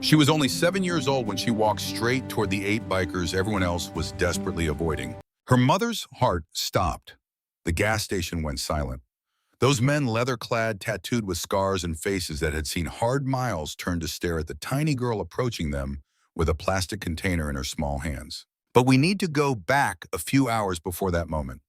She was only 7 years old when she walked straight toward the 8 bikers everyone else was desperately avoiding. Her mother's heart stopped. The gas station went silent. Those men, leather-clad, tattooed with scars and faces that had seen hard miles, turned to stare at the tiny girl approaching them with a plastic container in her small hands. But we need to go back a few hours before that moment.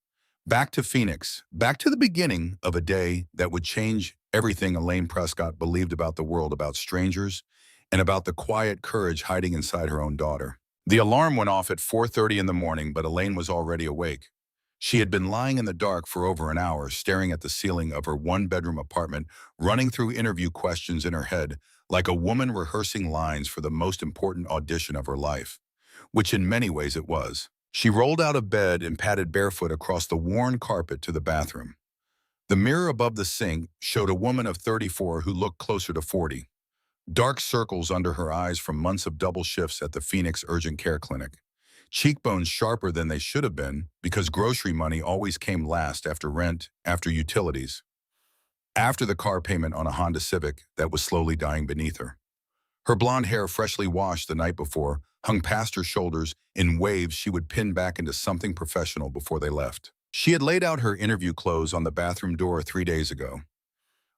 Back to Phoenix, back to the beginning of a day that would change everything Elaine Prescott believed about the world, about strangers, and about the quiet courage hiding inside her own daughter. The alarm went off at 4:30 in the morning, but Elaine was already awake. She had been lying in the dark for over an hour, staring at the ceiling of her one-bedroom apartment, running through interview questions in her head, like a woman rehearsing lines for the most important audition of her life, which in many ways it was. She rolled out of bed and padded barefoot across the worn carpet to the bathroom. The mirror above the sink showed a woman of 34 who looked closer to 40. Dark circles under her eyes from months of double shifts at the Phoenix Urgent Care Clinic. Cheekbones sharper than they should have been because grocery money always came last, after rent, after utilities, after the car payment on a Honda Civic that was slowly dying beneath her. Her blonde hair, freshly washed the night before, hung past her shoulders in waves she would pin back into something professional before they left. She had laid out her interview clothes on the bathroom door 3 days ago.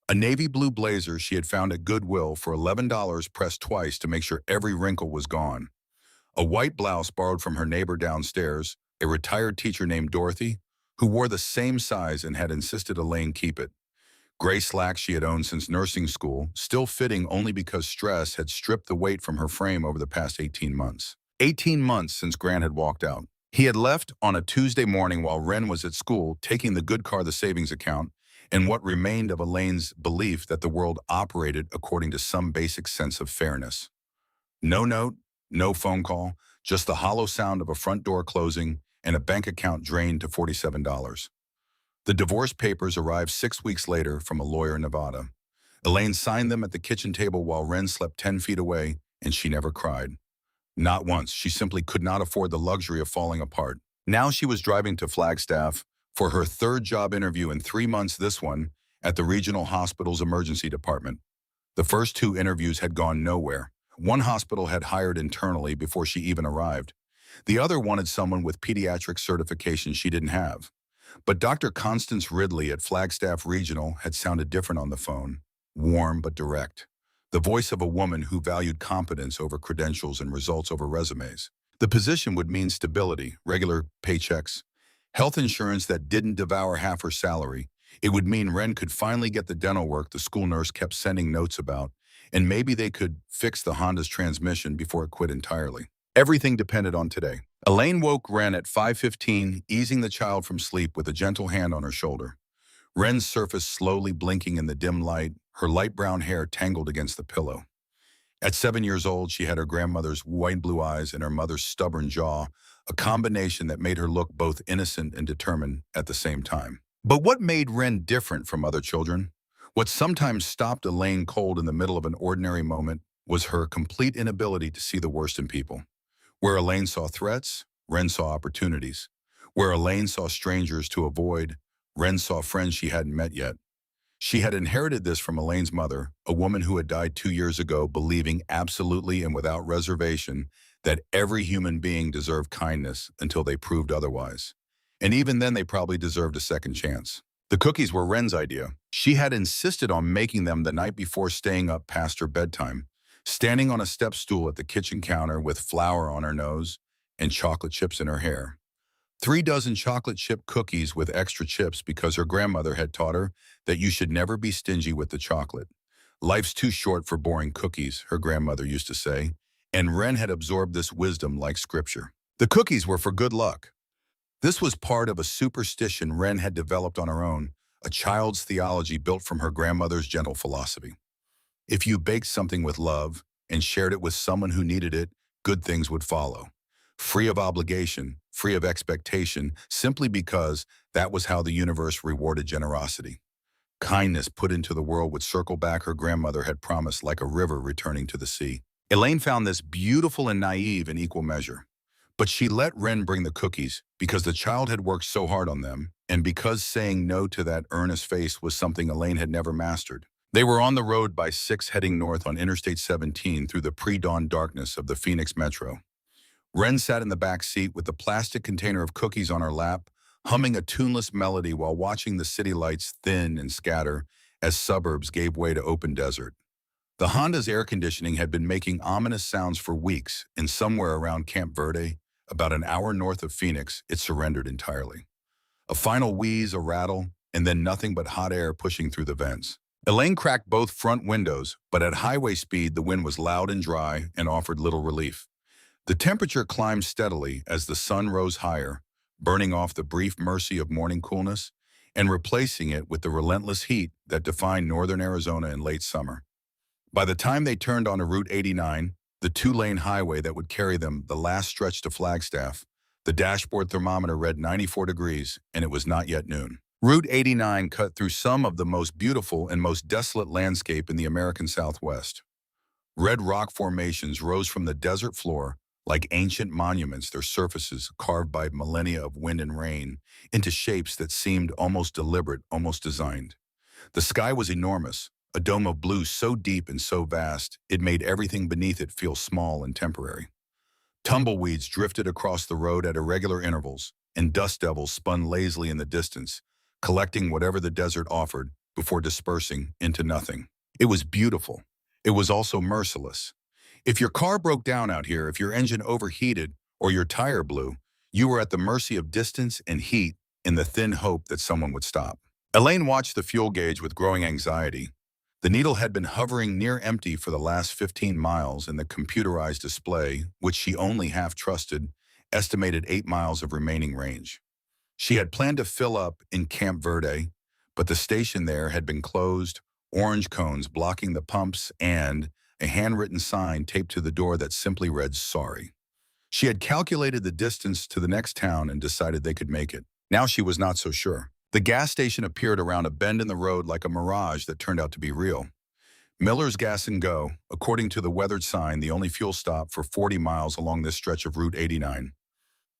A navy blue blazer she had found at Goodwill for $11, pressed twice to make sure every wrinkle was gone. A white blouse borrowed from her neighbor downstairs, a retired teacher named Dorothy, who wore the same size and had insisted Elaine keep it. Gray slacks she had owned since nursing school, still fitting only because stress had stripped the weight from her frame over the past 18 months. 18 months since Grant had walked out. He had left on a Tuesday morning while Wren was at school, taking the good car, the savings account, and what remained of Elaine's belief that the world operated according to some basic sense of fairness. No note, no phone call, just the hollow sound of a front door closing and a bank account drained to $47. The divorce papers arrived 6 weeks later from a lawyer in Nevada. Elaine signed them at the kitchen table while Wren slept 10 feet away, and she never cried. Not once. She simply could not afford the luxury of falling apart. Now she was driving to Flagstaff for her third job interview in 3 months, this one at the regional hospital's emergency department. The first 2 interviews had gone nowhere. One hospital had hired internally before she even arrived. The other wanted someone with pediatric certification she didn't have. But Dr. Constance Ridley at Flagstaff Regional had sounded different on the phone, warm but direct. The voice of a woman who valued competence over credentials and results over resumes. The position would mean stability, regular paychecks, health insurance that didn't devour half her salary. It would mean Wren could finally get the dental work the school nurse kept sending notes about, and maybe they could fix the Honda's transmission before it quit entirely. Everything depended on today. Elaine woke Wren at 5:15, easing the child from sleep with a gentle hand on her shoulder. Wren's surface slowly blinking in the dim light, her light brown hair tangled against the pillow. At 7 years old, she had her grandmother's wine blue eyes and her mother's stubborn jaw, a combination that made her look both innocent and determined at the same time. But what made Wren different from other children? What sometimes stopped Elaine cold in the middle of an ordinary moment was her complete inability to see the worst in people. Where Elaine saw threats, Wren saw opportunities. Where Elaine saw strangers to avoid, Wren saw friends she hadn't met yet. She had inherited this from Elaine's mother, a woman who had died 2 years ago, believing absolutely and without reservation that every human being deserved kindness until they proved otherwise. And even then, they probably deserved a second chance. The cookies were Wren's idea. She had insisted on making them the night before staying up past her bedtime, standing on a step stool at the kitchen counter with flour on her nose and chocolate chips in her hair. 3 dozen chocolate chip cookies with extra chips because her grandmother had taught her that you should never be stingy with the chocolate. Life's too short for boring cookies, her grandmother used to say, and Wren had absorbed this wisdom like scripture. The cookies were for good luck. This was part of a superstition Wren had developed on her own, a child's theology built from her grandmother's gentle philosophy. If you baked something with love and shared it with someone who needed it, good things would follow. Free of obligation, free of expectation, simply because that was how the universe rewarded generosity. Kindness put into the world would circle back, her grandmother had promised, like a river returning to the sea. Elaine found this beautiful and naive in equal measure. But she let Wren bring the cookies because the child had worked so hard on them, and because saying no to that earnest face was something Elaine had never mastered. They were on the road by 6 heading north on Interstate 17 through the pre-dawn darkness of the Phoenix metro. Wren sat in the back seat with the plastic container of cookies on her lap, humming a tuneless melody while watching the city lights thin and scatter as suburbs gave way to open desert. The Honda's air conditioning had been making ominous sounds for weeks, and somewhere around Camp Verde, about an hour north of Phoenix, it surrendered entirely. A final wheeze, a rattle, and then nothing but hot air pushing through the vents. Elaine cracked both front windows, but at highway speed the wind was loud and dry and offered little relief. The temperature climbed steadily as the sun rose higher, burning off the brief mercy of morning coolness and replacing it with the relentless heat that defined northern Arizona in late summer. By the time they turned onto Route 89, the two-lane highway that would carry them the last stretch to Flagstaff, the dashboard thermometer read 94 degrees, and it was not yet noon. Route 89 cut through some of the most beautiful and most desolate landscape in the American Southwest. Red rock formations rose from the desert floor like ancient monuments, their surfaces carved by millennia of wind and rain into shapes that seemed almost deliberate, almost designed. The sky was enormous, a dome of blue so deep and so vast, it made everything beneath it feel small and temporary. Tumbleweeds drifted across the road at irregular intervals, and dust devils spun lazily in the distance, collecting whatever the desert offered before dispersing into nothing. It was beautiful. It was also merciless. If your car broke down out here, if your engine overheated, or your tire blew, you were at the mercy of distance and heat in the thin hope that someone would stop. Elaine watched the fuel gauge with growing anxiety. The needle had been hovering near empty for the last 15 miles, and the computerized display, which she only half trusted, estimated 8 miles of remaining range. She had planned to fill up in Camp Verde, but the station there had been closed, orange cones blocking the pumps, and a handwritten sign taped to the door that simply read, "Sorry." She had calculated the distance to the next town and decided they could make it. Now she was not so sure. The gas station appeared around a bend in the road like a mirage that turned out to be real. Miller's Gas and Go, according to the weathered sign, the only fuel stop for 40 miles along this stretch of Route 89.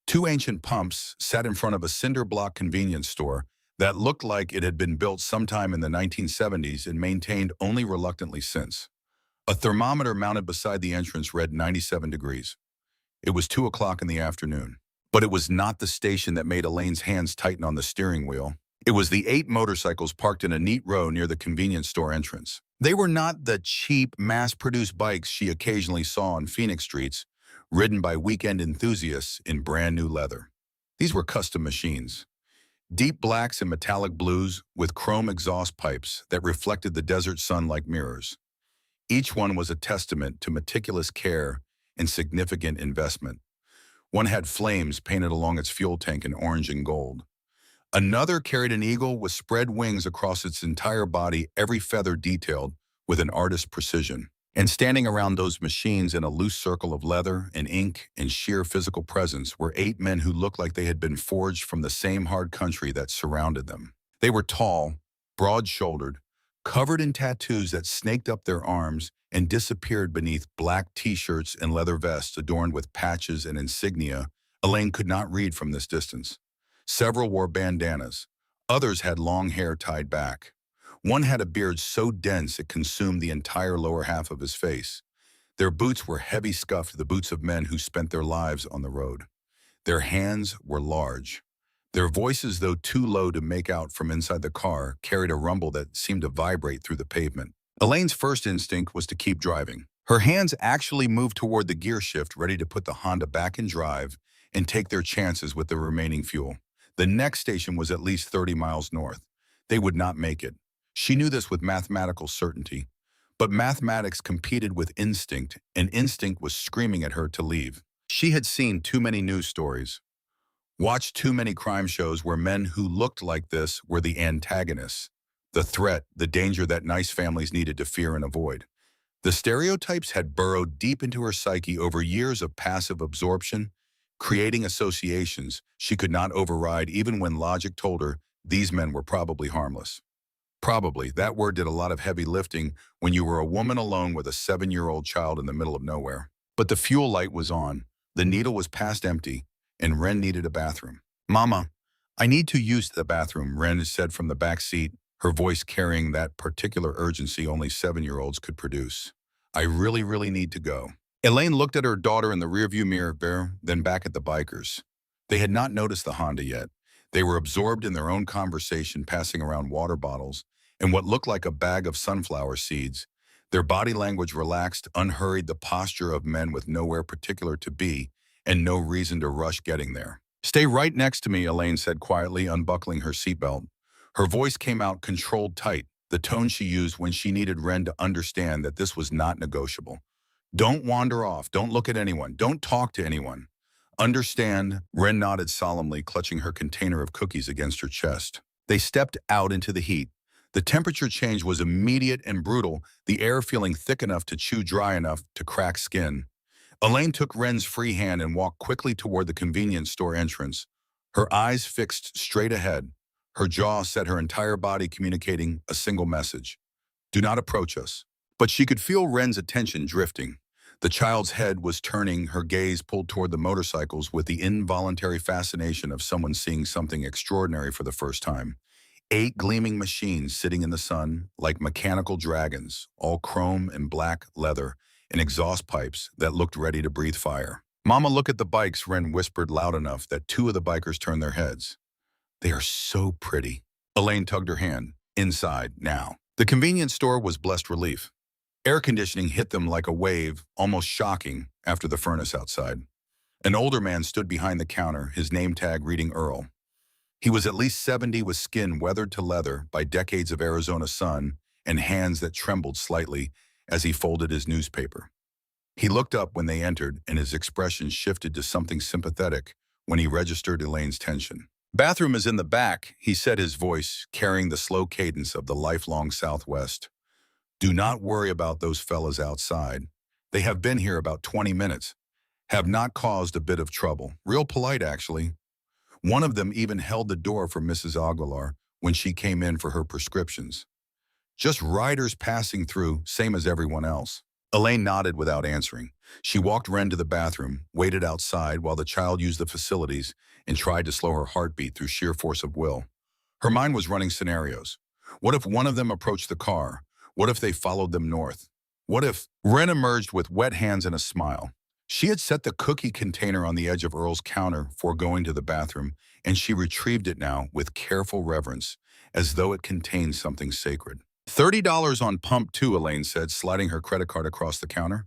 Two ancient pumps sat in front of a cinder block convenience store that looked like it had been built sometime in the 1970s and maintained only reluctantly since. A thermometer mounted beside the entrance read 97 degrees. It was 2 o'clock in the afternoon. But it was not the station that made Elaine's hands tighten on the steering wheel. It was the 8 motorcycles parked in a neat row near the convenience store entrance. They were not the cheap, mass-produced bikes she occasionally saw on Phoenix streets, ridden by weekend enthusiasts in brand-new leather. These were custom machines. Deep blacks and metallic blues with chrome exhaust pipes that reflected the desert sun like mirrors. Each one was a testament to meticulous care and significant investment. One had flames painted along its fuel tank in orange and gold. Another carried an eagle with spread wings across its entire body, every feather detailed with an artist's precision. And standing around those machines in a loose circle of leather and ink and sheer physical presence were 8 men who looked like they had been forged from the same hard country that surrounded them. They were tall, broad-shouldered, covered in tattoos that snaked up their arms and disappeared beneath black t-shirts and leather vests adorned with patches and insignia Elaine could not read from this distance. Several wore bandanas. Others had long hair tied back. One had a beard so dense it consumed the entire lower half of his face. Their boots were heavy scuffed, the boots of men who spent their lives on the road. Their hands were large. Their voices, though too low to make out from inside the car, carried a rumble that seemed to vibrate through the pavement. Elaine's first instinct was to keep driving. Her hands actually moved toward the gear shift, ready to put the Honda back in drive and take their chances with the remaining fuel. The next station was at least 30 miles north. They would not make it. She knew this with mathematical certainty. But mathematics competed with instinct, and instinct was screaming at her to leave. She had seen too many news stories, watched too many crime shows where men who looked like this were the antagonists, the threat, the danger that nice families needed to fear and avoid. The stereotypes had burrowed deep into her psyche over years of passive absorption, creating associations she could not override even when logic told her these men were probably harmless. Probably, that word did a lot of heavy lifting when you were a woman alone with a 7-year-old child in the middle of nowhere. But the fuel light was on, the needle was past empty, and Wren needed a bathroom. "Mama, I need to use the bathroom," Wren said from the back seat, her voice carrying that particular urgency only 7-year-olds could produce. I really need to go. Elaine looked at her daughter in the rearview mirror, then back at the bikers. They had not noticed the Honda yet. They were absorbed in their own conversation, passing around water bottles and what looked like a bag of sunflower seeds. Their body language relaxed, unhurried, the posture of men with nowhere particular to be and no reason to rush getting there. Stay right next to me, Elaine said quietly, unbuckling her seatbelt. Her voice came out controlled tight, the tone she used when she needed Ren to understand that this was not negotiable. Don't wander off. Don't look at anyone. Don't talk to anyone. Understand? Ren nodded solemnly, clutching her container of cookies against her chest. They stepped out into the heat. The temperature change was immediate and brutal, the air feeling thick enough to chew, dry enough to crack skin. Elaine took Ren's free hand and walked quickly toward the convenience store entrance, her eyes fixed straight ahead. Her jaw set, her entire body communicating a single message. Do not approach us. But she could feel Ren's attention drifting. The child's head was turning, her gaze pulled toward the motorcycles with the involuntary fascination of someone seeing something extraordinary for the first time. 8 gleaming machines sitting in the sun, like mechanical dragons, all chrome and black leather, and exhaust pipes that looked ready to breathe fire. Mama, look at the bikes, Ren whispered loud enough that 2 of the bikers turned their heads. They are so pretty. Elaine tugged her hand. Inside, now. The convenience store was blessed relief. Air conditioning hit them like a wave, almost shocking, after the furnace outside. An older man stood behind the counter, his name tag reading Earl. He was at least 70 with skin weathered to leather by decades of Arizona sun and hands that trembled slightly as he folded his newspaper. He looked up when they entered, and his expression shifted to something sympathetic when he registered Elaine's tension. Bathroom is in the back, he said, his voice carrying the slow cadence of the lifelong Southwest. Do not worry about those fellas outside. They have been here about 20 minutes. Have not caused a bit of trouble. Real polite, actually. One of them even held the door for Mrs. Aguilar when she came in for her prescriptions. Just riders passing through, same as everyone else. Elaine nodded without answering. She walked Ren to the bathroom, waited outside while the child used the facilities, and tried to slow her heartbeat through sheer force of will. Her mind was running scenarios. What if one of them approached the car? What if they followed them north? What if... Ren emerged with wet hands and a smile. She had set the cookie container on the edge of Earl's counter before going to the bathroom, and she retrieved it now with careful reverence, as though it contained something sacred. $30 on pump 2, Elaine said, sliding her credit card across the counter.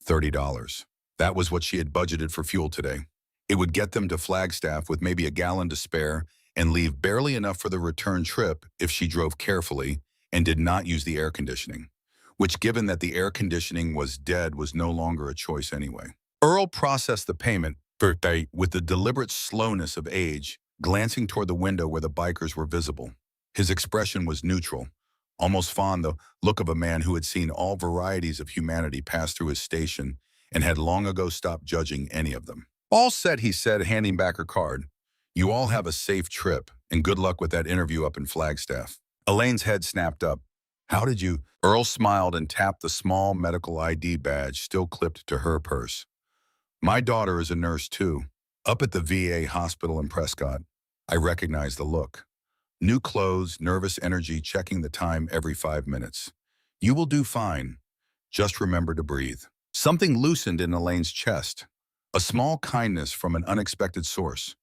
$30. That was what she had budgeted for fuel today. It would get them to Flagstaff with maybe a gallon to spare and leave barely enough for the return trip if she drove carefully and did not use the air conditioning, which, given that the air conditioning was dead, was no longer a choice anyway. Earl processed the payment with the deliberate slowness of age, glancing toward the window where the bikers were visible. His expression was neutral, almost fond, the look of a man who had seen all varieties of humanity pass through his station and had long ago stopped judging any of them. All set, he said, handing back her card. You all have a safe trip, and good luck with that interview up in Flagstaff. Elaine's head snapped up. How did you? Earl smiled and tapped the small medical ID badge still clipped to her purse. My daughter is a nurse too. Up at the VA hospital in Prescott. I recognize the look. New clothes, nervous energy, checking the time every 5 minutes. You will do fine. Just remember to breathe. Something loosened in Elaine's chest. A small kindness from an unexpected source.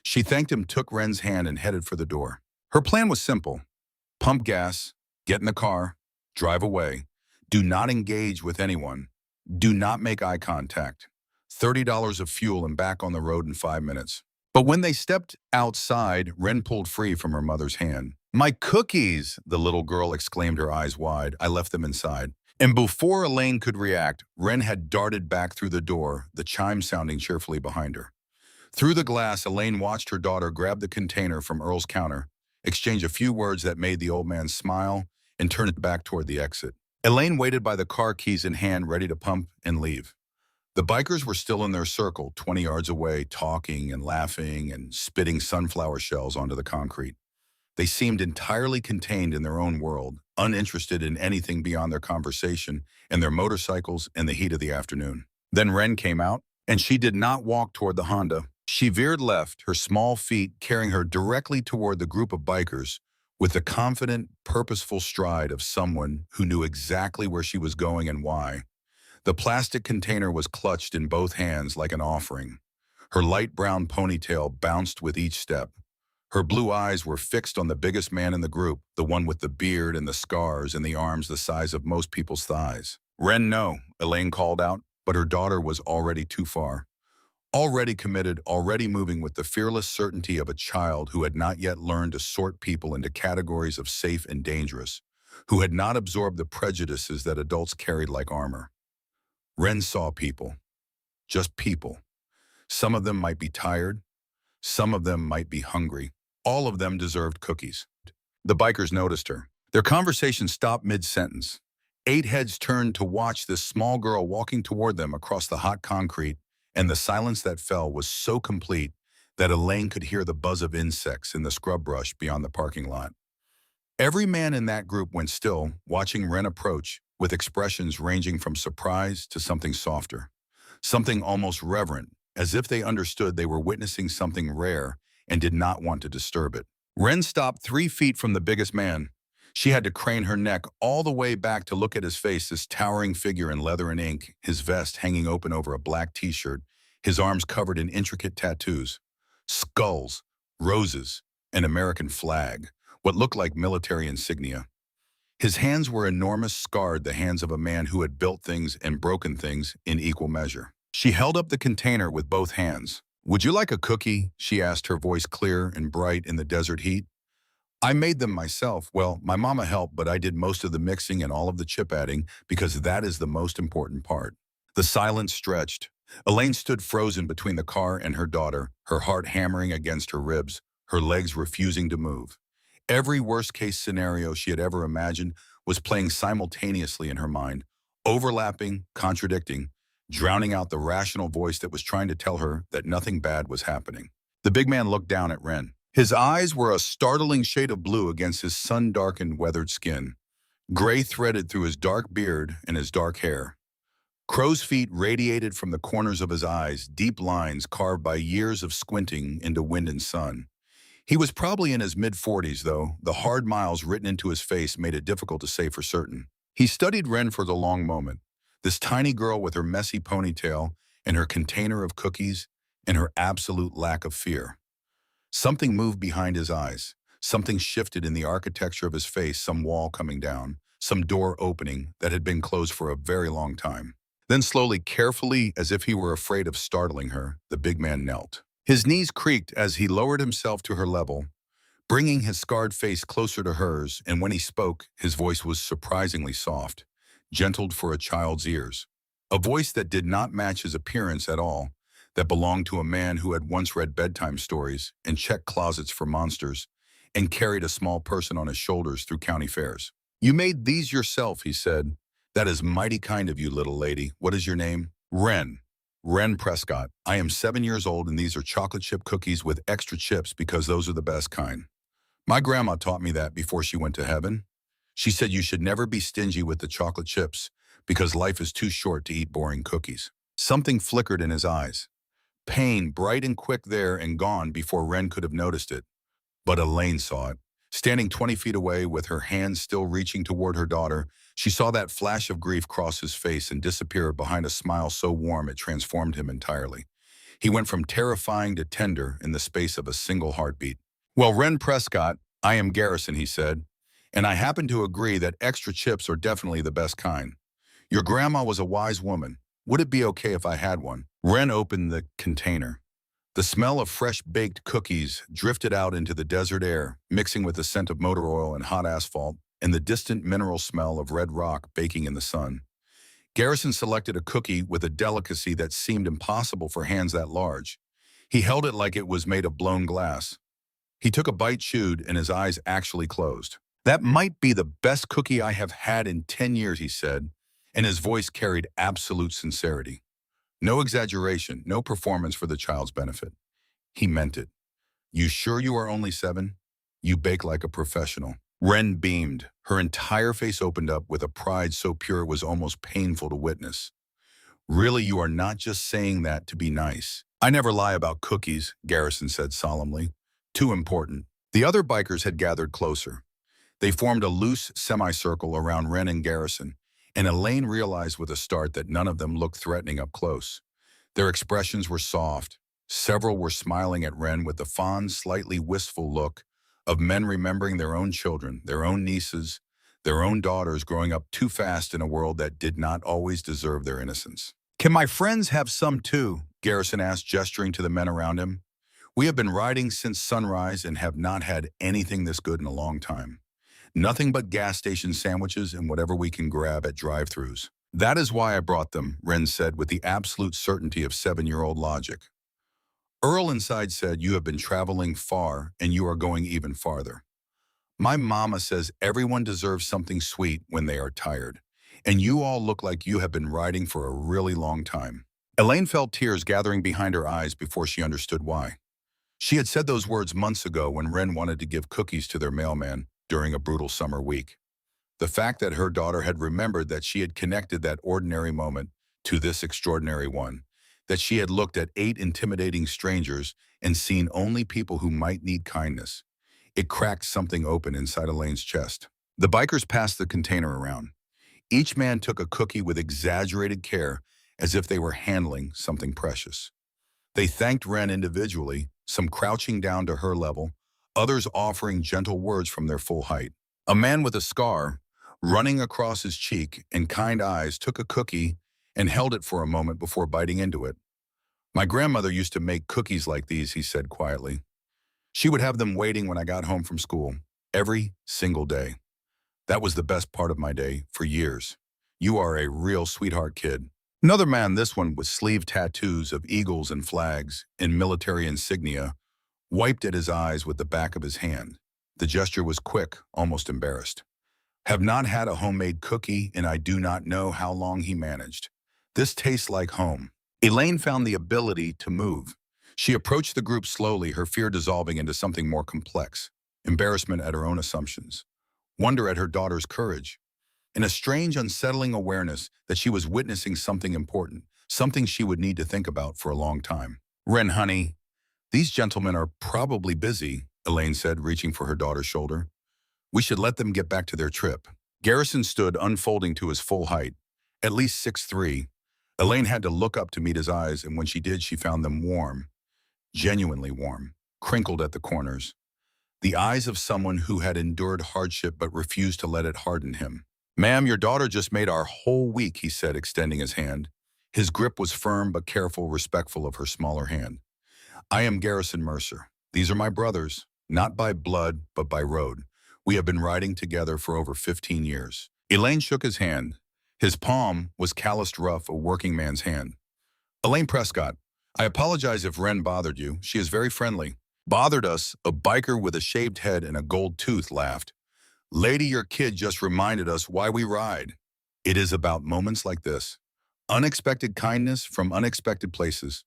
She thanked him, took Ren's hand, and headed for the door. Her plan was simple. Pump gas, get in the car, drive away. Do not engage with anyone. Do not make eye contact. $30 of fuel and back on the road in 5 minutes. But when they stepped outside, Ren pulled free from her mother's hand. My cookies, the little girl exclaimed, her eyes wide. I left them inside. And before Elaine could react, Ren had darted back through the door, the chime sounding cheerfully behind her. Through the glass, Elaine watched her daughter grab the container from Earl's counter, exchange a few words that made the old man smile, and turn it back toward the exit. Elaine waited by the car, keys in hand, ready to pump and leave. The bikers were still in their circle, 20 yards away, talking and laughing and spitting sunflower shells onto the concrete. They seemed entirely contained in their own world, uninterested in anything beyond their conversation and their motorcycles in the heat of the afternoon. Then Ren came out, and she did not walk toward the Honda. She veered left, her small feet carrying her directly toward the group of bikers, with the confident, purposeful stride of someone who knew exactly where she was going and why. The plastic container was clutched in both hands like an offering. Her light brown ponytail bounced with each step. Her blue eyes were fixed on the biggest man in the group, the one with the beard and the scars and the arms the size of most people's thighs. "Ren, no," Elaine called out, but her daughter was already too far. Already committed, already moving with the fearless certainty of a child who had not yet learned to sort people into categories of safe and dangerous, who had not absorbed the prejudices that adults carried like armor. Ren saw people, just people. Some of them might be tired, some of them might be hungry. All of them deserved cookies. The bikers noticed her. Their conversation stopped mid-sentence. 8 heads turned to watch this small girl walking toward them across the hot concrete, and the silence that fell was so complete that Elaine could hear the buzz of insects in the scrub brush beyond the parking lot. Every man in that group went still, watching Ren approach, with expressions ranging from surprise to something softer, something almost reverent, as if they understood they were witnessing something rare and did not want to disturb it. Ren stopped 3 feet from the biggest man. She had to crane her neck all the way back to look at his face, this towering figure in leather and ink, his vest hanging open over a black t-shirt, his arms covered in intricate tattoos. Skulls, roses, an American flag, what looked like military insignia. His hands were enormous, scarred, the hands of a man who had built things and broken things in equal measure. She held up the container with both hands. "Would you like a cookie?" she asked, her voice clear and bright in the desert heat. "I made them myself. Well, my mama helped, but I did most of the mixing and all of the chip adding because that is the most important part." The silence stretched. Elaine stood frozen between the car and her daughter, her heart hammering against her ribs, her legs refusing to move. Every worst-case scenario she had ever imagined was playing simultaneously in her mind, overlapping, contradicting, drowning out the rational voice that was trying to tell her that nothing bad was happening. The big man looked down at Ren. His eyes were a startling shade of blue against his sun-darkened, weathered skin. Gray threaded through his dark beard and his dark hair. Crow's feet radiated from the corners of his eyes, deep lines carved by years of squinting into wind and sun. He was probably in his mid-40s, though. The hard miles written into his face made it difficult to say for certain. He studied Ren for the long moment. This tiny girl with her messy ponytail and her container of cookies and her absolute lack of fear. Something moved behind his eyes. Something shifted in the architecture of his face, some wall coming down, some door opening that had been closed for a very long time. Then slowly, carefully, as if he were afraid of startling her, the big man knelt. His knees creaked as he lowered himself to her level, bringing his scarred face closer to hers, and when he spoke, his voice was surprisingly soft, gentled for a child's ears. A voice that did not match his appearance at all, that belonged to a man who had once read bedtime stories and checked closets for monsters and carried a small person on his shoulders through county fairs. "You made these yourself," he said. "That is mighty kind of you, little lady. What is your name?" "Ren. Ren Prescott. I am 7 years old, and these are chocolate chip cookies with extra chips because those are the best kind. My grandma taught me that before she went to heaven. She said you should never be stingy with the chocolate chips because life is too short to eat boring cookies." Something flickered in his eyes. Pain, bright and quick there and gone before Ren could have noticed it. But Elaine saw it. Standing 20 feet away with her hands still reaching toward her daughter, she saw that flash of grief cross his face and disappear behind a smile so warm it transformed him entirely. He went from terrifying to tender in the space of a single heartbeat. "Well, Ren Prescott, I am Garrison," he said, "and I happen to agree that extra chips are definitely the best kind. Your grandma was a wise woman. Would it be okay if I had one?" Ren opened the container. The smell of fresh baked cookies drifted out into the desert air, mixing with the scent of motor oil and hot asphalt, and the distant mineral smell of red rock baking in the sun. Garrison selected a cookie with a delicacy that seemed impossible for hands that large. He held it like it was made of blown glass. He took a bite, chewed, and his eyes actually closed. "That might be the best cookie I have had in 10 years, he said, and his voice carried absolute sincerity. No exaggeration, no performance for the child's benefit. He meant it. "You sure you are only 7? You bake like a professional." Ren beamed. Her entire face opened up with a pride so pure it was almost painful to witness. "Really, you are not just saying that to be nice?" "I never lie about cookies," Garrison said solemnly. "Too important." The other bikers had gathered closer. They formed a loose semicircle around Wren and Garrison, and Elaine realized with a start that none of them looked threatening up close. Their expressions were soft. Several were smiling at Wren with the fond, slightly wistful look of men remembering their own children, their own nieces, their own daughters growing up too fast in a world that did not always deserve their innocence. "Can my friends have some too?" Garrison asked, gesturing to the men around him. "We have been riding since sunrise and have not had anything this good in a long time. Nothing but gas station sandwiches and whatever we can grab at drive-thrus." "That is why I brought them," Wren said with the absolute certainty of 7-year-old logic. Earl inside said, "You have been traveling far and you are going even farther. My mama says everyone deserves something sweet when they are tired, and you all look like you have been riding for a really long time." Elaine felt tears gathering behind her eyes before she understood why. She had said those words months ago when Wren wanted to give cookies to their mailman during a brutal summer week. The fact that her daughter had remembered that she had connected that ordinary moment to this extraordinary one, that she had looked at 8 intimidating strangers and seen only people who might need kindness. It cracked something open inside Elaine's chest. The bikers passed the container around. Each man took a cookie with exaggerated care, as if they were handling something precious. They thanked Wren individually, some crouching down to her level, others offering gentle words from their full height. A man with a scar running across his cheek and kind eyes took a cookie and held it for a moment before biting into it. "My grandmother used to make cookies like these," he said quietly. "She would have them waiting when I got home from school, every single day. That was the best part of my day for years. You are a real sweetheart, kid." Another man, this one with sleeve tattoos of eagles and flags and military insignia, wiped at his eyes with the back of his hand. The gesture was quick, almost embarrassed. "Have not had a homemade cookie, and I do not know how long," he managed. "This tastes like home." Elaine found the ability to move. She approached the group slowly, her fear dissolving into something more complex. Embarrassment at her own assumptions. Wonder at her daughter's courage. And a strange, unsettling awareness that she was witnessing something important, something she would need to think about for a long time. "Wren, honey, these gentlemen are probably busy," Elaine said, reaching for her daughter's shoulder. "We should let them get back to their trip." Garrison stood unfolding to his full height, at least 6'3". Elaine had to look up to meet his eyes, and when she did, she found them warm, genuinely warm, crinkled at the corners. The eyes of someone who had endured hardship but refused to let it harden him. "Ma'am, your daughter just made our whole week," he said, extending his hand. His grip was firm but careful, respectful of her smaller hand. "I am Garrison Mercer. These are my brothers, not by blood, but by road. We have been riding together for over 15 years. Elaine shook his hand. His palm was calloused rough, a working man's hand. "Elaine Prescott, I apologize if Wren bothered you. She is very friendly." "Bothered us," a biker with a shaved head and a gold tooth laughed. "Lady, your kid just reminded us why we ride. It is about moments like this. Unexpected kindness from unexpected places.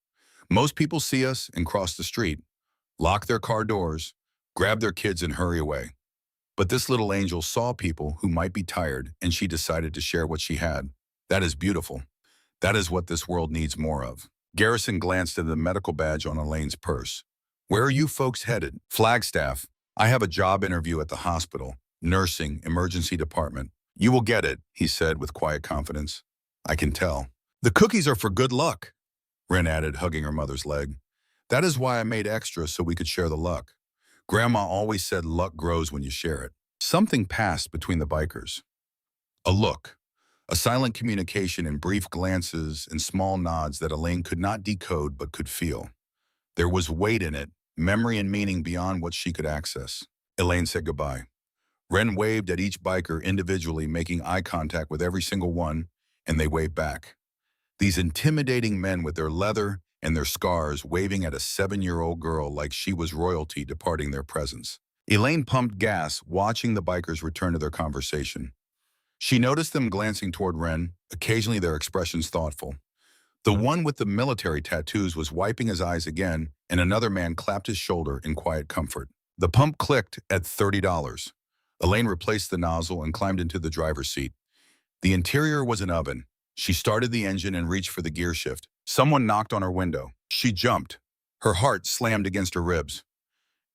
Most people see us and cross the street, lock their car doors, grab their kids and hurry away. But this little angel saw people who might be tired, and she decided to share what she had. That is beautiful. That is what this world needs more of." Garrison glanced at the medical badge on Elaine's purse. "Where are you folks headed?" "Flagstaff. I have a job interview at the hospital. Nursing, emergency department." "You will get it," he said with quiet confidence. "I can tell." "The cookies are for good luck," Wren added, hugging her mother's leg. "That is why I made extra, so we could share the luck. Grandma always said luck grows when you share it." Something passed between the bikers. A look, a silent communication in brief glances and small nods that Elaine could not decode but could feel. There was weight in it, memory and meaning beyond what she could access. Elaine said goodbye. Wren waved at each biker individually, making eye contact with every single one, and they waved back. These intimidating men with their leather and their scars waving at a 7-year-old girl like she was royalty departing their presence. Elaine pumped gas, watching the bikers return to their conversation. She noticed them glancing toward Wren, occasionally their expressions thoughtful. The one with the military tattoos was wiping his eyes again, and another man clapped his shoulder in quiet comfort. The pump clicked at $30. Elaine replaced the nozzle and climbed into the driver's seat. The interior was an oven. She started the engine and reached for the gear shift. Someone knocked on her window. She jumped. Her heart slammed against her ribs.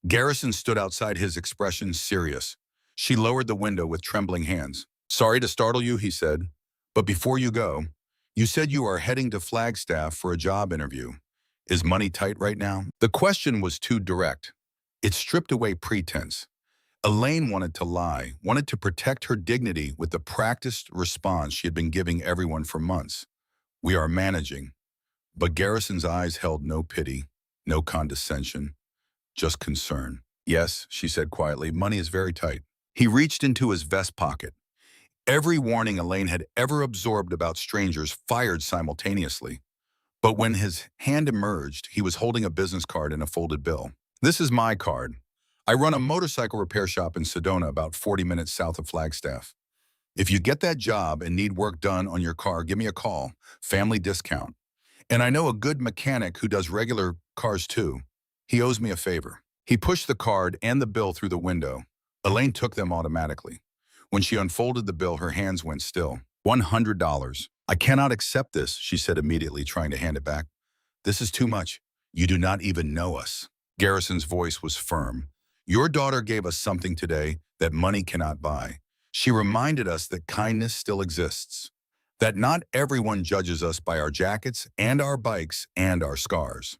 Garrison stood outside, his expression serious. She lowered the window with trembling hands. Sorry to startle you, he said, but before you go, you said you are heading to Flagstaff for a job interview. Is money tight right now? The question was too direct. It stripped away pretense. Elaine wanted to lie, wanted to protect her dignity with the practiced response she had been giving everyone for months. We are managing. But Garrison's eyes held no pity, no condescension, just concern. Yes, she said quietly, money is very tight. He reached into his vest pocket. Every warning Elaine had ever absorbed about strangers fired simultaneously. But when his hand emerged, he was holding a business card and a folded bill. This is my card. I run a motorcycle repair shop in Sedona about 40 minutes south of Flagstaff. If you get that job and need work done on your car, give me a call. Family discount. And I know a good mechanic who does regular cars too. He owes me a favor. He pushed the card and the bill through the window. Elaine took them automatically. When she unfolded the bill, her hands went still. $100. I cannot accept this, she said immediately, trying to hand it back. This is too much. You do not even know us. Garrison's voice was firm. Your daughter gave us something today that money cannot buy. She reminded us that kindness still exists, that not everyone judges us by our jackets and our bikes and our scars.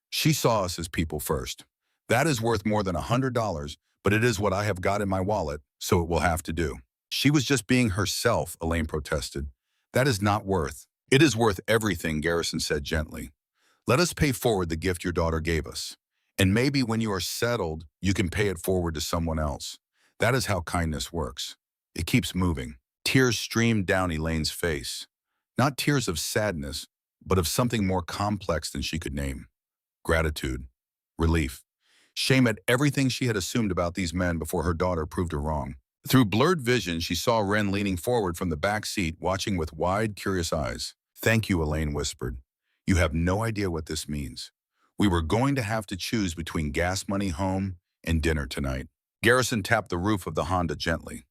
She saw us as people first. That is worth more than $100, but it is what I have got in my wallet, so it will have to do. She was just being herself, Elaine protested. That is not worth. It is worth everything, Garrison said gently. Let us pay forward the gift your daughter gave us. And maybe when you are settled, you can pay it forward to someone else. That is how kindness works. It keeps moving. Tears streamed down Elaine's face. Not tears of sadness, but of something more complex than she could name. Gratitude. Relief. Shame at everything she had assumed about these men before her daughter proved her wrong. Through blurred vision, she saw Wren leaning forward from the back seat, watching with wide, curious eyes. Thank you, Elaine whispered. You have no idea what this means. We were going to have to choose between gas money home and dinner tonight. Garrison tapped the roof of the Honda gently.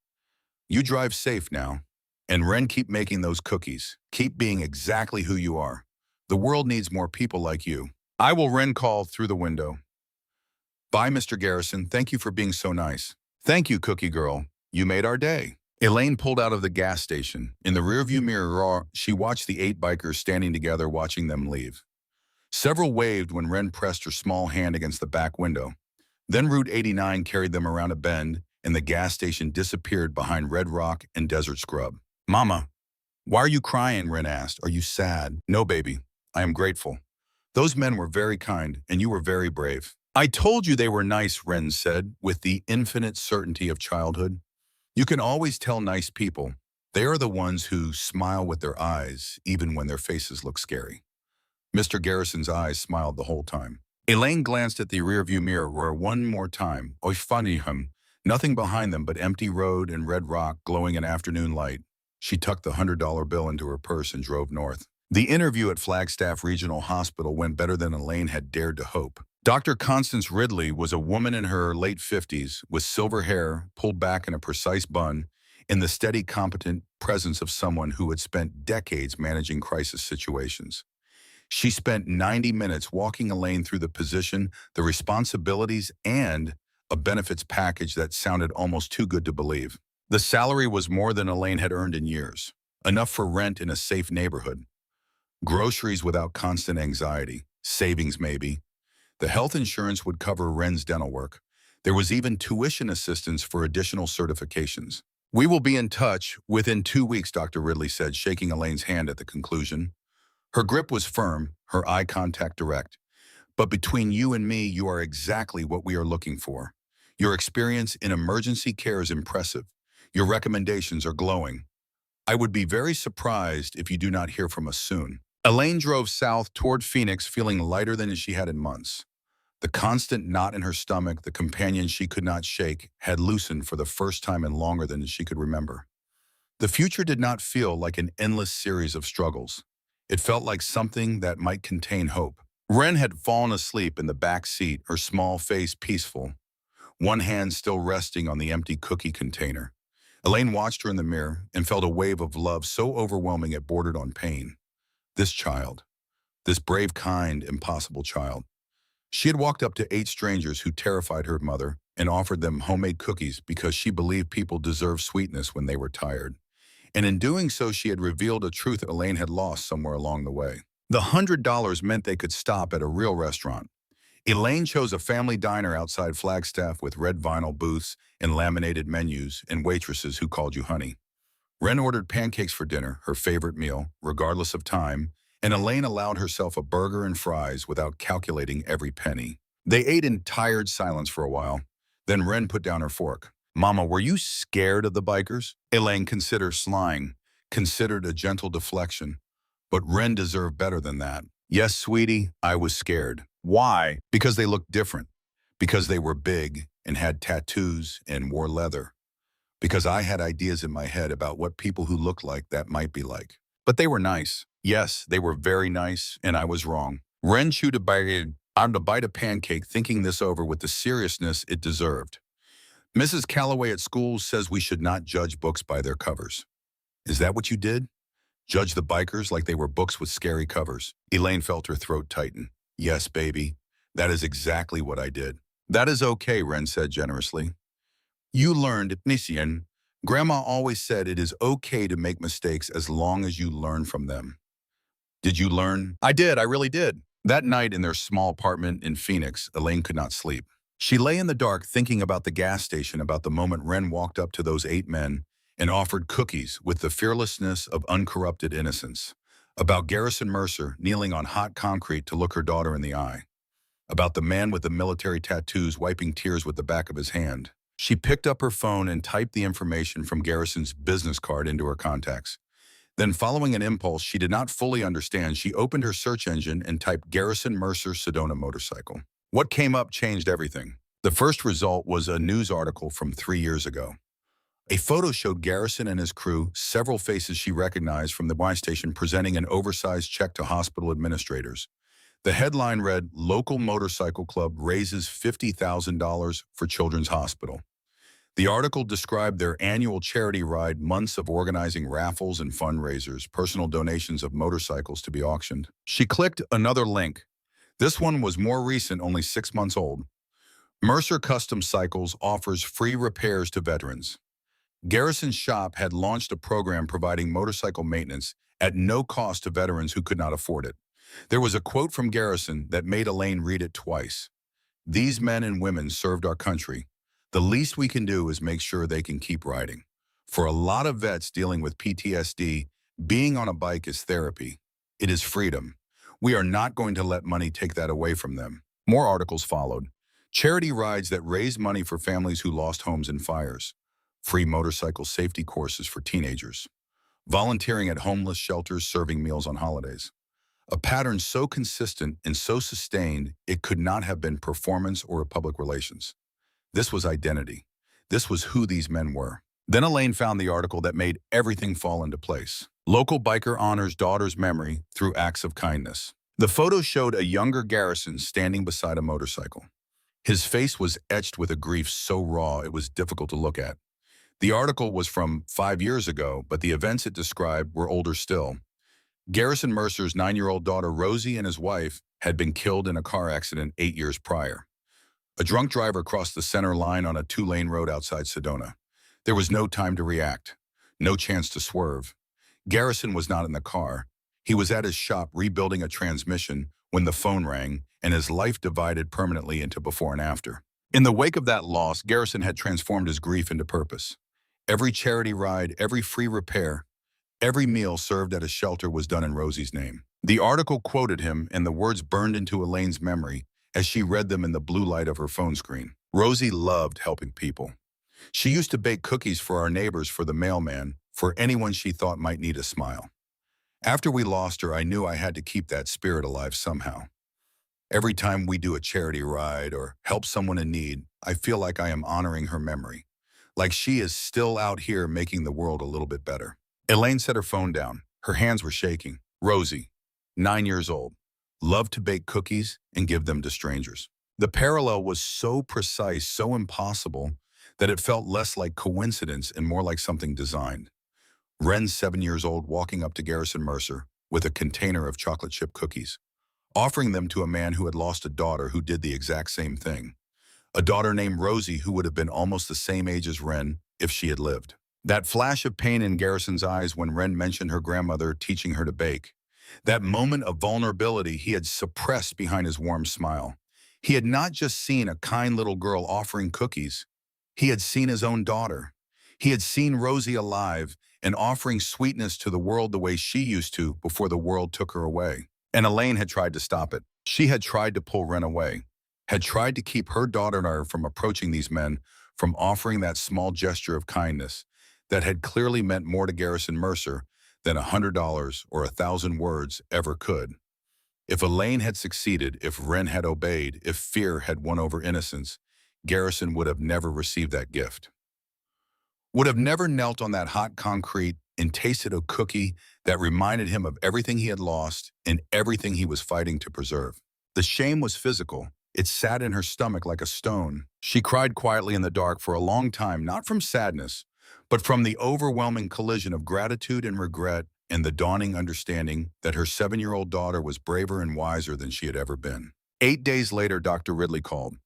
You drive safe now. And Wren, keep making those cookies. Keep being exactly who you are. The world needs more people like you. I will, Wren called through the window. Bye, Mr. Garrison. Thank you for being so nice. Thank you, Cookie Girl. You made our day. Elaine pulled out of the gas station. In the rearview mirror, she watched the 8 bikers standing together, watching them leave. Several waved when Wren pressed her small hand against the back window. Then Route 89 carried them around a bend, and the gas station disappeared behind red rock and desert scrub. Mama, why are you crying? Wren asked. Are you sad? No, baby. I am grateful. Those men were very kind, and you were very brave. I told you they were nice, Wren said, with the infinite certainty of childhood. You can always tell nice people. They are the ones who smile with their eyes, even when their faces look scary. Mr. Garrison's eyes smiled the whole time. Elaine glanced at the rearview mirror one more time. Oi, funny him. Nothing behind them but empty road and red rock glowing in afternoon light. She tucked the $100 bill into her purse and drove north. The interview at Flagstaff Regional Hospital went better than Elaine had dared to hope. Dr. Constance Ridley was a woman in her late 50s with silver hair pulled back in a precise bun, in the steady, competent presence of someone who had spent decades managing crisis situations. She spent 90 minutes walking Elaine through the position, the responsibilities, and a benefits package that sounded almost too good to believe. The salary was more than Elaine had earned in years, enough for rent in a safe neighborhood, groceries without constant anxiety, savings maybe. The health insurance would cover Wren's dental work. There was even tuition assistance for additional certifications. We will be in touch within 2 weeks, Dr. Ridley said, shaking Elaine's hand at the conclusion. Her grip was firm, her eye contact direct. But between you and me, you are exactly what we are looking for. Your experience in emergency care is impressive. Your recommendations are glowing. I would be very surprised if you do not hear from us soon. Elaine drove south toward Phoenix, feeling lighter than she had in months. The constant knot in her stomach, the companion she could not shake, had loosened for the first time in longer than she could remember. The future did not feel like an endless series of struggles. It felt like something that might contain hope. Wren had fallen asleep in the back seat, her small face peaceful, one hand still resting on the empty cookie container. Elaine watched her in the mirror and felt a wave of love so overwhelming it bordered on pain. This child, this brave, kind, impossible child. She had walked up to 8 strangers who terrified her mother, and offered them homemade cookies because she believed people deserve sweetness when they were tired. And in doing so, she had revealed a truth Elaine had lost somewhere along the way. The $100 meant they could stop at a real restaurant. Elaine chose a family diner outside Flagstaff with red vinyl booths and laminated menus and waitresses who called you honey. Wren ordered pancakes for dinner, her favorite meal, regardless of time, and Elaine allowed herself a burger and fries without calculating every penny. They ate in tired silence for a while. Then Wren put down her fork. Mama, were you scared of the bikers? Elaine considered slying, considered a gentle deflection. But Wren deserved better than that. Yes, sweetie, I was scared. Why? Because they looked different. Because they were big and had tattoos and wore leather. Because I had ideas in my head about what people who looked like that might be like. But they were nice. Yes, they were very nice, and I was wrong. Wren chewed a bite of pancake, thinking this over with the seriousness it deserved. Mrs. Calloway at school says we should not judge books by their covers. Is that what you did? Judge the bikers like they were books with scary covers. Elaine felt her throat tighten. Yes, baby. That is exactly what I did. That is okay, Wren said generously. You learned, Nisian. Grandma always said it is okay to make mistakes as long as you learn from them. Did you learn? I did, I really did. That night in their small apartment in Phoenix, Elaine could not sleep. She lay in the dark thinking about the gas station, about the moment Wren walked up to those 8 men and offered cookies with the fearlessness of uncorrupted innocence, about Garrison Mercer kneeling on hot concrete to look her daughter in the eye, about the man with the military tattoos wiping tears with the back of his hand. She picked up her phone and typed the information from Garrison's business card into her contacts. Then, following an impulse she did not fully understand, she opened her search engine and typed Garrison Mercer Sedona motorcycle. What came up changed everything. The first result was a news article from 3 years ago. A photo showed Garrison and his crew, several faces she recognized from the Y station, presenting an oversized check to hospital administrators. The headline read, "Local Motorcycle Club raises $50,000 for Children's Hospital." The article described their annual charity ride, months of organizing raffles and fundraisers, personal donations of motorcycles to be auctioned. She clicked another link. This one was more recent, only 6 months old. Mercer Custom Cycles offers free repairs to veterans. Garrison's shop had launched a program providing motorcycle maintenance at no cost to veterans who could not afford it. There was a quote from Garrison that made Elaine read it twice. These men and women served our country. The least we can do is make sure they can keep riding. For a lot of vets dealing with PTSD, being on a bike is therapy. It is freedom. We are not going to let money take that away from them. More articles followed. Charity rides that raised money for families who lost homes in fires. Free motorcycle safety courses for teenagers. Volunteering at homeless shelters, serving meals on holidays. A pattern so consistent and so sustained, it could not have been performance or public relations. This was identity. This was who these men were. Then Elaine found the article that made everything fall into place. Local biker honors daughter's memory through acts of kindness. The photo showed a younger Garrison standing beside a motorcycle. His face was etched with a grief so raw it was difficult to look at. The article was from 5 years ago, but the events it described were older still. Garrison Mercer's 9-year-old daughter, Rosie, and his wife had been killed in a car accident 8 years prior. A drunk driver crossed the center line on a 2-lane road outside Sedona. There was no time to react, no chance to swerve. Garrison was not in the car. He was at his shop rebuilding a transmission when the phone rang, and his life divided permanently into before and after. In the wake of that loss, Garrison had transformed his grief into purpose. Every charity ride, every free repair, every meal served at a shelter was done in Rosie's name. The article quoted him, and the words burned into Elaine's memory as she read them in the blue light of her phone screen. Rosie loved helping people. She used to bake cookies for our neighbors, for the mailman, for anyone she thought might need a smile. After we lost her, I knew I had to keep that spirit alive somehow. Every time we do a charity ride or help someone in need, I feel like I am honoring her memory, like she is still out here making the world a little bit better. Elaine set her phone down. Her hands were shaking. Rosie, 9 years old, loved to bake cookies and give them to strangers. The parallel was so precise, so impossible, that it felt less like coincidence and more like something designed. Wren, 7 years old, walking up to Garrison Mercer with a container of chocolate chip cookies, offering them to a man who had lost a daughter who did the exact same thing. a daughter named Rosie who would have been almost the same age as Wren if she had lived. That flash of pain in Garrison's eyes when Wren mentioned her grandmother teaching her to bake. That moment of vulnerability he had suppressed behind his warm smile. He had not just seen a kind little girl offering cookies. He had seen his own daughter. He had seen Rosie alive and offering sweetness to the world the way she used to before the world took her away. And Elaine had tried to stop it. She had tried to pull Wren away, had tried to keep her daughter and her from approaching these men, from offering that small gesture of kindness that had clearly meant more to Garrison Mercer than $100 or 1,000 words ever could. If Elaine had succeeded, if Wren had obeyed, if fear had won over innocence, Garrison would have never received that gift. Would have never knelt on that hot concrete and tasted a cookie that reminded him of everything he had lost and everything he was fighting to preserve. The shame was physical. It sat in her stomach like a stone. She cried quietly in the dark for a long time, not from sadness, but from the overwhelming collision of gratitude and regret and the dawning understanding that her 7-year-old daughter was braver and wiser than she had ever been. 8 days later, Dr. Ridley called.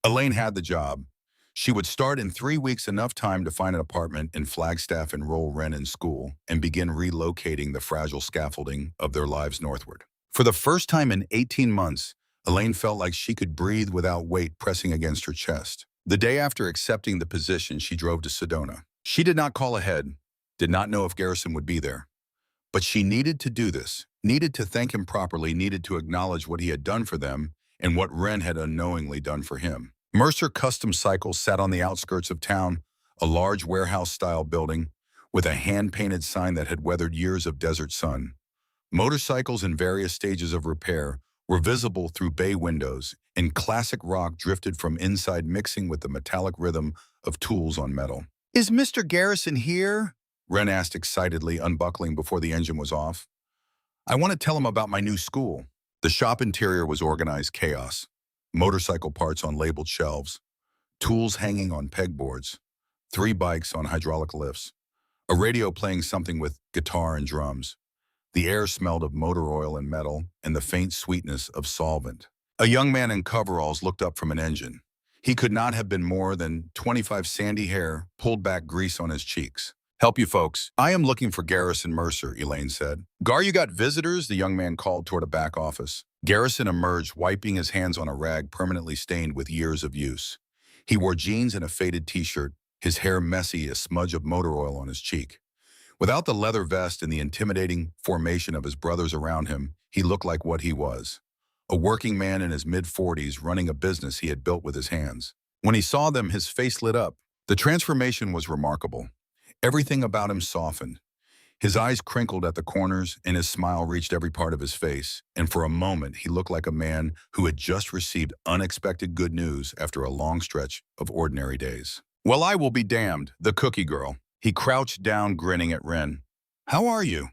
Elaine had the job. She would start in 3 weeks, enough time to find an apartment in Flagstaff, enroll Wren in school, and begin relocating the fragile scaffolding of their lives northward. For the first time in 18 months, Elaine felt like she could breathe without weight pressing against her chest. The day after accepting the position, she drove to Sedona. She did not call ahead, did not know if Garrison would be there. But she needed to do this, needed to thank him properly, needed to acknowledge what he had done for them and what Wren had unknowingly done for him. Mercer Custom Cycles sat on the outskirts of town, a large warehouse-style building with a hand-painted sign that had weathered years of desert sun. Motorcycles in various stages of repair were visible through bay windows, and classic rock drifted from inside, mixing with the metallic rhythm of tools on metal. "Is Mr. Garrison here?" Wren asked excitedly, unbuckling before the engine was off. "I want to tell him about my new school." The shop interior was organized chaos. Motorcycle parts on labeled shelves, tools hanging on pegboards, 3 bikes on hydraulic lifts, a radio playing something with guitar and drums. The air smelled of motor oil and metal and the faint sweetness of solvent. A young man in coveralls looked up from an engine. He could not have been more than 25, sandy hair, pulled back, grease on his cheeks. "Help you folks. I am looking for Garrison Mercer," Elaine said. "Gar, you got visitors?" the young man called toward a back office. Garrison emerged, wiping his hands on a rag permanently stained with years of use. He wore jeans and a faded t-shirt, his hair messy, a smudge of motor oil on his cheek. Without the leather vest and the intimidating formation of his brothers around him, he looked like what he was. A working man in his mid-40s running a business he had built with his hands. When he saw them, his face lit up. The transformation was remarkable. Everything about him softened. His eyes crinkled at the corners and his smile reached every part of his face. And for a moment, he looked like a man who had just received unexpected good news after a long stretch of ordinary days. "Well, I will be damned, the cookie girl." He crouched down, grinning at Wren. "How are you?"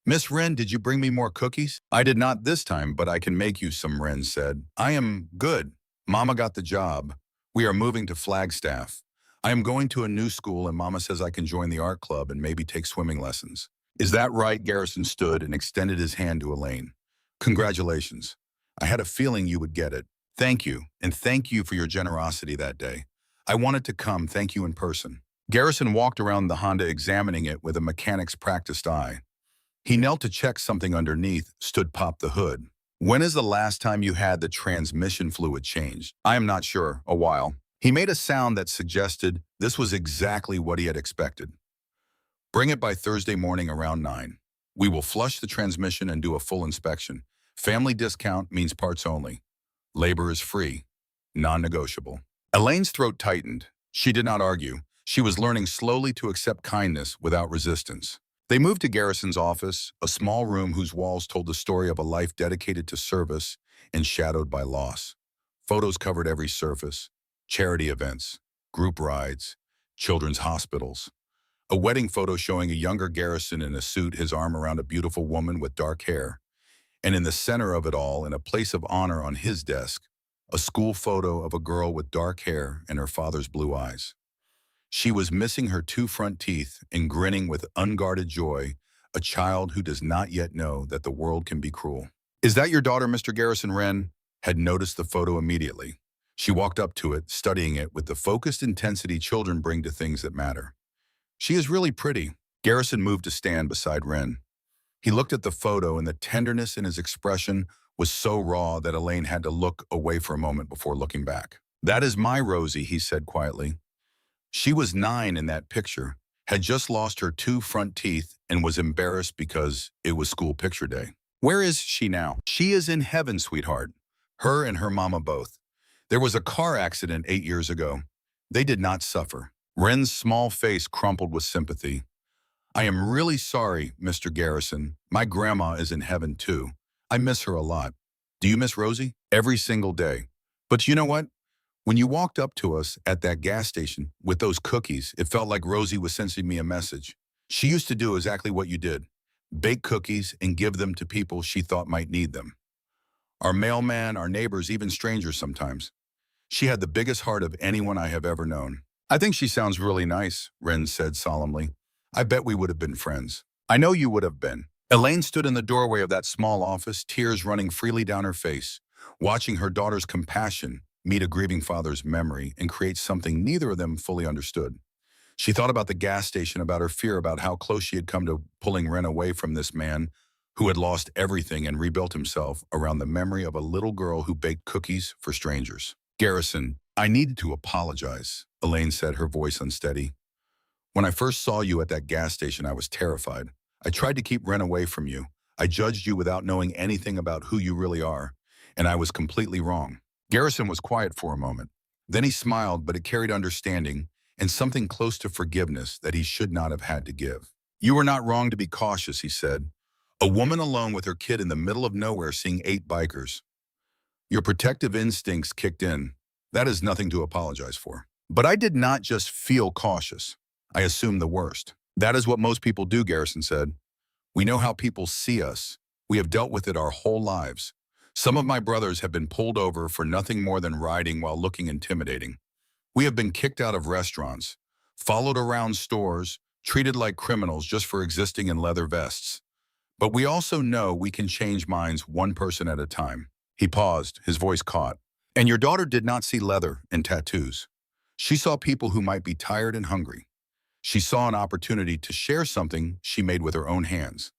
"Miss Wren, did you bring me more cookies?" "I did not this time, but I can make you some," Wren said. "I am good. Mama got the job. We are moving to Flagstaff. I am going to a new school and Mama says I can join the art club and maybe take swimming lessons." "Is that right?" Garrison stood and extended his hand to Elaine. "Congratulations. I had a feeling you would get it. Thank you, and thank you for your generosity that day. I wanted to come, thank you in person." Garrison walked around the Honda, examining it with a mechanic's practiced eye. He knelt to check something underneath, stood, popped the hood. "When is the last time you had the transmission fluid changed?" "I am not sure. A while." He made a sound that suggested this was exactly what he had expected. "Bring it by Thursday morning around 9. We will flush the transmission and do a full inspection. Family discount means parts only. Labor is free, non-negotiable." Elaine's throat tightened. She did not argue. She was learning slowly to accept kindness without resistance. They moved to Garrison's office, a small room whose walls told the story of a life dedicated to service and shadowed by loss. Photos covered every surface: charity events, group rides, children's hospitals. A wedding photo showing a younger Garrison in a suit, his arm around a beautiful woman with dark hair. And in the center of it all, in a place of honor on his desk, a school photo of a girl with dark hair and her father's blue eyes. She was missing her 2 front teeth and grinning with unguarded joy, a child who does not yet know that the world can be cruel. "Is that your daughter, Mr. Garrison?" Wren had noticed the photo immediately. She walked up to it, studying it with the focused intensity children bring to things that matter. She is really pretty. Garrison moved to stand beside Wren. He looked at the photo, and the tenderness in his expression was so raw that Elaine had to look away for a moment before looking back. "That is my Rosie," he said quietly. She was 9 in that picture, had just lost her 2 front teeth, and was embarrassed because it was school picture day. "Where is she now?" "She is in heaven, sweetheart. Her and her mama both. There was a car accident 8 years ago. They did not suffer." Wren's small face crumpled with sympathy. "I am really sorry, Mr. Garrison. My grandma is in heaven too. I miss her a lot." "Do you miss Rosie?" "Every single day. But you know what? When you walked up to us at that gas station with those cookies, it felt like Rosie was sending me a message. She used to do exactly what you did. Bake cookies and give them to people she thought might need them. Our mailman, our neighbors, even strangers sometimes. She had the biggest heart of anyone I have ever known." "I think she sounds really nice," Wren said solemnly. "I bet we would have been friends." "I know you would have been." Elaine stood in the doorway of that small office, tears running freely down her face, watching her daughter's compassion meet a grieving father's memory and create something neither of them fully understood. She thought about the gas station, about her fear, about how close she had come to pulling Wren away from this man who had lost everything and rebuilt himself around the memory of a little girl who baked cookies for strangers. "Garrison, I needed to apologize," Elaine said, her voice unsteady. "When I first saw you at that gas station, I was terrified. I tried to keep Wren away from you. I judged you without knowing anything about who you really are, and I was completely wrong." Garrison was quiet for a moment. Then he smiled, but it carried understanding and something close to forgiveness that he should not have had to give. "You were not wrong to be cautious," he said. "A woman alone with her kid in the middle of nowhere seeing 8 bikers. Your protective instincts kicked in. That is nothing to apologize for." "But I did not just feel cautious. I assumed the worst." "That is what most people do," Garrison said. "We know how people see us. We have dealt with it our whole lives. Some of my brothers have been pulled over for nothing more than riding while looking intimidating. We have been kicked out of restaurants, followed around stores, treated like criminals just for existing in leather vests. But we also know we can change minds one person at a time." He paused, his voice caught. "And your daughter did not see leather and tattoos. She saw people who might be tired and hungry. She saw an opportunity to share something she made with her own hands.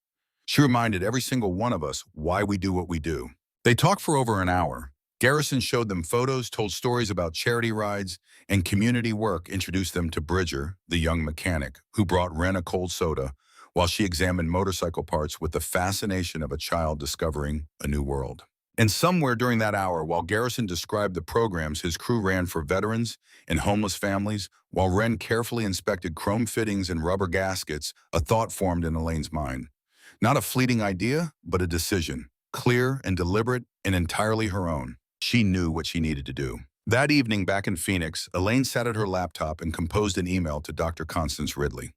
She reminded every single one of us why we do what we do." They talked for over an hour. Garrison showed them photos, told stories about charity rides and community work, introduced them to Bridger, the young mechanic, who brought Wren a cold soda while she examined motorcycle parts with the fascination of a child discovering a new world. And somewhere during that hour, while Garrison described the programs his crew ran for veterans and homeless families, while Wren carefully inspected chrome fittings and rubber gaskets, a thought formed in Elaine's mind. Not a fleeting idea, but a decision, clear and deliberate and entirely her own. She knew what she needed to do. That evening back in Phoenix, Elaine sat at her laptop and composed an email to Dr. Constance Ridley.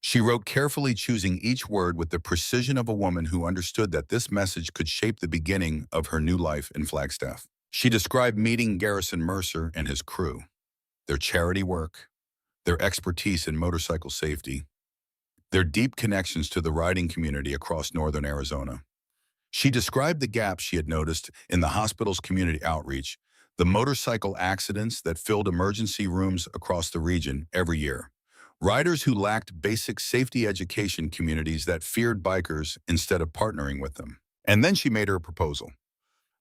She wrote carefully, choosing each word with the precision of a woman who understood that this message could shape the beginning of her new life in Flagstaff. She described meeting Garrison Mercer and his crew, their charity work, their expertise in motorcycle safety, their deep connections to the riding community across northern Arizona. She described the gaps she had noticed in the hospital's community outreach, the motorcycle accidents that filled emergency rooms across the region every year, riders who lacked basic safety education, communities that feared bikers instead of partnering with them. And then she made her proposal.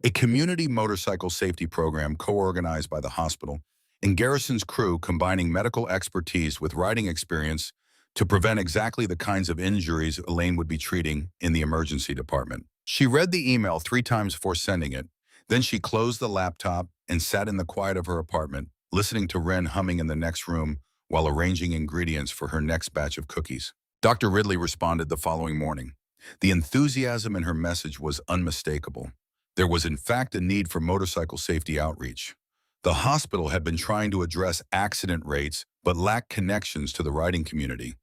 A community motorcycle safety program co-organized by the hospital and Garrison's crew, combining medical expertise with riding experience to prevent exactly the kinds of injuries Elaine would be treating in the emergency department. She read the email 3 times before sending it. Then she closed the laptop and sat in the quiet of her apartment, listening to Wren humming in the next room while arranging ingredients for her next batch of cookies. Dr. Ridley responded the following morning. The enthusiasm in her message was unmistakable. There was in fact a need for motorcycle safety outreach. The hospital had been trying to address accident rates but lacked connections to the riding community.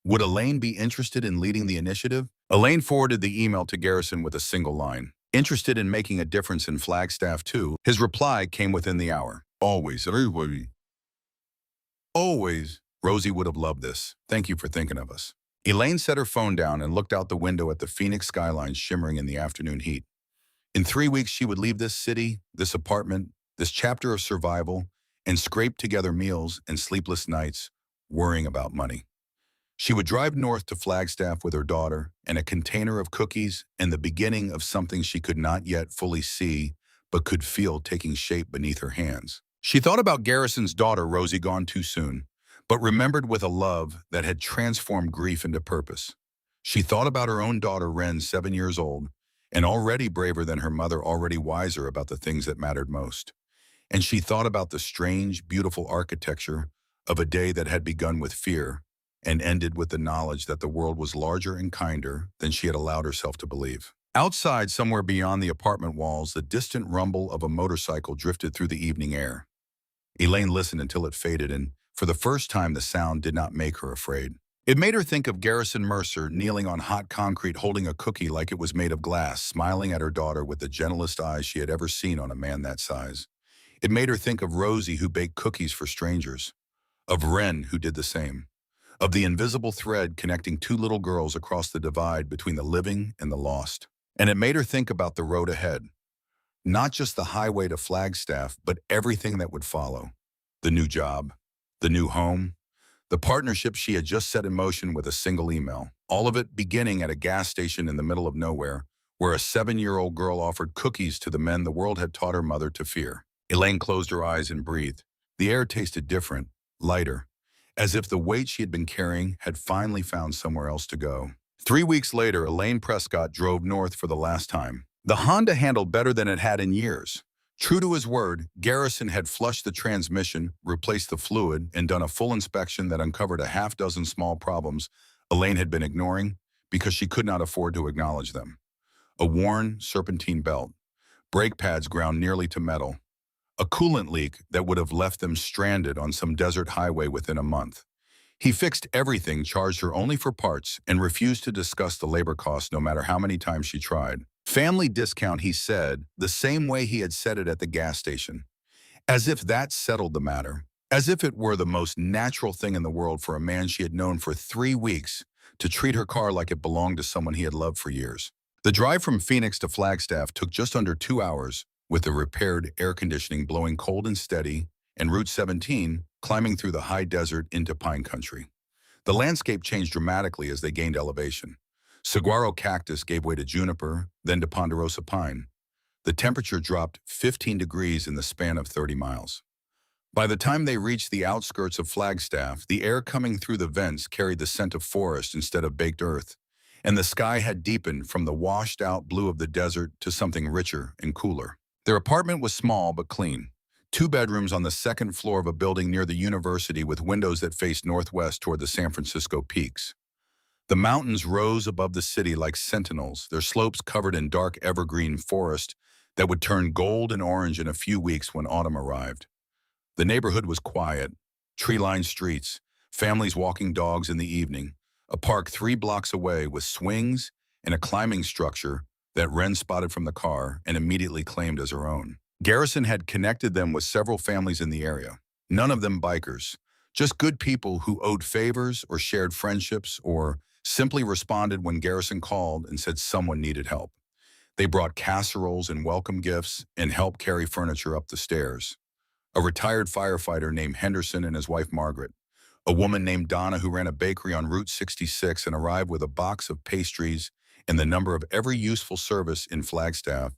Would Elaine be interested in leading the initiative? Elaine forwarded the email to Garrison with a single line. Interested in making a difference in Flagstaff too? His reply came within the hour. Always, everybody. Always. Rosie would have loved this. Thank you for thinking of us. Elaine set her phone down and looked out the window at the Phoenix skyline shimmering in the afternoon heat. In 3 weeks, she would leave this city, this apartment, this chapter of survival, and scraped together meals and sleepless nights, worrying about money. She would drive north to Flagstaff with her daughter and a container of cookies and the beginning of something she could not yet fully see, but could feel taking shape beneath her hands. She thought about Garrison's daughter, Rosie, gone too soon, but remembered with a love that had transformed grief into purpose. She thought about her own daughter, Wren, 7 years old, and already braver than her mother, already wiser about the things that mattered most. And she thought about the strange, beautiful architecture of a day that had begun with fear and ended with the knowledge that the world was larger and kinder than she had allowed herself to believe. Outside, somewhere beyond the apartment walls, the distant rumble of a motorcycle drifted through the evening air. Elaine listened until it faded, and for the first time the sound did not make her afraid. It made her think of Garrison Mercer kneeling on hot concrete holding a cookie like it was made of glass, smiling at her daughter with the gentlest eyes she had ever seen on a man that size. It made her think of Rosie, who baked cookies for strangers, of Wren, who did the same, of the invisible thread connecting two little girls across the divide between the living and the lost. And it made her think about the road ahead, not just the highway to Flagstaff, but everything that would follow. The new job, the new home, the partnership she had just set in motion with a single email. All of it beginning at a gas station in the middle of nowhere, where a 7-year-old girl offered cookies to the men the world had taught her mother to fear. Elaine closed her eyes and breathed. The air tasted different, lighter, as if the weight she had been carrying had finally found somewhere else to go. 3 weeks later, Elaine Prescott drove north for the last time. The Honda handled better than it had in years. True to his word, Garrison had flushed the transmission, replaced the fluid, and done a full inspection that uncovered a half-dozen small problems Elaine had been ignoring because she could not afford to acknowledge them. A worn serpentine belt, brake pads ground nearly to metal, a coolant leak that would have left them stranded on some desert highway within a month. He fixed everything, charged her only for parts, and refused to discuss the labor costs no matter how many times she tried. Family discount, he said, the same way he had said it at the gas station. As if that settled the matter. As if it were the most natural thing in the world for a man she had known for 3 weeks to treat her car like it belonged to someone he had loved for years. The drive from Phoenix to Flagstaff took just under 2 hours, with the repaired air conditioning blowing cold and steady, and Route 17 climbing through the high desert into pine country. The landscape changed dramatically as they gained elevation. Saguaro cactus gave way to juniper, then to ponderosa pine. The temperature dropped 15 degrees in the span of 30 miles. By the time they reached the outskirts of Flagstaff, the air coming through the vents carried the scent of forest instead of baked earth, and the sky had deepened from the washed-out blue of the desert to something richer and cooler. Their apartment was small but clean. 2 bedrooms on the second floor of a building near the university with windows that faced northwest toward the San Francisco peaks. The mountains rose above the city like sentinels, their slopes covered in dark evergreen forest that would turn gold and orange in a few weeks when autumn arrived. The neighborhood was quiet, tree-lined streets, families walking dogs in the evening, a park 3 blocks away with swings and a climbing structure that Wren spotted from the car and immediately claimed as her own. Garrison had connected them with several families in the area, none of them bikers, just good people who owed favors or shared friendships or simply responded when Garrison called and said someone needed help. They brought casseroles and welcome gifts and helped carry furniture up the stairs. A retired firefighter named Henderson and his wife Margaret, a woman named Donna who ran a bakery on Route 66 and arrived with a box of pastries and the number of every useful service in Flagstaff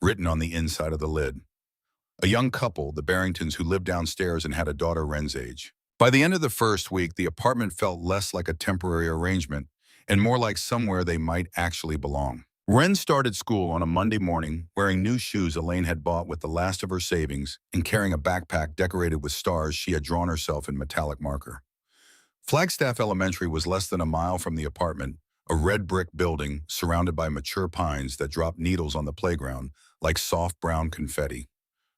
written on the inside of the lid. A young couple, the Barringtons, who lived downstairs and had a daughter Wren's age. By the end of the first week, the apartment felt less like a temporary arrangement and more like somewhere they might actually belong. Wren started school on a Monday morning, wearing new shoes Elaine had bought with the last of her savings and carrying a backpack decorated with stars she had drawn herself in metallic marker. Flagstaff Elementary was less than a mile from the apartment, a red brick building surrounded by mature pines that dropped needles on the playground like soft brown confetti.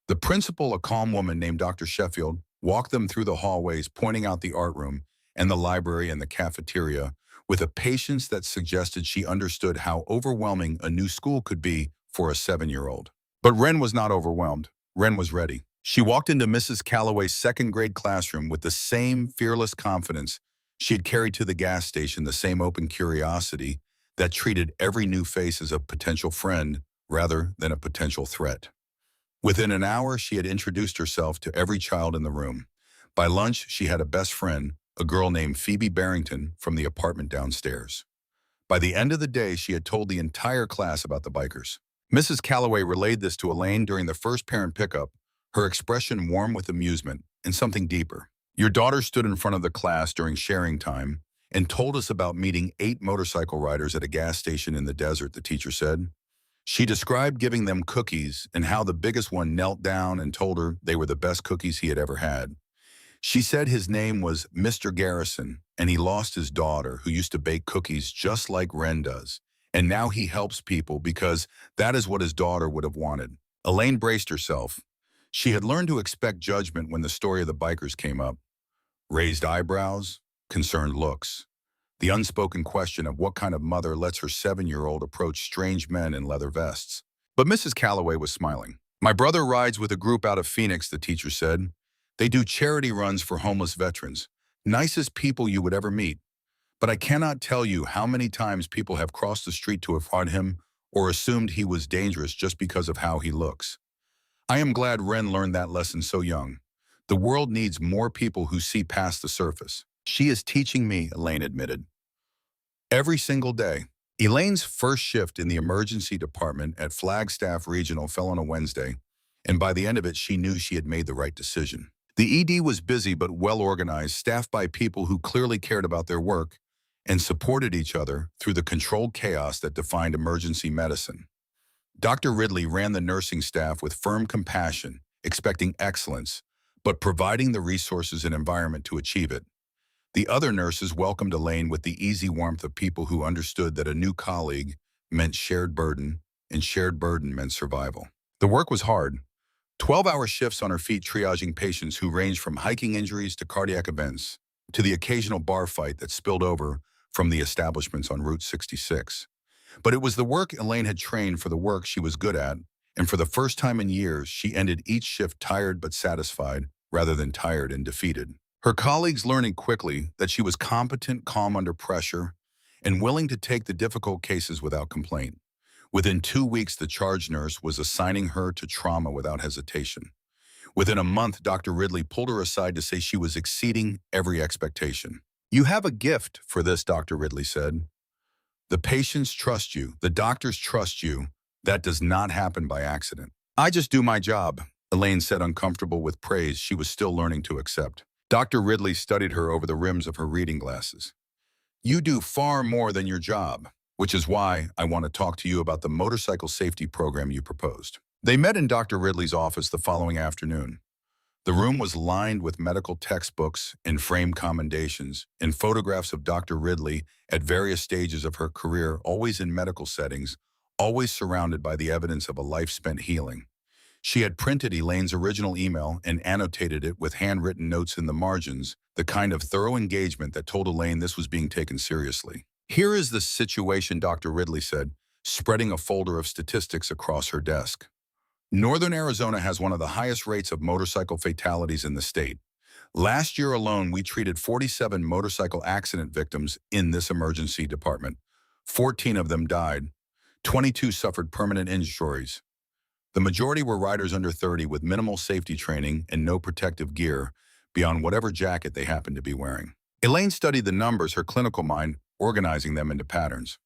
The principal, a calm woman named Dr. Sheffield, walked them through the hallways, pointing out the art room and the library and the cafeteria with a patience that suggested she understood how overwhelming a new school could be for a 7-year-old. But Wren was not overwhelmed. Wren was ready. She walked into Mrs. Calloway's second-grade classroom with the same fearless confidence she had carried to the gas station, the same open curiosity that treated every new face as a potential friend rather than a potential threat. Within an hour, she had introduced herself to every child in the room. By lunch, she had a best friend, a girl named Phoebe Barrington from the apartment downstairs. By the end of the day, she had told the entire class about the bikers. Mrs. Calloway relayed this to Elaine during the first parent pickup, her expression warm with amusement and something deeper. Your daughter stood in front of the class during sharing time and told us about meeting 8 motorcycle riders at a gas station in the desert, the teacher said. She described giving them cookies and how the biggest one knelt down and told her they were the best cookies he had ever had. She said his name was Mr. Garrison, and he lost his daughter, who used to bake cookies just like Ren does. And now he helps people because that is what his daughter would have wanted. Elaine braced herself. She had learned to expect judgment when the story of the bikers came up. Raised eyebrows, concerned looks. The unspoken question of what kind of mother lets her 7-year-old approach strange men in leather vests. But Mrs. Calloway was smiling. My brother rides with a group out of Phoenix, the teacher said. They do charity runs for homeless veterans. Nicest people you would ever meet. But I cannot tell you how many times people have crossed the street to avoid him or assumed he was dangerous just because of how he looks. I am glad Ren learned that lesson so young. The world needs more people who see past the surface. She is teaching me, Elaine admitted. Every single day. Elaine's first shift in the emergency department at Flagstaff Regional fell on a Wednesday, and by the end of it, she knew she had made the right decision. The ED was busy but well-organized, staffed by people who clearly cared about their work and supported each other through the controlled chaos that defined emergency medicine. Dr. Ridley ran the nursing staff with firm compassion, expecting excellence, but providing the resources and environment to achieve it. The other nurses welcomed Elaine with the easy warmth of people who understood that a new colleague meant shared burden, and shared burden meant survival. The work was hard. 12-hour shifts on her feet triaging patients who ranged from hiking injuries to cardiac events, to the occasional bar fight that spilled over from the establishments on Route 66. But it was the work Elaine had trained for the work she was good at, and for the first time in years, she ended each shift tired but satisfied, rather than tired and defeated. Her colleagues learning quickly that she was competent, calm under pressure, and willing to take the difficult cases without complaint. Within 2 weeks, the charge nurse was assigning her to trauma without hesitation. Within a month, Dr. Ridley pulled her aside to say she was exceeding every expectation. You have a gift for this, Dr. Ridley said. The patients trust you. The doctors trust you. That does not happen by accident. I just do my job, Elaine said, uncomfortable with praise she was still learning to accept. Dr. Ridley studied her over the rims of her reading glasses. You do far more than your job, which is why I want to talk to you about the motorcycle safety program you proposed. They met in Dr. Ridley's office the following afternoon. The room was lined with medical textbooks and framed commendations and photographs of Dr. Ridley at various stages of her career, always in medical settings, always surrounded by the evidence of a life spent healing. She had printed Elaine's original email and annotated it with handwritten notes in the margins, the kind of thorough engagement that told Elaine this was being taken seriously. Here is the situation, Dr. Ridley said, spreading a folder of statistics across her desk. Northern Arizona has one of the highest rates of motorcycle fatalities in the state. Last year alone, we treated 47 motorcycle accident victims in this emergency department. 14 of them died. 22 suffered permanent injuries. The majority were riders under 30 with minimal safety training and no protective gear beyond whatever jacket they happened to be wearing. Elaine studied the numbers, her clinical mind organizing them into patterns.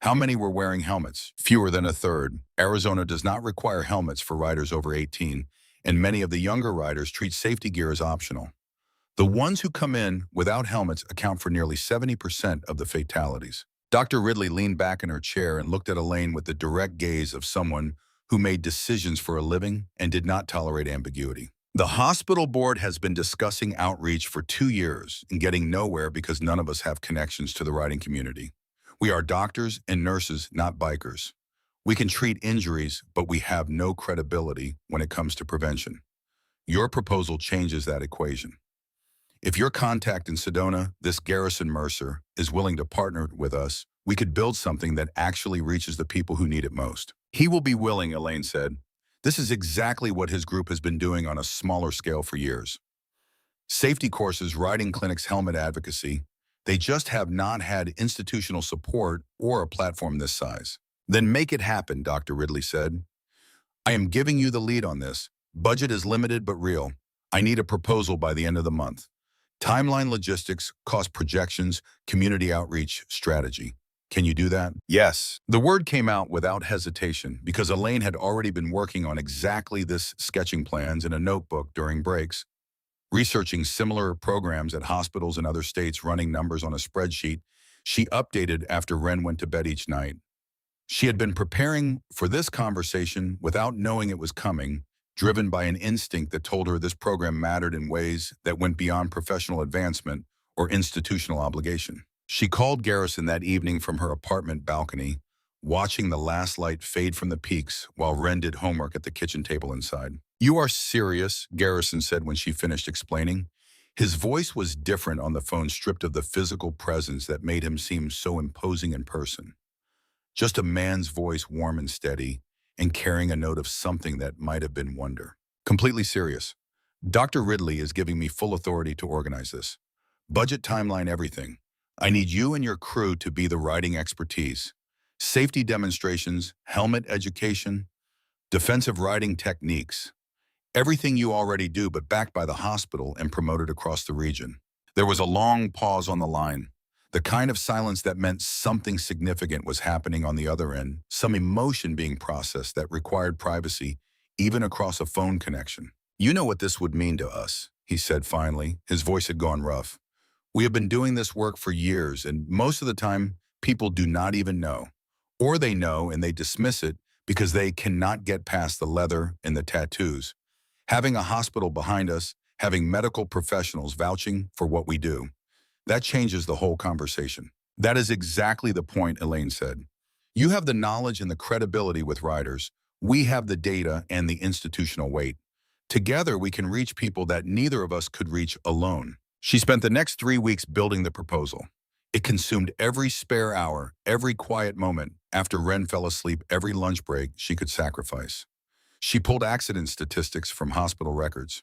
How many were wearing helmets? Fewer than a third. Arizona does not require helmets for riders over 18, and many of the younger riders treat safety gear as optional. The ones who come in without helmets account for nearly 70% of the fatalities. Dr. Ridley leaned back in her chair and looked at Elaine with the direct gaze of someone who made decisions for a living and did not tolerate ambiguity. The hospital board has been discussing outreach for 2 years and getting nowhere because none of us have connections to the riding community. We are doctors and nurses, not bikers. We can treat injuries, but we have no credibility when it comes to prevention. Your proposal changes that equation. If your contact in Sedona, this Garrison Mercer, is willing to partner with us, we could build something that actually reaches the people who need it most. He will be willing, Elaine said. This is exactly what his group has been doing on a smaller scale for years. Safety courses, riding clinics, helmet advocacy. They just have not had institutional support or a platform this size. Then make it happen, Dr. Ridley said. I am giving you the lead on this. Budget is limited but real. I need a proposal by the end of the month. Timeline logistics, cost projections, community outreach, strategy. Can you do that? Yes. The word came out without hesitation because Elaine had already been working on exactly this, sketching plans in a notebook during breaks, researching similar programs at hospitals in other states, running numbers on a spreadsheet she updated after Ren went to bed each night. She had been preparing for this conversation without knowing it was coming, driven by an instinct that told her this program mattered in ways that went beyond professional advancement or institutional obligation. She called Garrison that evening from her apartment balcony, watching the last light fade from the peaks while Ren did homework at the kitchen table inside. "You are serious," Garrison said when she finished explaining. His voice was different on the phone, stripped of the physical presence that made him seem so imposing in person. Just a man's voice, warm and steady, and carrying a note of something that might have been wonder. "Completely serious. Dr. Ridley is giving me full authority to organize this. Budget, timeline, everything. I need you and your crew to be the writing expertise. Safety demonstrations, helmet education, defensive writing techniques. Everything you already do, but backed by the hospital and promoted across the region." There was a long pause on the line. The kind of silence that meant something significant was happening on the other end, some emotion being processed that required privacy, even across a phone connection. "You know what this would mean to us," he said finally. His voice had gone rough. "We have been doing this work for years, and most of the time, people do not even know. Or they know and they dismiss it because they cannot get past the leather and the tattoos. Having a hospital behind us, having medical professionals vouching for what we do, that changes the whole conversation." "That is exactly the point," Elaine said. "You have the knowledge and the credibility with writers. We have the data and the institutional weight. Together, we can reach people that neither of us could reach alone." She spent the next 3 weeks building the proposal. It consumed every spare hour, every quiet moment. After Ren fell asleep, every lunch break she could sacrifice. She pulled accident statistics from hospital records,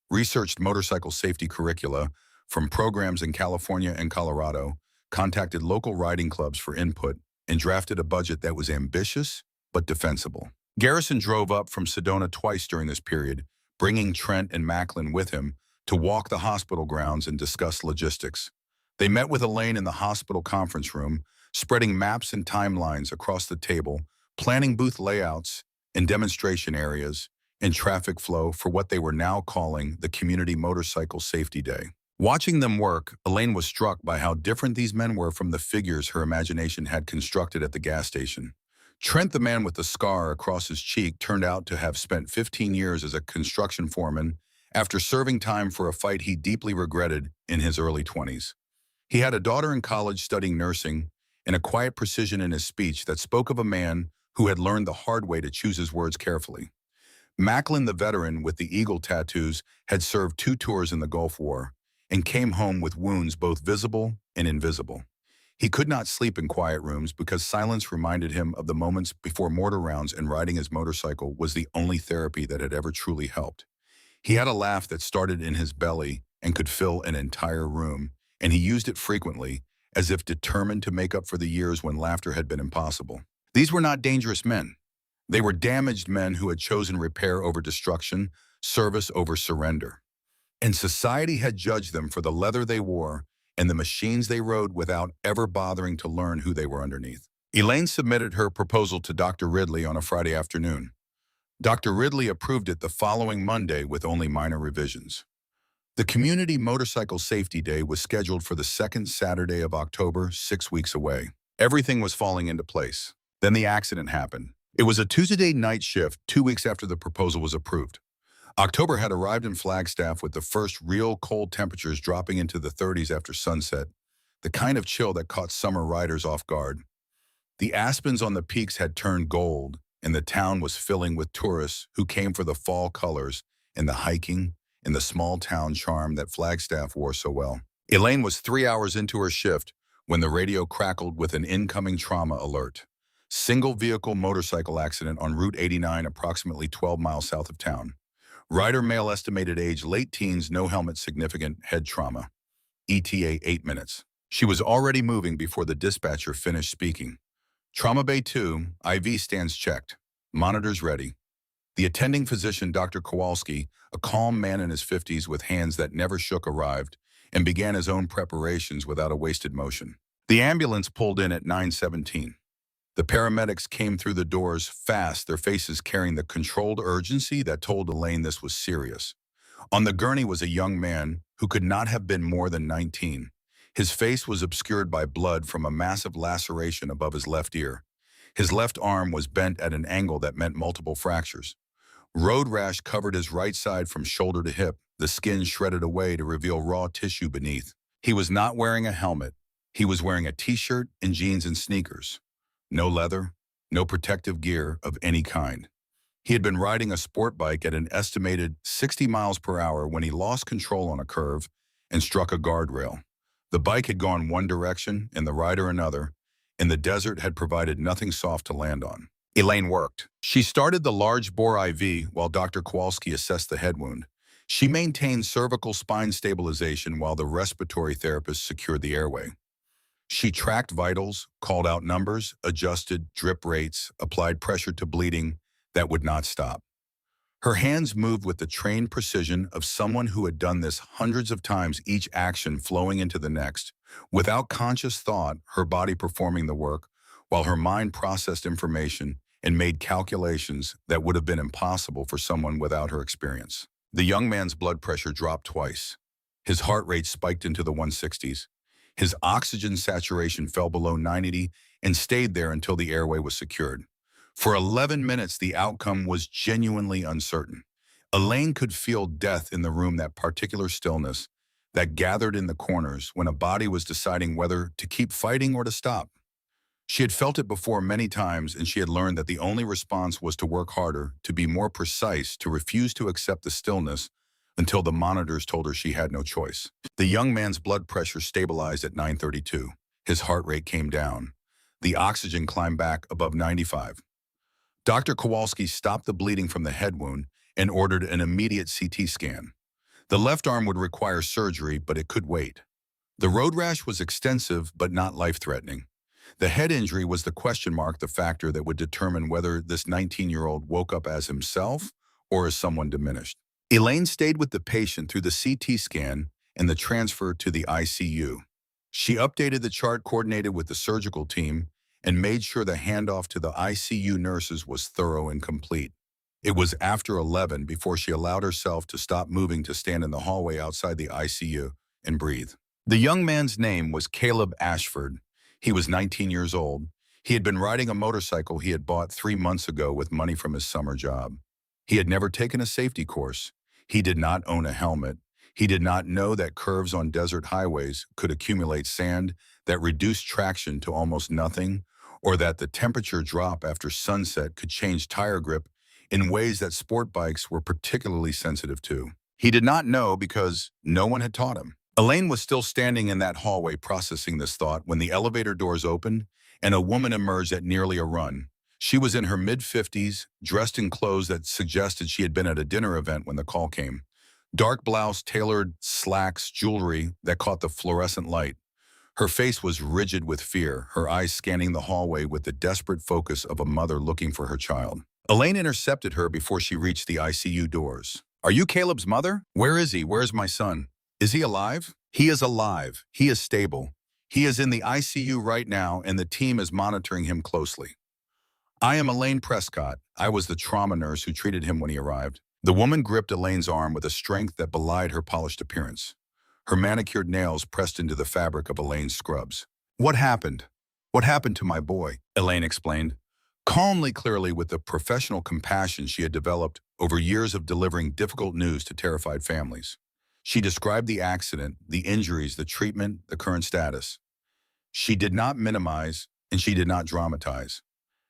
researched motorcycle safety curricula from programs in California and Colorado, contacted local riding clubs for input, and drafted a budget that was ambitious but defensible. Garrison drove up from Sedona twice during this period, bringing Trent and Macklin with him to walk the hospital grounds and discuss logistics. They met with Elaine in the hospital conference room, spreading maps and timelines across the table, planning booth layouts and demonstration areas and traffic flow for what they were now calling the Community Motorcycle Safety Day. Watching them work, Elaine was struck by how different these men were from the figures her imagination had constructed at the gas station. Trent, the man with the scar across his cheek, turned out to have spent 15 years as a construction foreman after serving time for a fight he deeply regretted in his early 20s. He had a daughter in college studying nursing and a quiet precision in his speech that spoke of a man who had learned the hard way to choose his words carefully. Macklin, the veteran with the eagle tattoos, had served 2 tours in the Gulf War and came home with wounds both visible and invisible. He could not sleep in quiet rooms because silence reminded him of the moments before mortar rounds, and riding his motorcycle was the only therapy that had ever truly helped. He had a laugh that started in his belly and could fill an entire room, and he used it frequently, as if determined to make up for the years when laughter had been impossible. These were not dangerous men. They were damaged men who had chosen repair over destruction, service over surrender. And society had judged them for the leather they wore and the machines they rode without ever bothering to learn who they were underneath. Elaine submitted her proposal to Dr. Ridley on a Friday afternoon. Dr. Ridley approved it the following Monday with only minor revisions. The Community Motorcycle Safety Day was scheduled for the second Saturday of October, 6 weeks away. Everything was falling into place. Then the accident happened. It was a Tuesday night shift 2 weeks after the proposal was approved. October had arrived in Flagstaff with the first real cold temperatures dropping into the 30s after sunset, the kind of chill that caught summer riders off guard. The aspens on the peaks had turned gold, and the town was filling with tourists who came for the fall colors and the hiking and the small-town charm that Flagstaff wore so well. Elaine was 3 hours into her shift when the radio crackled with an incoming trauma alert. Single-vehicle motorcycle accident on Route 89, approximately 12 miles south of town. Rider male, estimated age late teens, no helmet, significant head trauma. ETA 8 minutes. She was already moving before the dispatcher finished speaking. Trauma Bay 2, IV stands checked. Monitors ready. The attending physician, Dr. Kowalski, a calm man in his 50s with hands that never shook, arrived and began his own preparations without a wasted motion. The ambulance pulled in at 9:17. The paramedics came through the doors fast, their faces carrying the controlled urgency that told Elaine this was serious. On the gurney was a young man who could not have been more than 19. His face was obscured by blood from a massive laceration above his left ear. His left arm was bent at an angle that meant multiple fractures. Road rash covered his right side from shoulder to hip, the skin shredded away to reveal raw tissue beneath. He was not wearing a helmet. He was wearing a t-shirt and jeans and sneakers. No leather, no protective gear of any kind. He had been riding a sport bike at an estimated 60 miles per hour when he lost control on a curve and struck a guardrail. The bike had gone one direction and the rider another, and the desert had provided nothing soft to land on. Elaine worked. She started the large bore IV while Dr. Kowalski assessed the head wound. She maintained cervical spine stabilization while the respiratory therapist secured the airway. She tracked vitals, called out numbers, adjusted drip rates, applied pressure to bleeding that would not stop. Her hands moved with the trained precision of someone who had done this hundreds of times, each action flowing into the next. Without conscious thought, her body performing the work, while her mind processed information and made calculations that would have been impossible for someone without her experience. The young man's blood pressure dropped twice. His heart rate spiked into the 160s. His oxygen saturation fell below 90 and stayed there until the airway was secured. For 11 minutes, the outcome was genuinely uncertain. Elaine could feel death in the room, that particular stillness that gathered in the corners when a body was deciding whether to keep fighting or to stop. She had felt it before many times, and she had learned that the only response was to work harder, to be more precise, to refuse to accept the stillness until the monitors told her she had no choice. The young man's blood pressure stabilized at 932. His heart rate came down. The oxygen climbed back above 95. Dr. Kowalski stopped the bleeding from the head wound and ordered an immediate CT scan. The left arm would require surgery, but it could wait. The road rash was extensive but not life-threatening. The head injury was the question mark, the factor that would determine whether this 19-year-old woke up as himself or as someone diminished. Elaine stayed with the patient through the CT scan and the transfer to the ICU. She updated the chart, coordinated with the surgical team, and made sure the handoff to the ICU nurses was thorough and complete. It was after 11 before she allowed herself to stop moving to stand in the hallway outside the ICU and breathe. The young man's name was Caleb Ashford. He was 19 years old. He had been riding a motorcycle he had bought 3 months ago with money from his summer job. He had never taken a safety course. He did not own a helmet. He did not know that curves on desert highways could accumulate sand that reduced traction to almost nothing, or that the temperature drop after sunset could change tire grip in ways that sport bikes were particularly sensitive to. He did not know because no one had taught him. Elaine was still standing in that hallway processing this thought when the elevator doors opened and a woman emerged at nearly a run. She was in her mid-50s, dressed in clothes that suggested she had been at a dinner event when the call came. Dark blouse, tailored slacks, jewelry that caught the fluorescent light. Her face was rigid with fear, her eyes scanning the hallway with the desperate focus of a mother looking for her child. Elaine intercepted her before she reached the ICU doors. "Are you Caleb's mother? Where is he? Where's my son? Is he alive?" "He is alive. He is stable. He is in the ICU right now, and the team is monitoring him closely." "I am Elaine Prescott. I was the trauma nurse who treated him when he arrived." The woman gripped Elaine's arm with a strength that belied her polished appearance. Her manicured nails pressed into the fabric of Elaine's scrubs. "What happened? What happened to my boy?" Elaine explained, calmly, clearly, with the professional compassion she had developed over years of delivering difficult news to terrified families. She described the accident, the injuries, the treatment, the current status. She did not minimize, and she did not dramatize.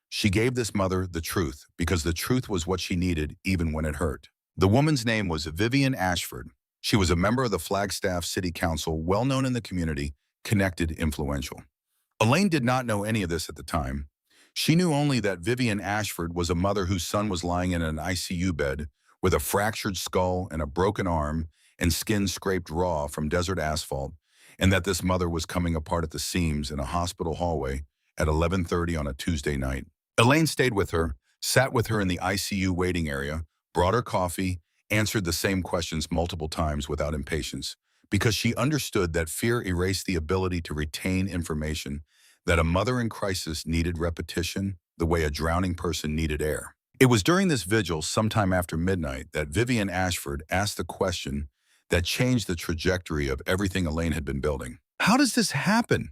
She gave this mother the truth, because the truth was what she needed, even when it hurt. The woman's name was Vivian Ashford. She was a member of the Flagstaff City Council, well known in the community, connected, influential. Elaine did not know any of this at the time. She knew only that Vivian Ashford was a mother whose son was lying in an ICU bed with a fractured skull and a broken arm and skin scraped raw from desert asphalt, and that this mother was coming apart at the seams in a hospital hallway at 11:30 on a Tuesday night. Elaine stayed with her, sat with her in the ICU waiting area, brought her coffee, answered the same questions multiple times without impatience, because she understood that fear erased the ability to retain information, that a mother in crisis needed repetition the way a drowning person needed air. It was during this vigil, sometime after midnight, that Vivian Ashford asked the question that changed the trajectory of everything Elaine had been building. "How does this happen?"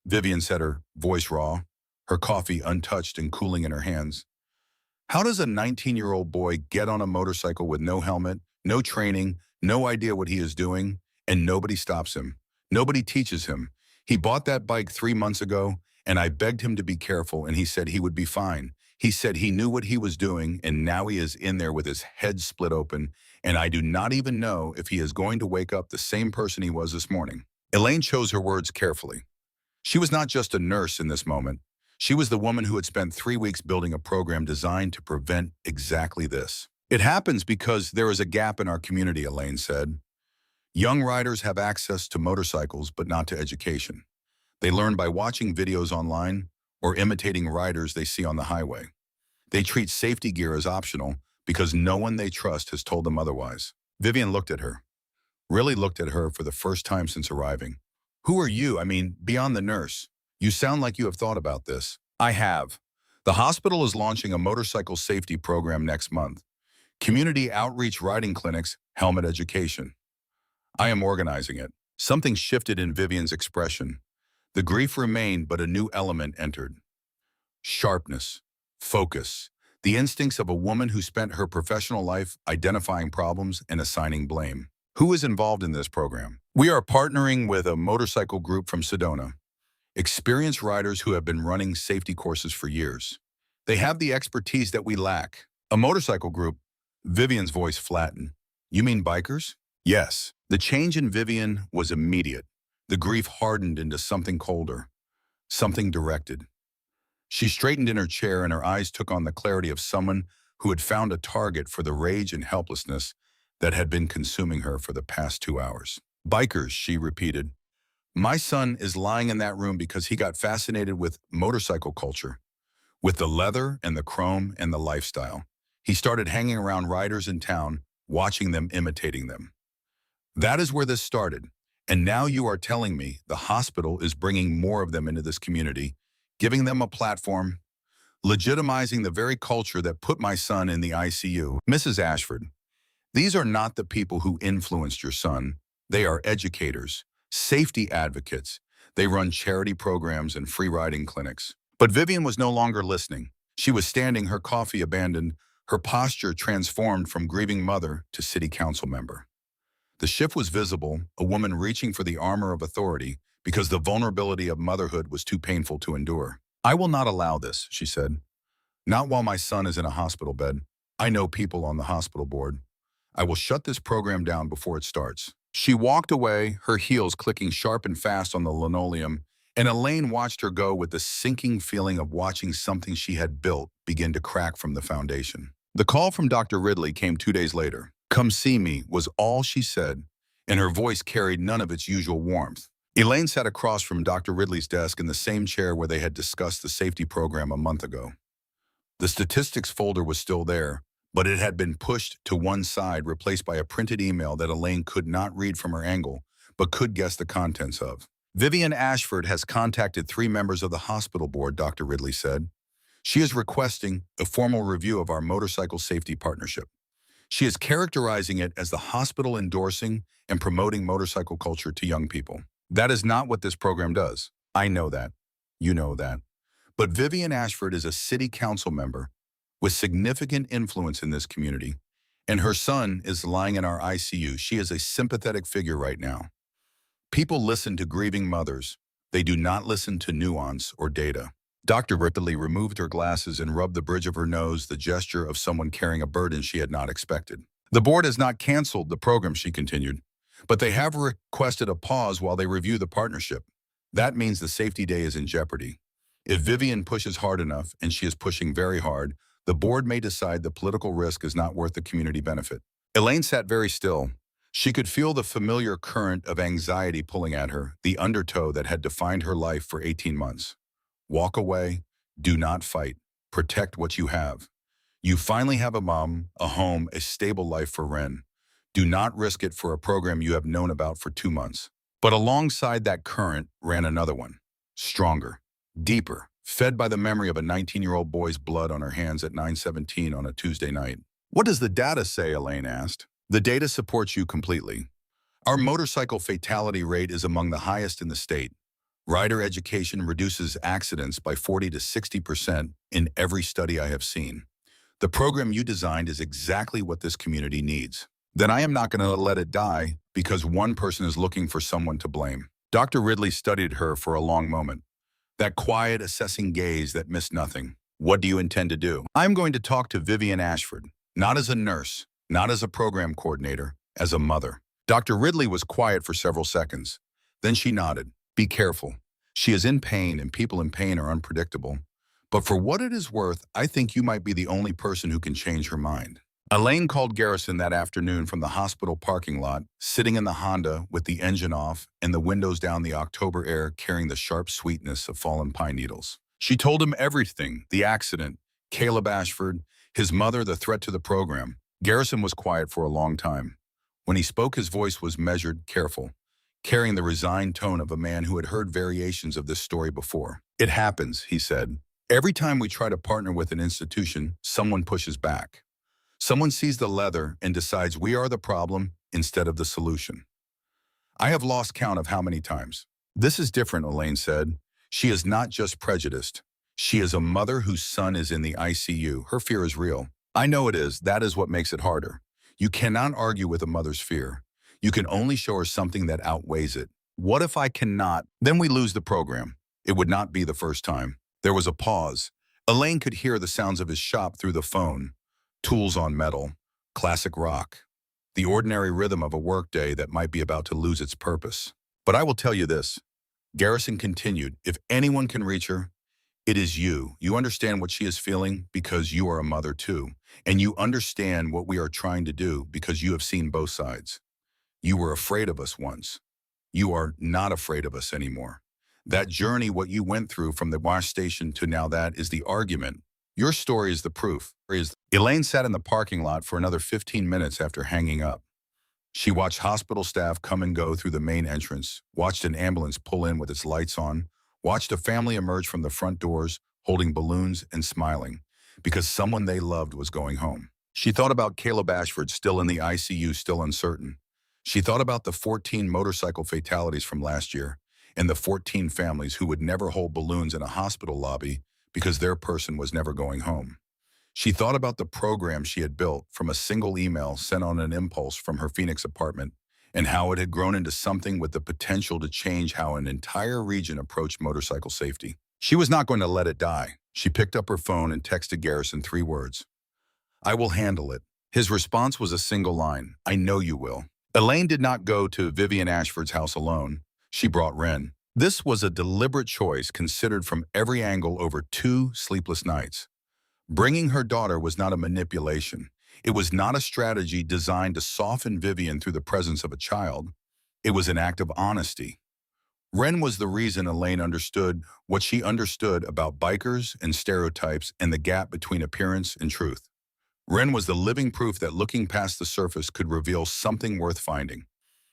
Vivian said, her voice raw, her coffee untouched and cooling in her hands. "How does a 19-year-old boy get on a motorcycle with no helmet, no training, no idea what he is doing, and nobody stops him? Nobody teaches him. He bought that bike 3 months ago, and I begged him to be careful, and he said he would be fine. He said he knew what he was doing, and now he is in there with his head split open, and I do not even know if he is going to wake up the same person he was this morning." Elaine chose her words carefully. She was not just a nurse in this moment. She was the woman who had spent 3 weeks building a program designed to prevent exactly this. "It happens because there is a gap in our community," Elaine said. "Young riders have access to motorcycles, but not to education. They learn by watching videos online or imitating riders they see on the highway. They treat safety gear as optional because no one they trust has told them otherwise." Vivian looked at her, really looked at her for the first time since arriving. "Who are you? I mean, beyond the nurse. You sound like you have thought about this." "I have. The hospital is launching a motorcycle safety program next month. Community outreach riding clinics, helmet education. I am organizing it." Something shifted in Vivian's expression. The grief remained, but a new element entered. Sharpness, focus, the instincts of a woman who spent her professional life identifying problems and assigning blame. "Who is involved in this program?" "We are partnering with a motorcycle group from Sedona. Experienced riders who have been running safety courses for years. They have the expertise that we lack." "A motorcycle group?" Vivian's voice flattened. "You mean bikers?" "Yes." The change in Vivian was immediate. The grief hardened into something colder, something directed. She straightened in her chair and her eyes took on the clarity of someone who had found a target for the rage and helplessness that had been consuming her for the past 2 hours. "Bikers," she repeated. "My son is lying in that room because he got fascinated with motorcycle culture, with the leather and the chrome and the lifestyle. He started hanging around riders in town, watching them, imitating them. That is where this started. And now you are telling me the hospital is bringing more of them into this community, giving them a platform, legitimizing the very culture that put my son in the ICU. Mrs. Ashford, these are not the people who influenced your son. They are educators, safety advocates. They run charity programs and free riding clinics." But Vivian was no longer listening. She was standing, her coffee abandoned, her posture transformed from grieving mother to city council member. The shift was visible, a woman reaching for the armor of authority because the vulnerability of motherhood was too painful to endure. "I will not allow this," she said. "Not while my son is in a hospital bed. I know people on the hospital board. I will shut this program down before it starts." She walked away, her heels clicking sharp and fast on the linoleum, and Elaine watched her go with the sinking feeling of watching something she had built begin to crack from the foundation. The call from Dr. Ridley came 2 days later. "Come see me," was all she said, and her voice carried none of its usual warmth. Elaine sat across from Dr. Ridley's desk in the same chair where they had discussed the safety program a month ago. The statistics folder was still there, but it had been pushed to one side, replaced by a printed email that Elaine could not read from her angle, but could guess the contents of. "Vivian Ashford has contacted 3 members of the hospital board," Dr. Ridley said. "She is requesting a formal review of our motorcycle safety partnership. She is characterizing it as the hospital endorsing and promoting motorcycle culture to young people. That is not what this program does. I know that. You know that. But Vivian Ashford is a city council member with significant influence in this community, and her son is lying in our ICU. She is a sympathetic figure right now. People listen to grieving mothers. They do not listen to nuance or data." Dr. Ridley removed her glasses and rubbed the bridge of her nose, the gesture of someone carrying a burden she had not expected. "The board has not canceled the program," she continued, "but they have requested a pause while they review the partnership. That means the safety day is in jeopardy. If Vivian pushes hard enough, and she is pushing very hard, the board may decide the political risk is not worth the community benefit." Elaine sat very still. She could feel the familiar current of anxiety pulling at her, the undertow that had defined her life for 18 months. Walk away, do not fight, protect what you have. You finally have a mom, a home, a stable life for Ren. Do not risk it for a program you have known about for 2 months. But alongside that current ran another one. Stronger, deeper, fed by the memory of a 19-year-old boy's blood on her hands at 9:17 on a Tuesday night. What does the data say, Elaine asked. The data supports you completely. Our motorcycle fatality rate is among the highest in the state. Rider education reduces accidents by 40 to 60% in every study I have seen. The program you designed is exactly what this community needs. Then I am not going to let it die because one person is looking for someone to blame. Dr. Ridley studied her for a long moment. That quiet, assessing gaze that missed nothing. What do you intend to do? I'm going to talk to Vivian Ashford, not as a nurse, not as a program coordinator, as a mother. Dr. Ridley was quiet for several seconds. Then she nodded. Be careful. She is in pain, and people in pain are unpredictable. But for what it is worth, I think you might be the only person who can change her mind. Elaine called Garrison that afternoon from the hospital parking lot, sitting in the Honda with the engine off and the windows down, the October air carrying the sharp sweetness of fallen pine needles. She told him everything, the accident, Caleb Ashford, his mother, the threat to the program. Garrison was quiet for a long time. When he spoke, his voice was measured, careful, carrying the resigned tone of a man who had heard variations of this story before. It happens, he said. Every time we try to partner with an institution, someone pushes back. Someone sees the leather and decides we are the problem instead of the solution. I have lost count of how many times. This is different, Elaine said. She is not just prejudiced. She is a mother whose son is in the ICU. Her fear is real. I know it is. That is what makes it harder. You cannot argue with a mother's fear. You can only show her something that outweighs it. What if I cannot? Then we lose the program. It would not be the first time. There was a pause. Elaine could hear the sounds of his shop through the phone. Tools on metal, classic rock, the ordinary rhythm of a workday that might be about to lose its purpose. But I will tell you this, Garrison continued, if anyone can reach her, it is you. You understand what she is feeling because you are a mother too, and you understand what we are trying to do because you have seen both sides. You were afraid of us once. You are not afraid of us anymore. That journey, what you went through from the wash station to now, that is the argument. Your story is the proof. Elaine sat in the parking lot for another 15 minutes after hanging up. She watched hospital staff come and go through the main entrance, watched an ambulance pull in with its lights on, watched a family emerge from the front doors, holding balloons and smiling, because someone they loved was going home. She thought about Caleb Ashford still in the ICU, still uncertain. She thought about the 14 motorcycle fatalities from last year, and the 14 families who would never hold balloons in a hospital lobby because their person was never going home. She thought about the program she had built from a single email sent on an impulse from her Phoenix apartment, and how it had grown into something with the potential to change how an entire region approached motorcycle safety. She was not going to let it die. She picked up her phone and texted Garrison 3 words. I will handle it. His response was a single line. I know you will. Elaine did not go to Vivian Ashford's house alone. She brought Ren. This was a deliberate choice considered from every angle over 2 sleepless nights. Bringing her daughter was not a manipulation. It was not a strategy designed to soften Vivian through the presence of a child. It was an act of honesty. Ren was the reason Elaine understood what she understood about bikers and stereotypes and the gap between appearance and truth. Ren was the living proof that looking past the surface could reveal something worth finding.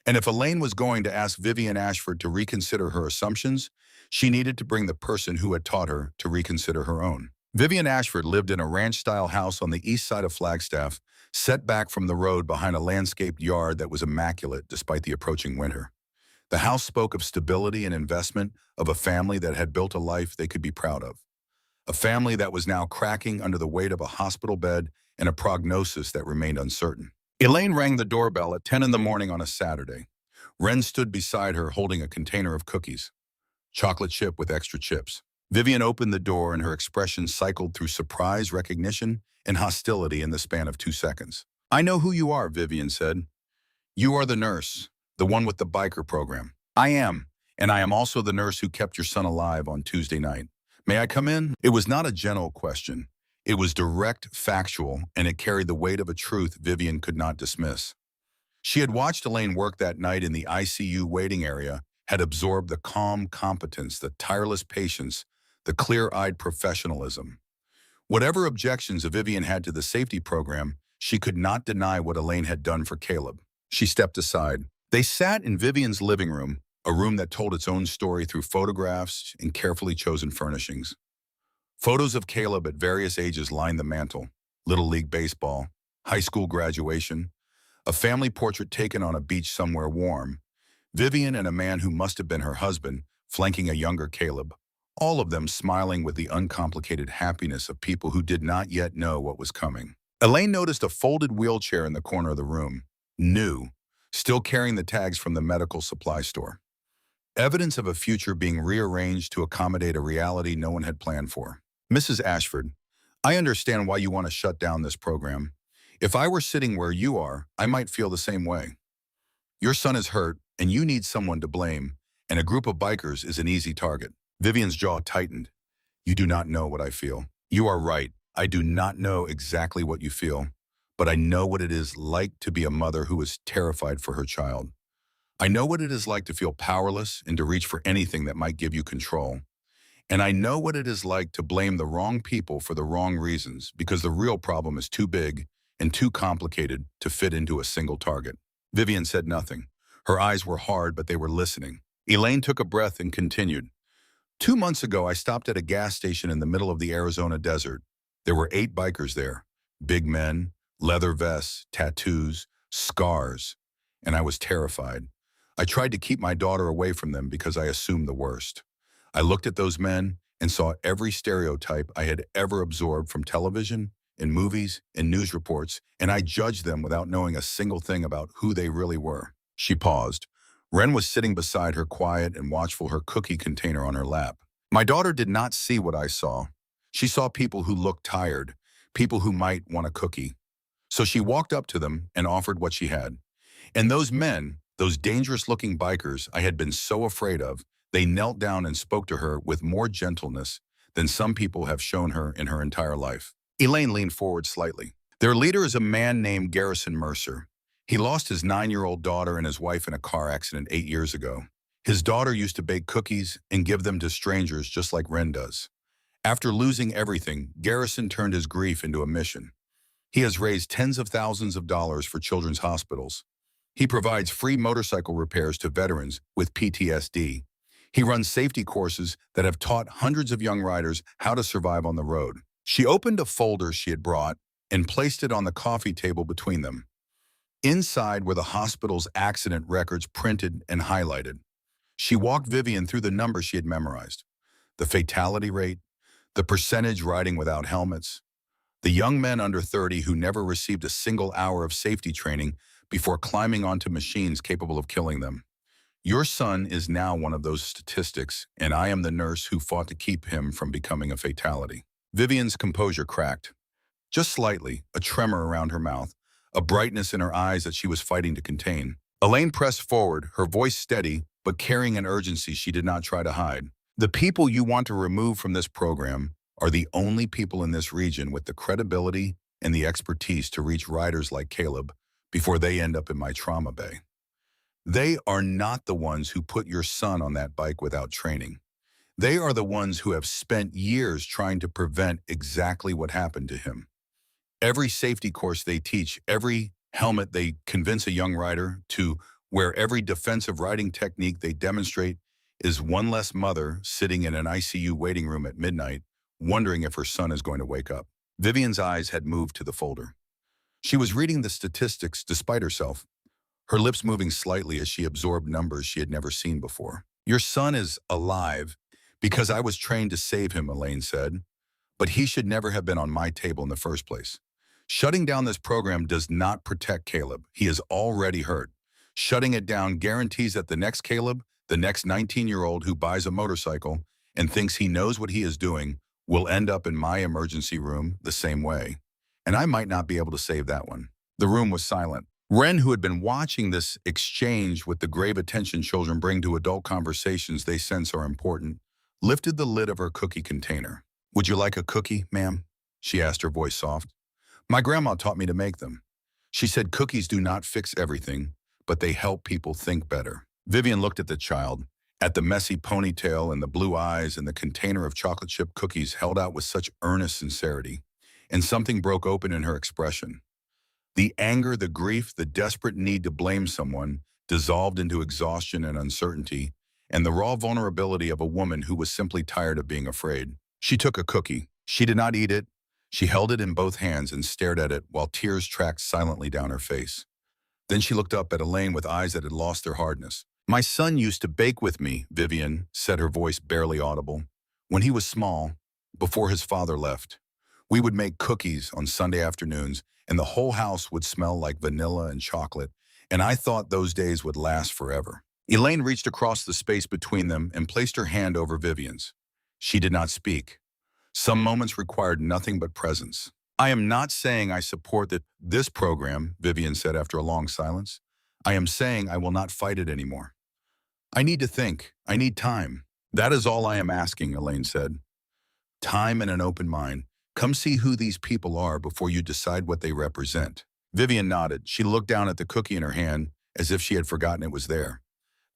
And if Elaine was going to ask Vivian Ashford to reconsider her assumptions, she needed to bring the person who had taught her to reconsider her own. Vivian Ashford lived in a ranch-style house on the east side of Flagstaff, set back from the road behind a landscaped yard that was immaculate despite the approaching winter. The house spoke of stability and investment, of a family that had built a life they could be proud of. A family that was now cracking under the weight of a hospital bed and a prognosis that remained uncertain. Elaine rang the doorbell at 10 in the morning on a Saturday. Ren stood beside her holding a container of cookies. Chocolate chip with extra chips. Vivian opened the door and her expression cycled through surprise, recognition, and hostility in the span of 2 seconds. I know who you are, Vivian said. You are the nurse, the one with the biker program. I am, and I am also the nurse who kept your son alive on Tuesday night. May I come in? It was not a gentle question. It was direct, factual, and it carried the weight of a truth Vivian could not dismiss. She had watched Elaine work that night in the ICU waiting area, had absorbed the calm competence, the tireless patience, the clear-eyed professionalism. Whatever objections Vivian had to the safety program, she could not deny what Elaine had done for Caleb. She stepped aside. They sat in Vivian's living room, a room that told its own story through photographs and carefully chosen furnishings. Photos of Caleb at various ages lined the mantel: Little League baseball, high school graduation, a family portrait taken on a beach somewhere warm, Vivian and a man who must have been her husband, flanking a younger Caleb, all of them smiling with the uncomplicated happiness of people who did not yet know what was coming. Elaine noticed a folded wheelchair in the corner of the room, new, still carrying the tags from the medical supply store. Evidence of a future being rearranged to accommodate a reality no one had planned for. Mrs. Ashford, I understand why you want to shut down this program. If I were sitting where you are, I might feel the same way. Your son is hurt, and you need someone to blame, and a group of bikers is an easy target. Vivian's jaw tightened. You do not know what I feel. You are right. I do not know exactly what you feel, but I know what it is like to be a mother who is terrified for her child. I know what it is like to feel powerless and to reach for anything that might give you control. And I know what it is like to blame the wrong people for the wrong reasons because the real problem is too big and too complicated to fit into a single target. Vivian said nothing. Her eyes were hard, but they were listening. Elaine took a breath and continued. 2 months ago, I stopped at a gas station in the middle of the Arizona desert. There were 8 bikers there. Big men, leather vests, tattoos, scars. And I was terrified. I tried to keep my daughter away from them because I assumed the worst. I looked at those men and saw every stereotype I had ever absorbed from television, in movies, in news reports, and I judged them without knowing a single thing about who they really were. She paused. Wren was sitting beside her, quiet and watchful, her cookie container on her lap. My daughter did not see what I saw. She saw people who looked tired, people who might want a cookie. So she walked up to them and offered what she had. And those men, those dangerous-looking bikers I had been so afraid of, they knelt down and spoke to her with more gentleness than some people have shown her in her entire life. Elaine leaned forward slightly. Their leader is a man named Garrison Mercer. He lost his 9-year-old daughter and his wife in a car accident 8 years ago. His daughter used to bake cookies and give them to strangers just like Wren does. After losing everything, Garrison turned his grief into a mission. He has raised tens of thousands of dollars for children's hospitals. He provides free motorcycle repairs to veterans with PTSD. He runs safety courses that have taught hundreds of young riders how to survive on the road. She opened a folder she had brought and placed it on the coffee table between them. Inside were the hospital's accident records printed and highlighted. She walked Vivian through the numbers she had memorized. The fatality rate, the percentage riding without helmets, the young men under 30 who never received a single hour of safety training before climbing onto machines capable of killing them. Your son is now one of those statistics, and I am the nurse who fought to keep him from becoming a fatality. Vivian's composure cracked. Just slightly, a tremor around her mouth, a brightness in her eyes that she was fighting to contain. Elaine pressed forward, her voice steady, but carrying an urgency she did not try to hide. The people you want to remove from this program are the only people in this region with the credibility and the expertise to reach riders like Caleb before they end up in my trauma bay. They are not the ones who put your son on that bike without training. They are the ones who have spent years trying to prevent exactly what happened to him. Every safety course they teach, every helmet they convince a young rider to wear, every defensive riding technique they demonstrate is one less mother sitting in an ICU waiting room at midnight, wondering if her son is going to wake up. Vivian's eyes had moved to the folder. She was reading the statistics despite herself, her lips moving slightly as she absorbed numbers she had never seen before. Your son is alive because I was trained to save him, Elaine said, but he should never have been on my table in the first place. Shutting down this program does not protect Caleb. He is already hurt. Shutting it down guarantees that the next Caleb, the next 19-year-old who buys a motorcycle and thinks he knows what he is doing, will end up in my emergency room the same way. And I might not be able to save that one. The room was silent. Wren, who had been watching this exchange with the grave attention children bring to adult conversations they sense are important, lifted the lid of her cookie container. Would you like a cookie, ma'am? She asked, her voice soft. My grandma taught me to make them. She said cookies do not fix everything, but they help people think better. Vivian looked at the child, At the messy ponytail and the blue eyes and the container of chocolate chip cookies held out with such earnest sincerity, and something broke open in her expression. The anger, the grief, the desperate need to blame someone dissolved into exhaustion and uncertainty, and the raw vulnerability of a woman who was simply tired of being afraid. She took a cookie. She did not eat it. She held it in both hands and stared at it while tears tracked silently down her face. Then she looked up at Elaine with eyes that had lost their hardness. "My son used to bake with me," Vivian said, her voice barely audible. "When he was small, before his father left. We would make cookies on Sunday afternoons, and the whole house would smell like vanilla and chocolate, and I thought those days would last forever." Elaine reached across the space between them and placed her hand over Vivian's. She did not speak. Some moments required nothing but presence. "I am not saying I support this program," Vivian said after a long silence. "I am saying I will not fight it anymore. I need to think. I need time." "That is all I am asking," Elaine said. "Time and an open mind. Come see who these people are before you decide what they represent." Vivian nodded. She looked down at the cookie in her hand as if she had forgotten it was there.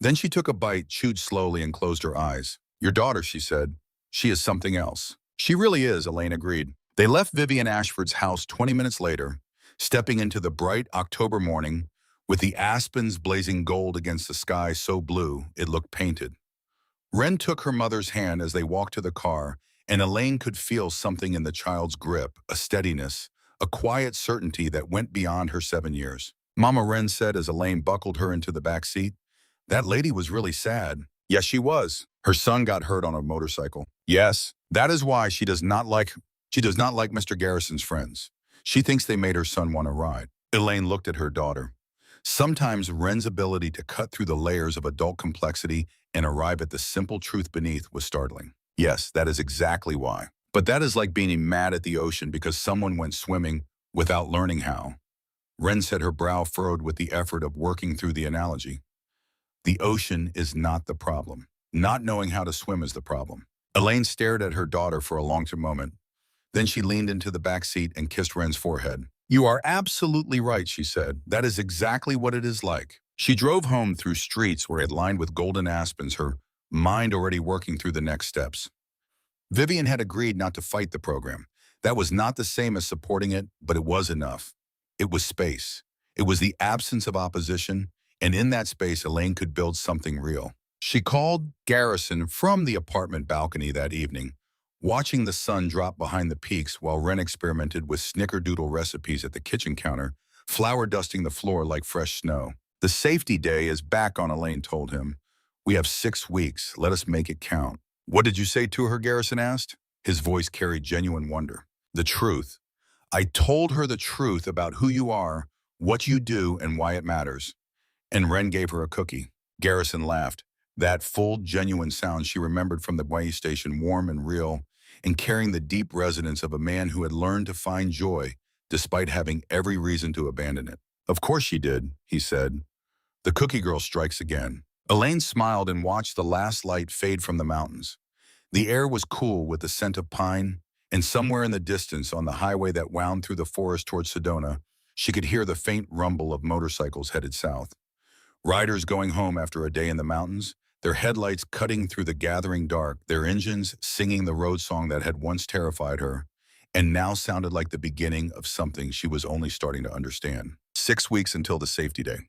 Then she took a bite, chewed slowly, and closed her eyes. "Your daughter," she said. "She is something else." "She really is," Elaine agreed. They left Vivian Ashford's house 20 minutes later, stepping into the bright October morning with the aspens blazing gold against the sky so blue it looked painted. Wren took her mother's hand as they walked to the car, and Elaine could feel something in the child's grip, a steadiness, a quiet certainty that went beyond her 7 years. Mama, Wren said as Elaine buckled her into the back seat. "That lady was really sad." "Yes, she was. Her son got hurt on a motorcycle." "Yes, that is why she does not like Mr. Garrison's friends. She thinks they made her son want to ride." Elaine looked at her daughter. Sometimes Wren's ability to cut through the layers of adult complexity and arrive at the simple truth beneath was startling. "Yes, that is exactly why. But that is like being mad at the ocean because someone went swimming without learning how." Wren said, her brow furrowed with the effort of working through the analogy. "The ocean is not the problem. Not knowing how to swim is the problem." Elaine stared at her daughter for a long moment. Then she leaned into the back seat and kissed Wren's forehead. "You are absolutely right," she said. "That is exactly what it is like." She drove home through streets where it lined with golden aspens, her mind already working through the next steps. Vivian had agreed not to fight the program. That was not the same as supporting it, but it was enough. It was space. It was the absence of opposition, and in that space, Elaine could build something real. She called Garrison from the apartment balcony that evening, watching the sun drop behind the peaks while Wren experimented with snickerdoodle recipes at the kitchen counter, flour dusting the floor like fresh snow. "The safety day is back on," Elaine told him. "We have 6 weeks. Let us make it count." "What did you say to her?" Garrison asked. His voice carried genuine wonder. "The truth. I told her the truth about who you are, what you do, and why it matters." And Wren gave her a cookie. Garrison laughed. That full, genuine sound she remembered from the way station, warm and real, and carrying the deep resonance of a man who had learned to find joy despite having every reason to abandon it. "Of course she did," he said. "The cookie girl strikes again." Elaine smiled and watched the last light fade from the mountains. The air was cool with the scent of pine, and somewhere in the distance on the highway that wound through the forest towards Sedona, she could hear the faint rumble of motorcycles headed south. Riders going home after a day in the mountains, their headlights cutting through the gathering dark, their engines singing the road song that had once terrified her, and now sounded like the beginning of something she was only starting to understand. 6 weeks until the safety day.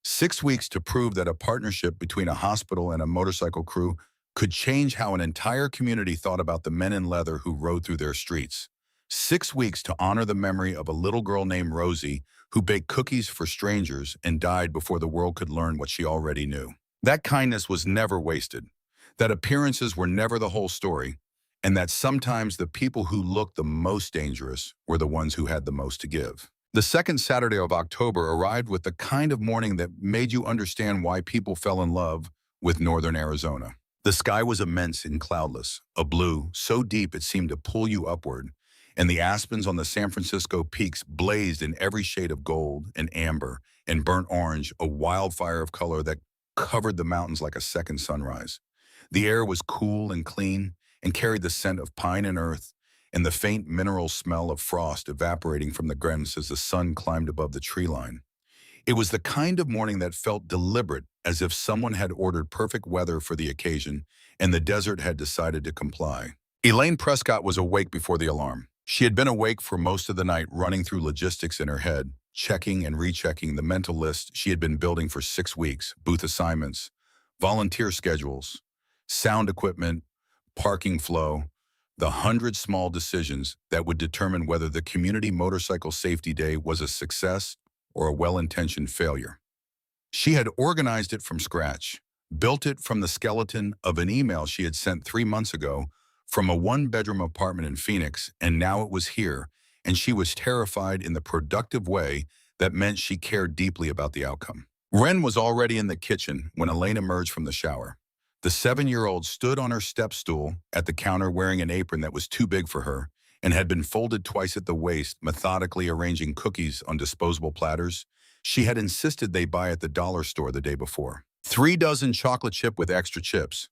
6 weeks to prove that a partnership between a hospital and a motorcycle crew could change how an entire community thought about the men in leather who rode through their streets. 6 weeks to honor the memory of a little girl named Rosie who baked cookies for strangers and died before the world could learn what she already knew. That kindness was never wasted, that appearances were never the whole story, and that sometimes the people who looked the most dangerous were the ones who had the most to give. The second Saturday of October arrived with the kind of morning that made you understand why people fell in love with northern Arizona. The sky was immense and cloudless, a blue so deep it seemed to pull you upward, and the aspens on the San Francisco peaks blazed in every shade of gold and amber and burnt orange, a wildfire of color that covered the mountains like a second sunrise. The air was cool and clean and carried the scent of pine and earth and the faint mineral smell of frost evaporating from the ground as the sun climbed above the tree line. It was the kind of morning that felt deliberate as if someone had ordered perfect weather for the occasion and the desert had decided to comply. Elaine Prescott was awake before the alarm. She had been awake for most of the night, running through logistics in her head, checking and rechecking the mental list she had been building for 6 weeks: booth assignments, volunteer schedules, sound equipment, parking flow, the 100 small decisions that would determine whether the Community Motorcycle Safety Day was a success or a well-intentioned failure. She had organized it from scratch, built it from the skeleton of an email she had sent 3 months ago from a one-bedroom apartment in Phoenix, and now it was here, and she was terrified in the productive way that meant she cared deeply about the outcome. Ren was already in the kitchen when Elaine emerged from the shower. The 7-year-old stood on her step stool at the counter wearing an apron that was too big for her and had been folded twice at the waist, methodically arranging cookies on disposable platters she had insisted they buy at the dollar store the day before. 3 dozen chocolate chip with extra chips,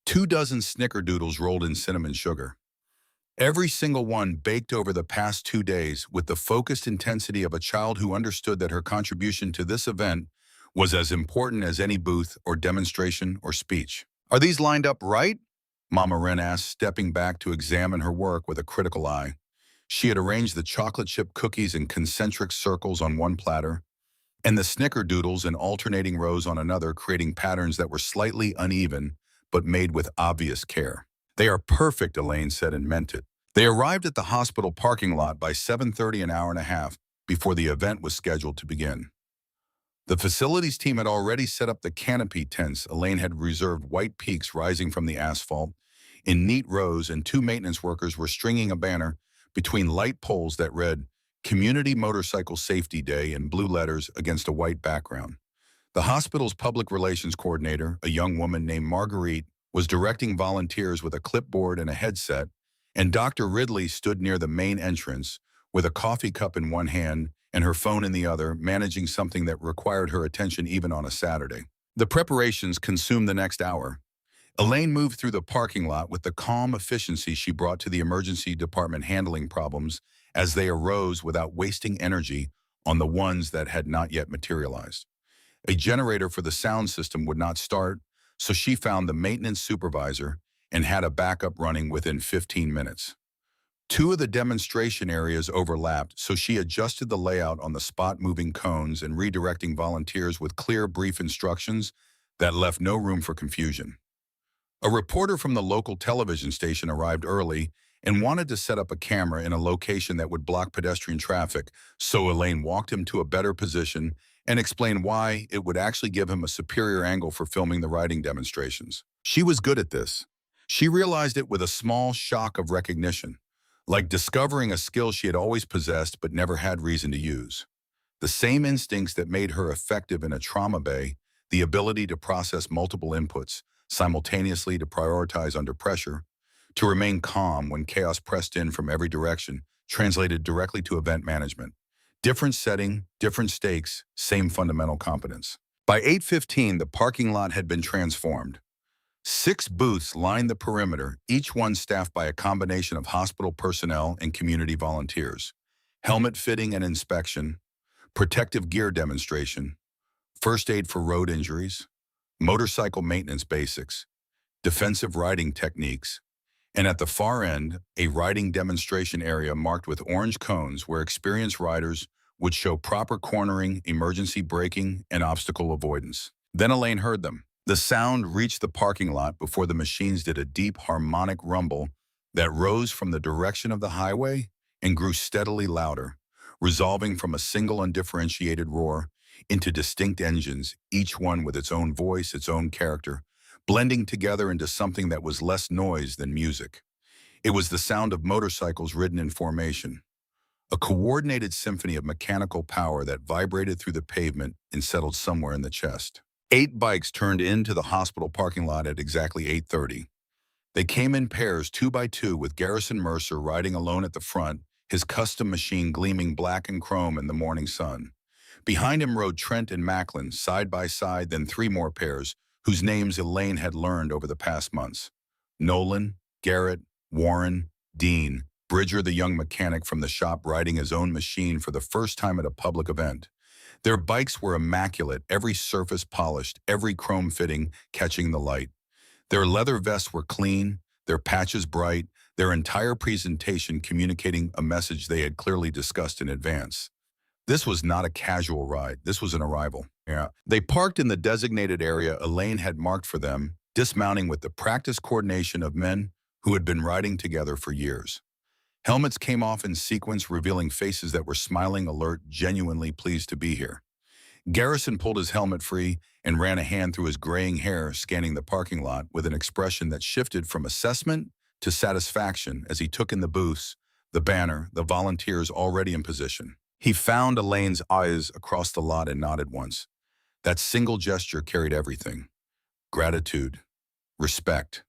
2 dozen snickerdoodles rolled in cinnamon sugar. Every single one baked over the past 2 days with the focused intensity of a child who understood that her contribution to this event was as important as any booth or demonstration or speech. "Are these lined up right?" Mama Wren asked, stepping back to examine her work with a critical eye. She had arranged the chocolate chip cookies in concentric circles on one platter, and the snickerdoodles in alternating rows on another, creating patterns that were slightly uneven but made with obvious care. "They are perfect," Elaine said, and meant it. They arrived at the hospital parking lot by 7:30, an hour and a half before the event was scheduled to begin. The facilities team had already set up the canopy tents. Elaine had reserved white peaks rising from the asphalt in neat rows, and 2 maintenance workers were stringing a banner between light poles that read "Community Motorcycle Safety Day" in blue letters against a white background. The hospital's public relations coordinator, a young woman named Marguerite, was directing volunteers with a clipboard and a headset, and Dr. Ridley stood near the main entrance with a coffee cup in one hand and her phone in the other, managing something that required her attention even on a Saturday. The preparations consumed the next hour. Elaine moved through the parking lot with the calm efficiency she brought to the emergency department, handling problems as they arose without wasting energy on the ones that had not yet materialized. A generator for the sound system would not start, so she found the maintenance supervisor and had a backup running within 15 minutes. 2 of the demonstration areas overlapped, so she adjusted the layout on the spot, moving cones and redirecting volunteers with clear, brief instructions that left no room for confusion. A reporter from the local television station arrived early and wanted to set up a camera in a location that would block pedestrian traffic, so Elaine walked him to a better position and explained why it would actually give him a superior angle for filming the riding demonstrations. She was good at this. She realized it with a small shock of recognition, like discovering a skill she had always possessed but never had reason to use. The same instincts that made her effective in a trauma bay, the ability to process multiple inputs simultaneously, to prioritize under pressure, to remain calm when chaos pressed in from every direction, translated directly to event management. Different setting, different stakes, same fundamental competence. By 8:15, the parking lot had been transformed. 6 booths lined the perimeter, each one staffed by a combination of hospital personnel and community volunteers. Helmet fitting and inspection, protective gear demonstration, first aid for road injuries, motorcycle maintenance basics, defensive riding techniques, and at the far end, a riding demonstration area marked with orange cones where experienced riders would show proper cornering, emergency braking, and obstacle avoidance. Then Elaine heard them. The sound reached the parking lot before the machines did a deep harmonic rumble that rose from the direction of the highway and grew steadily louder, resolving from a single undifferentiated roar into distinct engines, each one with its own voice, its own character, blending together into something that was less noise than music. It was the sound of motorcycles ridden in formation, a coordinated symphony of mechanical power that vibrated through the pavement and settled somewhere in the chest. 8 bikes turned into the hospital parking lot at exactly 8:30. They came in pairs, 2 by 2, with Garrison Mercer riding alone at the front, his custom machine gleaming black and chrome in the morning sun. Behind him rode Trent and Macklin, side by side, then 3 more pairs, whose names Elaine had learned over the past months: Nolan, Garrett, Warren, Dean, Bridger, the young mechanic from the shop riding his own machine for the first time at a public event. Their bikes were immaculate, every surface polished, every chrome fitting catching the light. Their leather vests were clean, their patches bright, their entire presentation communicating a message they had clearly discussed in advance. This was not a casual ride. This was an arrival. Yeah. They parked in the designated area Elaine had marked for them, dismounting with the practiced coordination of men who had been riding together for years. Helmets came off in sequence, revealing faces that were smiling, alert, genuinely pleased to be here. Garrison pulled his helmet free and ran a hand through his graying hair, scanning the parking lot with an expression that shifted from assessment to satisfaction as he took in the booths, the banner, the volunteers already in position. He found Elaine's eyes across the lot and nodded once. That single gesture carried everything: gratitude, respect,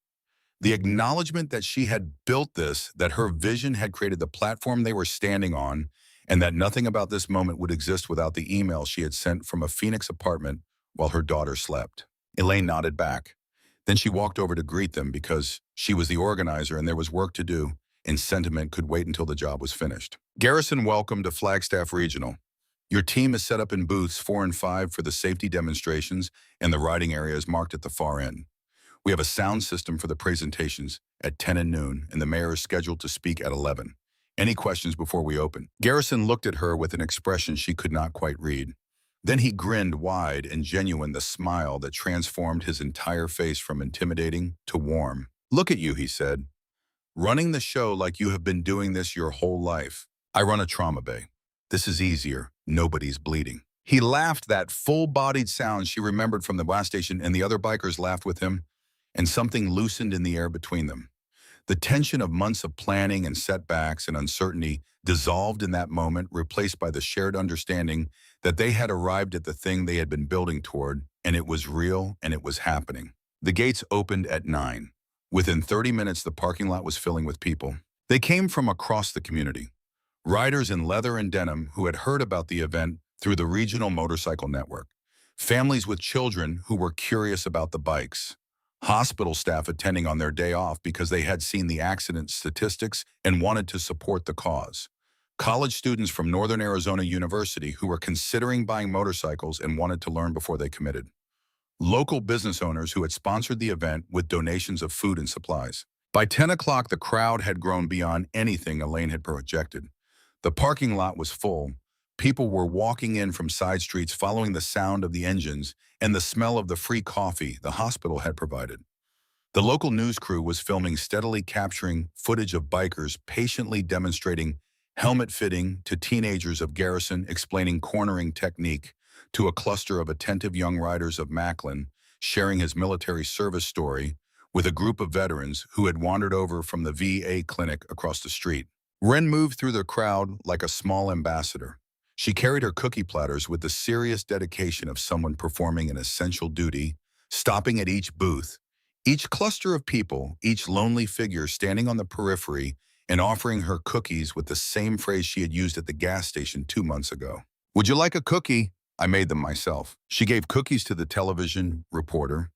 the acknowledgement that she had built this, that her vision had created the platform they were standing on, and that nothing about this moment would exist without the email she had sent from a Phoenix apartment while her daughter slept. Elaine nodded back. Then she walked over to greet them because she was the organizer and there was work to do, and sentiment could wait until the job was finished. Garrison, welcome to Flagstaff Regional. Your team is set up in booths 4 and 5 for the safety demonstrations, and the riding area is marked at the far end. We have a sound system for the presentations at 10 and noon, and the mayor is scheduled to speak at 11. Any questions before we open? Garrison looked at her with an expression she could not quite read. Then he grinned wide and genuine, the smile that transformed his entire face from intimidating to warm. Look at you, he said, running the show like you have been doing this your whole life. I run a trauma bay. This is easier. Nobody's bleeding. He laughed, that full-bodied sound she remembered from the gas station, and the other bikers laughed with him, and something loosened in the air between them. The tension of months of planning and setbacks and uncertainty dissolved in that moment, replaced by the shared understanding that they had arrived at the thing they had been building toward, and it was real and it was happening. The gates opened at 9. Within 30 minutes, the parking lot was filling with people. They came from across the community. Riders in leather and denim who had heard about the event through the regional motorcycle network. Families with children who were curious about the bikes. Hospital staff attending on their day off because they had seen the accident statistics and wanted to support the cause. College students from Northern Arizona University who were considering buying motorcycles and wanted to learn before they committed. Local business owners who had sponsored the event with donations of food and supplies. By 10 o'clock, the crowd had grown beyond anything Elaine had projected. The parking lot was full. People were walking in from side streets, following the sound of the engines and the smell of the free coffee the hospital had provided. The local news crew was filming, steadily capturing footage of bikers patiently demonstrating helmet fitting, to teenagers of Garrison explaining cornering technique, to a cluster of attentive young riders of Macklin sharing his military service story with a group of veterans who had wandered over from the VA clinic across the street. Wren moved through the crowd like a small ambassador. She carried her cookie platters with the serious dedication of someone performing an essential duty, stopping at each booth, each cluster of people, each lonely figure standing on the periphery, and offering her cookies with the same phrase she had used at the gas station 2 months ago. Would you like a cookie? I made them myself. She gave cookies to the television reporter,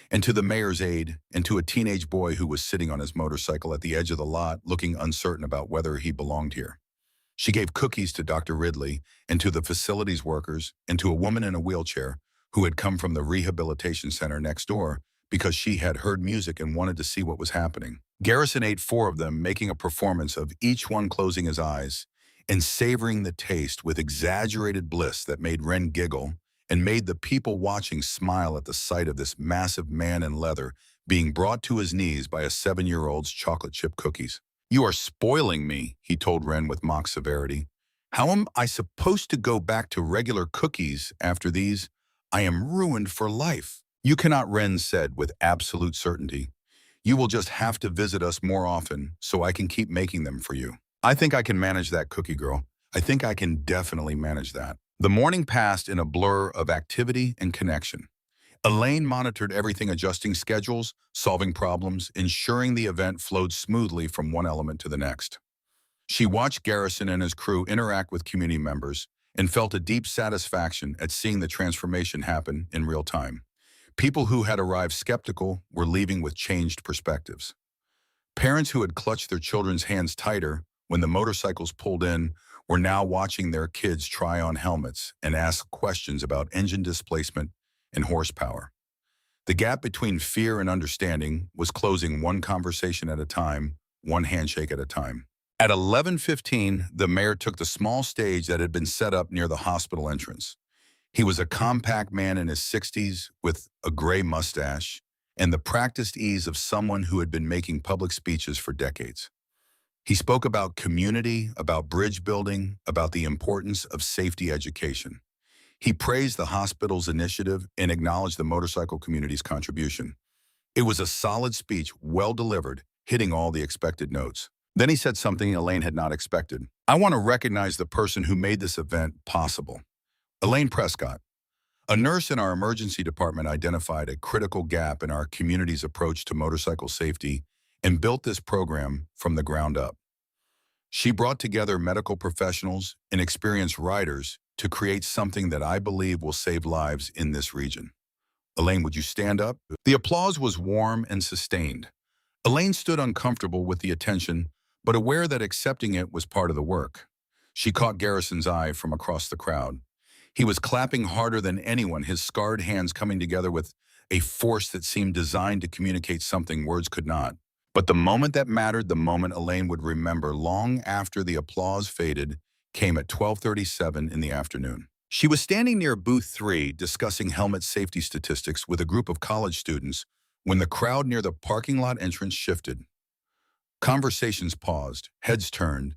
and to the mayor's aide, and to a teenage boy who was sitting on his motorcycle at the edge of the lot, looking uncertain about whether he belonged here. She gave cookies to Dr. Ridley, and to the facilities workers, and to a woman in a wheelchair who had come from the rehabilitation center next door because she had heard music and wanted to see what was happening. Garrison ate 4 of them, making a performance of each one closing his eyes and savoring the taste with exaggerated bliss that made Wren giggle and made the people watching smile at the sight of this massive man in leather being brought to his knees by a 7-year-old's chocolate chip cookies. You are spoiling me, he told Wren with mock severity. How am I supposed to go back to regular cookies after these? I am ruined for life. You cannot, Wren said with absolute certainty. You will just have to visit us more often so I can keep making them for you. I think I can manage that, cookie girl. I think I can definitely manage that. The morning passed in a blur of activity and connection. Elaine monitored everything, adjusting schedules, solving problems, ensuring the event flowed smoothly from one element to the next. She watched Garrison and his crew interact with community members and felt a deep satisfaction at seeing the transformation happen in real time. People who had arrived skeptical were leaving with changed perspectives. Parents who had clutched their children's hands tighter when the motorcycles pulled in were now watching their kids try on helmets and ask questions about engine displacement and horsepower. The gap between fear and understanding was closing one conversation at a time, one handshake at a time. At 11:15, the mayor took the small stage that had been set up near the hospital entrance. He was a compact man in his 60s with a gray mustache and the practiced ease of someone who had been making public speeches for decades. He spoke about community, about bridge building, about the importance of safety education. He praised the hospital's initiative and acknowledged the motorcycle community's contribution. It was a solid speech, well delivered, hitting all the expected notes. Then he said something Elaine had not expected. "I want to recognize the person who made this event possible." Elaine Prescott, a nurse in our emergency department, identified a critical gap in our community's approach to motorcycle safety and built this program from the ground up. She brought together medical professionals and experienced riders to create something that I believe will save lives in this region. Elaine, would you stand up? The applause was warm and sustained. Elaine stood uncomfortable with the attention, but aware that accepting it was part of the work. She caught Garrison's eye from across the crowd. He was clapping harder than anyone, his scarred hands coming together with a force that seemed designed to communicate something words could not. But the moment that mattered, the moment Elaine would remember long after the applause faded, came at 12:37 in the afternoon. She was standing near booth 3 discussing helmet safety statistics with a group of college students when the crowd near the parking lot entrance shifted. Conversations paused, heads turned.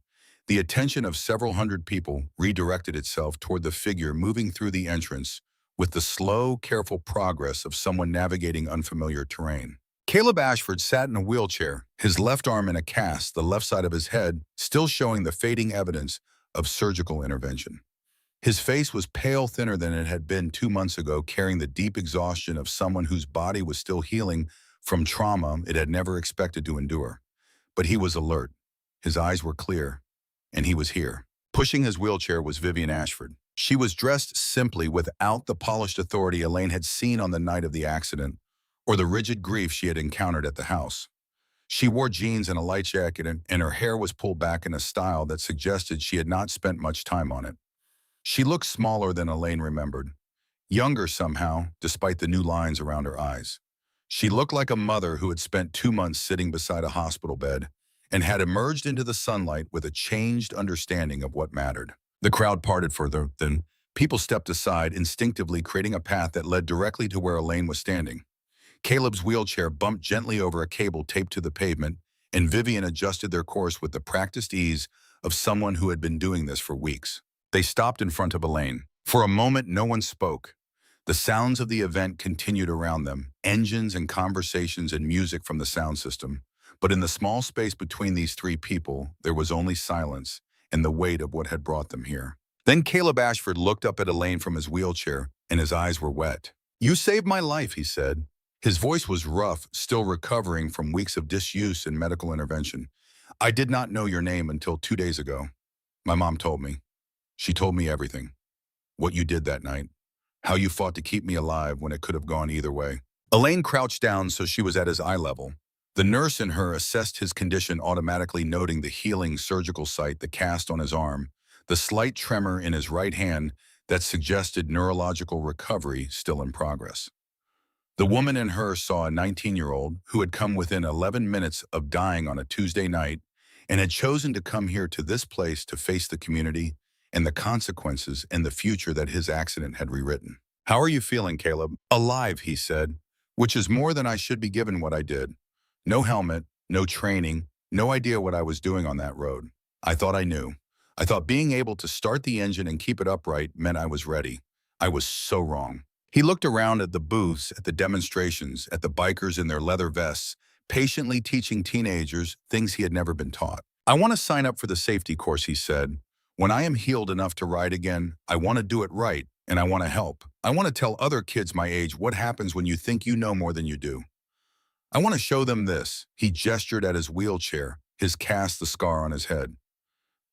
The attention of several hundred people redirected itself toward the figure moving through the entrance with the slow, careful progress of someone navigating unfamiliar terrain. Caleb Ashford sat in a wheelchair, his left arm in a cast, the left side of his head still showing the fading evidence of surgical intervention. His face was pale thinner than it had been 2 months ago, carrying the deep exhaustion of someone whose body was still healing from trauma it had never expected to endure. But he was alert. His eyes were clear, and he was here. Pushing his wheelchair was Vivian Ashford. She was dressed simply, without the polished authority Elaine had seen on the night of the accident, or the rigid grief she had encountered at the house. She wore jeans and a light jacket, and her hair was pulled back in a style that suggested she had not spent much time on it. She looked smaller than Elaine remembered, younger somehow, despite the new lines around her eyes. She looked like a mother who had spent 2 months sitting beside a hospital bed and had emerged into the sunlight with a changed understanding of what mattered. The crowd parted further, then people stepped aside, instinctively creating a path that led directly to where Elaine was standing. Caleb's wheelchair bumped gently over a cable taped to the pavement, and Vivian adjusted their course with the practiced ease of someone who had been doing this for weeks. They stopped in front of Elaine. For a moment, no one spoke. The sounds of the event continued around them, engines and conversations and music from the sound system. But in the small space between these three people, there was only silence and the weight of what had brought them here. Then Caleb Ashford looked up at Elaine from his wheelchair, and his eyes were wet. "You saved my life," he said. His voice was rough, still recovering from weeks of disuse and medical intervention. "I did not know your name until 2 days ago. My mom told me. She told me everything. What you did that night. How you fought to keep me alive when it could have gone either way." Elaine crouched down so she was at his eye level. The nurse in her assessed his condition, automatically noting the healing surgical site, the cast on his arm, the slight tremor in his right hand that suggested neurological recovery still in progress. The woman in her saw a 19-year-old who had come within 11 minutes of dying on a Tuesday night and had chosen to come here to this place to face the community and the consequences and the future that his accident had rewritten. "How are you feeling, Caleb?" "Alive," he said, "which is more than I should be given what I did. No helmet, no training, no idea what I was doing on that road. I thought I knew. I thought being able to start the engine and keep it upright meant I was ready. I was so wrong." He looked around at the booths, at the demonstrations, at the bikers in their leather vests, patiently teaching teenagers things he had never been taught. "I want to sign up for the safety course," he said. "When I am healed enough to ride again, I want to do it right, and I want to help. I want to tell other kids my age what happens when you think you know more than you do. I want to show them this." He gestured at his wheelchair, his cast the scar on his head.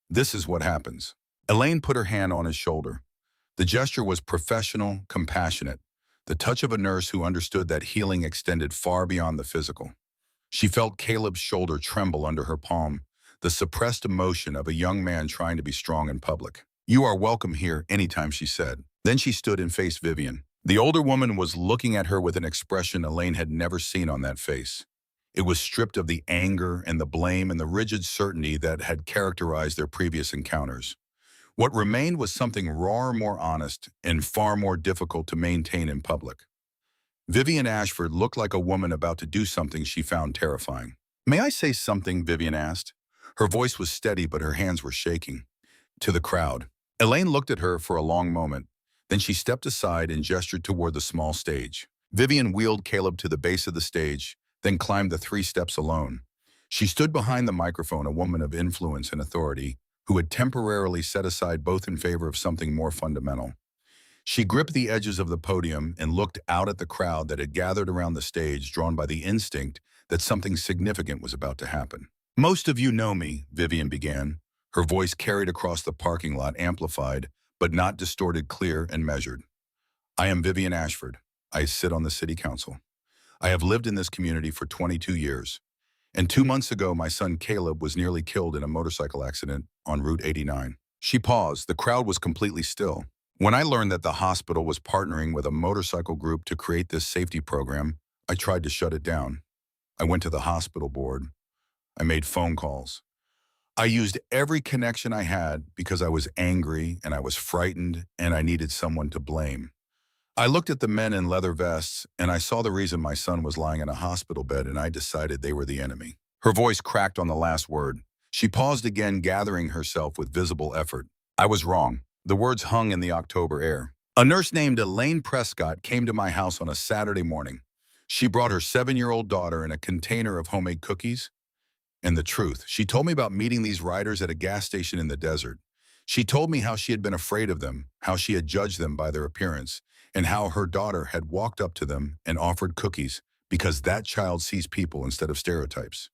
"This is what happens." Elaine put her hand on his shoulder. The gesture was professional, compassionate, the touch of a nurse who understood that healing extended far beyond the physical. She felt Caleb's shoulder tremble under her palm, the suppressed emotion of a young man trying to be strong in public. "You are welcome here anytime," she said. Then she stood and faced Vivian. The older woman was looking at her with an expression Elaine had never seen on that face. It was stripped of the anger and the blame and the rigid certainty that had characterized their previous encounters. What remained was something rawer, more honest, and far more difficult to maintain in public. Vivian Ashford looked like a woman about to do something she found terrifying. "May I say something?" Vivian asked. Her voice was steady, but her hands were shaking. To the crowd. Elaine looked at her for a long moment. Then she stepped aside and gestured toward the small stage. Vivian wheeled Caleb to the base of the stage, then climbed the 3 steps alone. She stood behind the microphone, a woman of influence and authority, who had temporarily set aside both in favor of something more fundamental. She gripped the edges of the podium and looked out at the crowd that had gathered around the stage, drawn by the instinct that something significant was about to happen. "Most of you know me," Vivian began. Her voice carried across the parking lot, amplified, but not distorted, clear and measured. "I am Vivian Ashford. I sit on the city council. I have lived in this community for 22 years. And 2 months ago, my son Caleb was nearly killed in a motorcycle accident on Route 89. She paused. The crowd was completely still. "When I learned that the hospital was partnering with a motorcycle group to create this safety program, I tried to shut it down. I went to the hospital board. I made phone calls. I used every connection I had because I was angry and I was frightened and I needed someone to blame. I looked at the men in leather vests and I saw the reason my son was lying in a hospital bed, and I decided they were the enemy." Her voice cracked on the last word. She paused again, gathering herself with visible effort. "I was wrong." The words hung in the October air. "A nurse named Elaine Prescott came to my house on a Saturday morning. She brought her 7-year-old daughter in a container of homemade cookies. And the truth, she told me about meeting these riders at a gas station in the desert. She told me how she had been afraid of them, how she had judged them by their appearance, and how her daughter had walked up to them and offered cookies because that child sees people instead of stereotypes.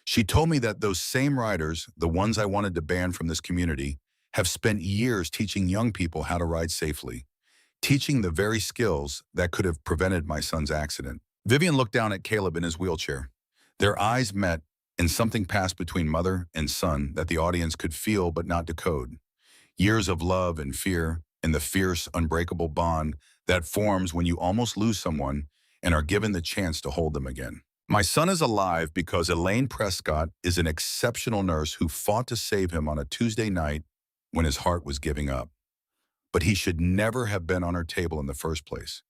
She told me that those same riders, the ones I wanted to ban from this community, have spent years teaching young people how to ride safely, teaching the very skills that could have prevented my son's accident." Vivian looked down at Caleb in his wheelchair. Their eyes met, and something passed between mother and son that the audience could feel but not decode. Years of love and fear, and the fierce, unbreakable bond that forms when you almost lose someone and are given the chance to hold them again. "My son is alive because Elaine Prescott is an exceptional nurse who fought to save him on a Tuesday night when his heart was giving up. But he should never have been on her table in the first place.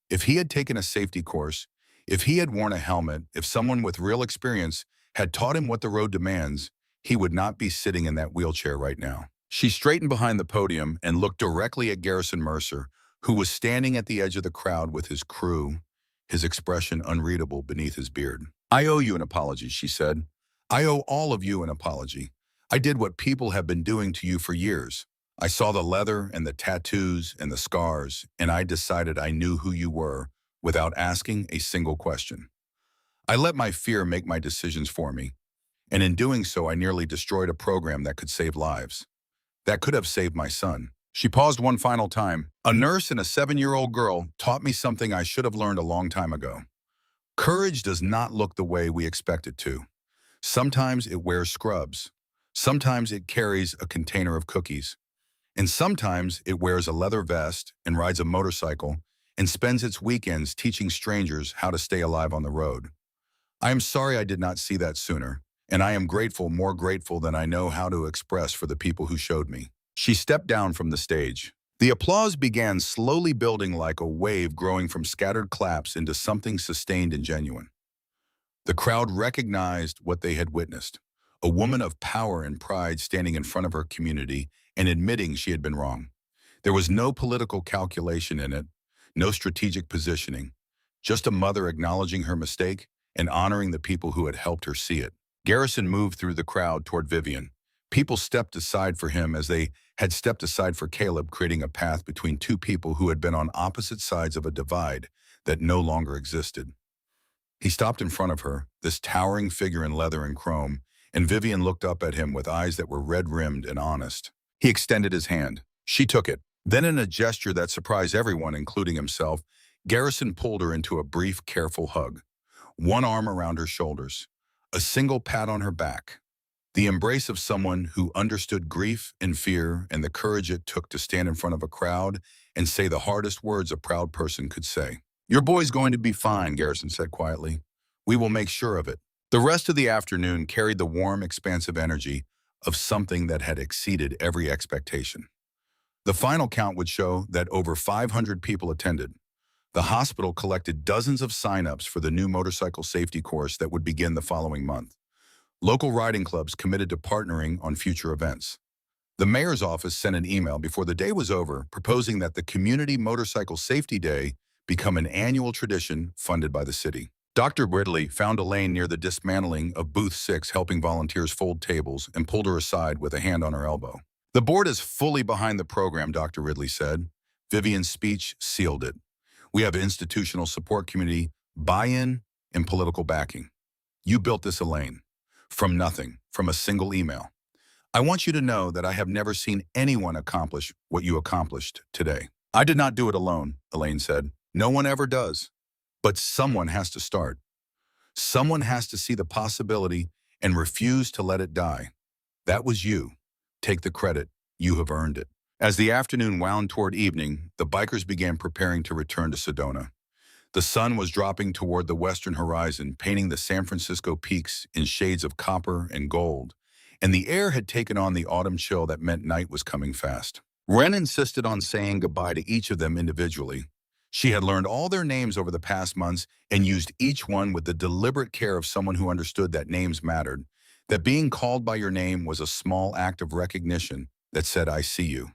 If he had taken a safety course, if he had worn a helmet, if someone with real experience had taught him what the road demands, he would not be sitting in that wheelchair right now." She straightened behind the podium and looked directly at Garrison Mercer, who was standing at the edge of the crowd with his crew, his expression unreadable beneath his beard. "I owe you an apology," she said. "I owe all of you an apology. I did what people have been doing to you for years. I saw the leather and the tattoos and the scars, and I decided I knew who you were without asking a single question. I let my fear make my decisions for me, and in doing so, I nearly destroyed a program that could save lives. That could have saved my son." She paused one final time. "A nurse and a 7-year-old girl taught me something I should have learned a long time ago. Courage does not look the way we expect it to. Sometimes it wears scrubs. Sometimes it carries a container of cookies. And sometimes it wears a leather vest and rides a motorcycle and spends its weekends teaching strangers how to stay alive on the road. I am sorry I did not see that sooner, and I am grateful, more grateful than I know how to express, for the people who showed me." She stepped down from the stage. The applause began slowly building, like a wave growing from scattered claps into something sustained and genuine. The crowd recognized what they had witnessed: a woman of power and pride standing in front of her community and admitting she had been wrong. There was no political calculation in it, no strategic positioning, just a mother acknowledging her mistake and honoring the people who had helped her see it. Garrison moved through the crowd toward Vivian. People stepped aside for him as they had stepped aside for Caleb, creating a path between two people who had been on opposite sides of a divide that no longer existed. He stopped in front of her, this towering figure in leather and chrome, and Vivian looked up at him with eyes that were red-rimmed and honest. He extended his hand. She took it. Then, in a gesture that surprised everyone, including himself, Garrison pulled her into a brief, careful hug. One arm around her shoulders, a single pat on her back. The embrace of someone who understood grief and fear and the courage it took to stand in front of a crowd and say the hardest words a proud person could say. "Your boy's going to be fine," Garrison said quietly. "We will make sure of it." The rest of the afternoon carried the warm, expansive energy of something that had exceeded every expectation. The final count would show that over 500 people attended. The hospital collected dozens of sign-ups for the new motorcycle safety course that would begin the following month. Local riding clubs committed to partnering on future events. The mayor's office sent an email before the day was over proposing that the Community Motorcycle Safety Day become an annual tradition funded by the city. Dr. Ridley found Elaine near the dismantling of Booth 6 helping volunteers fold tables and pulled her aside with a hand on her elbow. "The board is fully behind the program," Dr. Ridley said. Vivian's speech sealed it. "We have institutional support community, buy-in, and political backing. You built this, Elaine, from nothing, from a single email. I want you to know that I have never seen anyone accomplish what you accomplished today." "I did not do it alone," Elaine said. "No one ever does. But someone has to start. Someone has to see the possibility and refuse to let it die. That was you. Take the credit. You have earned it." As the afternoon wound toward evening, the bikers began preparing to return to Sedona. The sun was dropping toward the western horizon, painting the San Francisco peaks in shades of copper and gold, and the air had taken on the autumn chill that meant night was coming fast. Wren insisted on saying goodbye to each of them individually. She had learned all their names over the past months and used each one with the deliberate care of someone who understood that names mattered, that being called by your name was a small act of recognition that said, "I see you.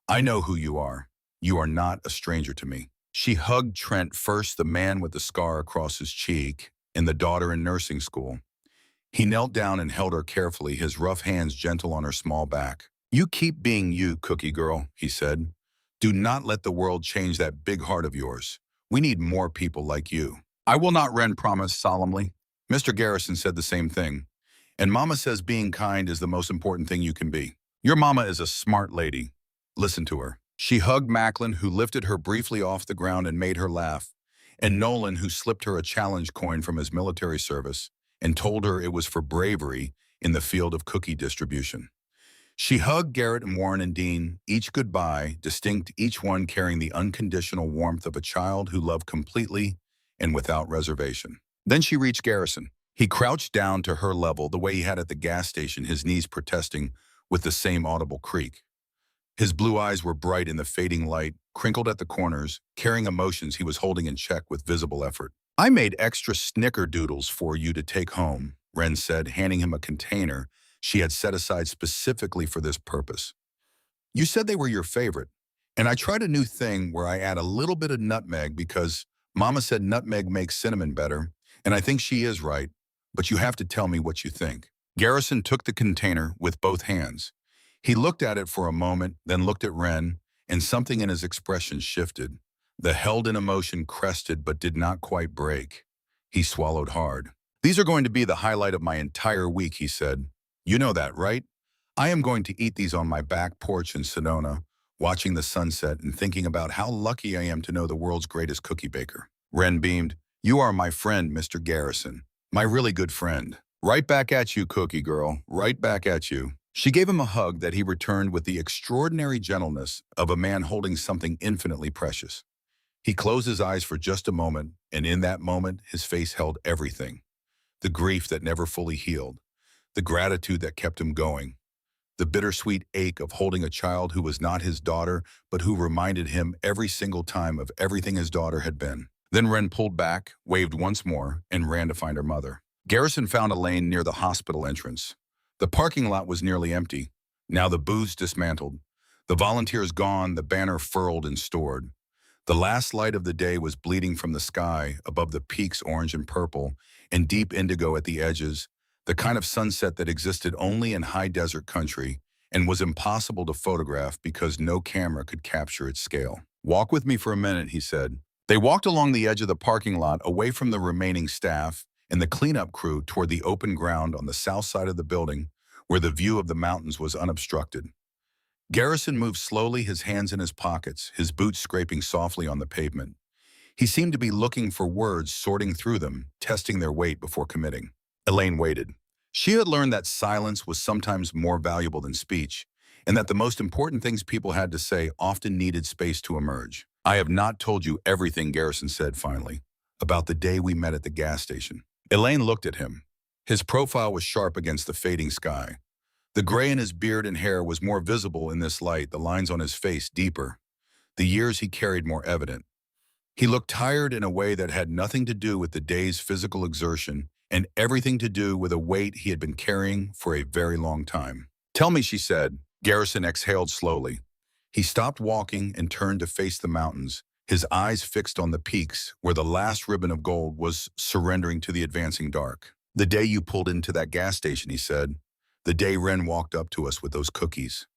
I know who you are. You are not a stranger to me." She hugged Trent first, the man with the scar across his cheek, and the daughter in nursing school. He knelt down and held her carefully, his rough hands gentle on her small back. "You keep being you, Cookie Girl," he said. "Do not let the world change that big heart of yours. We need more people like you." "I will not," Wren promised solemnly. Mr. Garrison said the same thing. "And Mama says being kind is the most important thing you can be. Your mama is a smart lady. Listen to her." She hugged Macklin, who lifted her briefly off the ground and made her laugh, and Nolan, who slipped her a challenge coin from his military service and told her it was for bravery in the field of cookie distribution. She hugged Garrett and Warren and Dean, each goodbye, distinct, each one carrying the unconditional warmth of a child who loved completely and without reservation. Then she reached Garrison. He crouched down to her level the way he had at the gas station, his knees protesting with the same audible creak. His blue eyes were bright in the fading light, crinkled at the corners, carrying emotions he was holding in check with visible effort. "I made extra snickerdoodles for you to take home," Wren said, handing him a container she had set aside specifically for this purpose. "You said they were your favorite, and I tried a new thing where I add a little bit of nutmeg because Mama said nutmeg makes cinnamon better, and I think she is right, but you have to tell me what you think." Garrison took the container with both hands. He looked at it for a moment, then looked at Wren, and something in his expression shifted. The held-in emotion crested but did not quite break. He swallowed hard. "These are going to be the highlight of my entire week," he said. "You know that, right? I am going to eat these on my back porch in Sedona, watching the sunset and thinking about how lucky I am to know the world's greatest cookie baker." Wren beamed. "You are my friend, Mr. Garrison. My really good friend." "Right back at you, Cookie Girl. Right back at you." She gave him a hug that he returned with the extraordinary gentleness of a man holding something infinitely precious. He closed his eyes for just a moment, and in that moment, his face held everything. The grief that never fully healed, the gratitude that kept him going, the bittersweet ache of holding a child who was not his daughter, but who reminded him every single time of everything his daughter had been. Then Wren pulled back, waved once more, and ran to find her mother. Garrison found Elaine near the hospital entrance. The parking lot was nearly empty. Now the booths dismantled. The volunteers gone, the banner furled and stored. The last light of the day was bleeding from the sky above the peaks orange and purple and deep indigo at the edges, the kind of sunset that existed only in high desert country and was impossible to photograph because no camera could capture its scale. "Walk with me for a minute," he said. They walked along the edge of the parking lot, away from the remaining staff and the cleanup crew, toward the open ground on the south side of the building, where the view of the mountains was unobstructed. Garrison moved slowly, his hands in his pockets, his boots scraping softly on the pavement. He seemed to be looking for words, sorting through them, testing their weight before committing. Elaine waited. She had learned that silence was sometimes more valuable than speech, and that the most important things people had to say often needed space to emerge. I have not told you everything, Garrison said finally, about the day we met at the gas station. Elaine looked at him. His profile was sharp against the fading sky. The gray in his beard and hair was more visible in this light, the lines on his face deeper, the years he carried more evident. He looked tired in a way that had nothing to do with the day's physical exertion and everything to do with a weight he had been carrying for a very long time. Tell me, she said. Garrison exhaled slowly. He stopped walking and turned to face the mountains, his eyes fixed on the peaks where the last ribbon of gold was surrendering to the advancing dark. The day you pulled into that gas station, he said. The day Wren walked up to us with those cookies.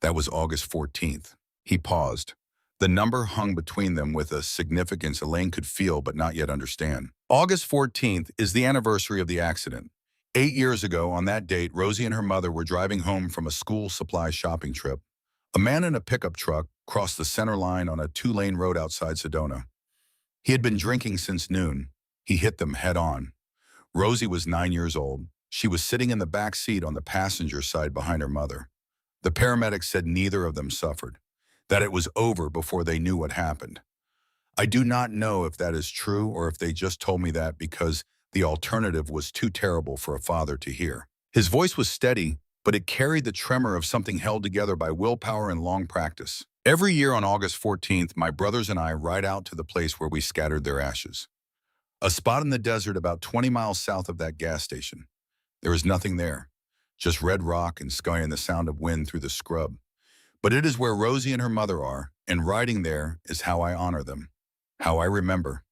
That was August 14th. He paused. The number hung between them with a significance Elaine could feel but not yet understand. August 14th is the anniversary of the accident. 8 years ago, on that date, Rosie and her mother were driving home from a school supply shopping trip. A man in a pickup truck crossed the center line on a 2-lane road outside Sedona. He had been drinking since noon. He hit them head on. Rosie was 9 years old. She was sitting in the back seat on the passenger side behind her mother. The paramedics said neither of them suffered, that it was over before they knew what happened. I do not know if that is true or if they just told me that because the alternative was too terrible for a father to hear. His voice was steady, but it carried the tremor of something held together by willpower and long practice. Every year on August 14th, my brothers and I ride out to the place where we scattered their ashes. A spot in the desert about 20 miles south of that gas station. There is nothing there, just red rock and sky and the sound of wind through the scrub. But it is where Rosie and her mother are, and riding there is how I honor them, how I remember,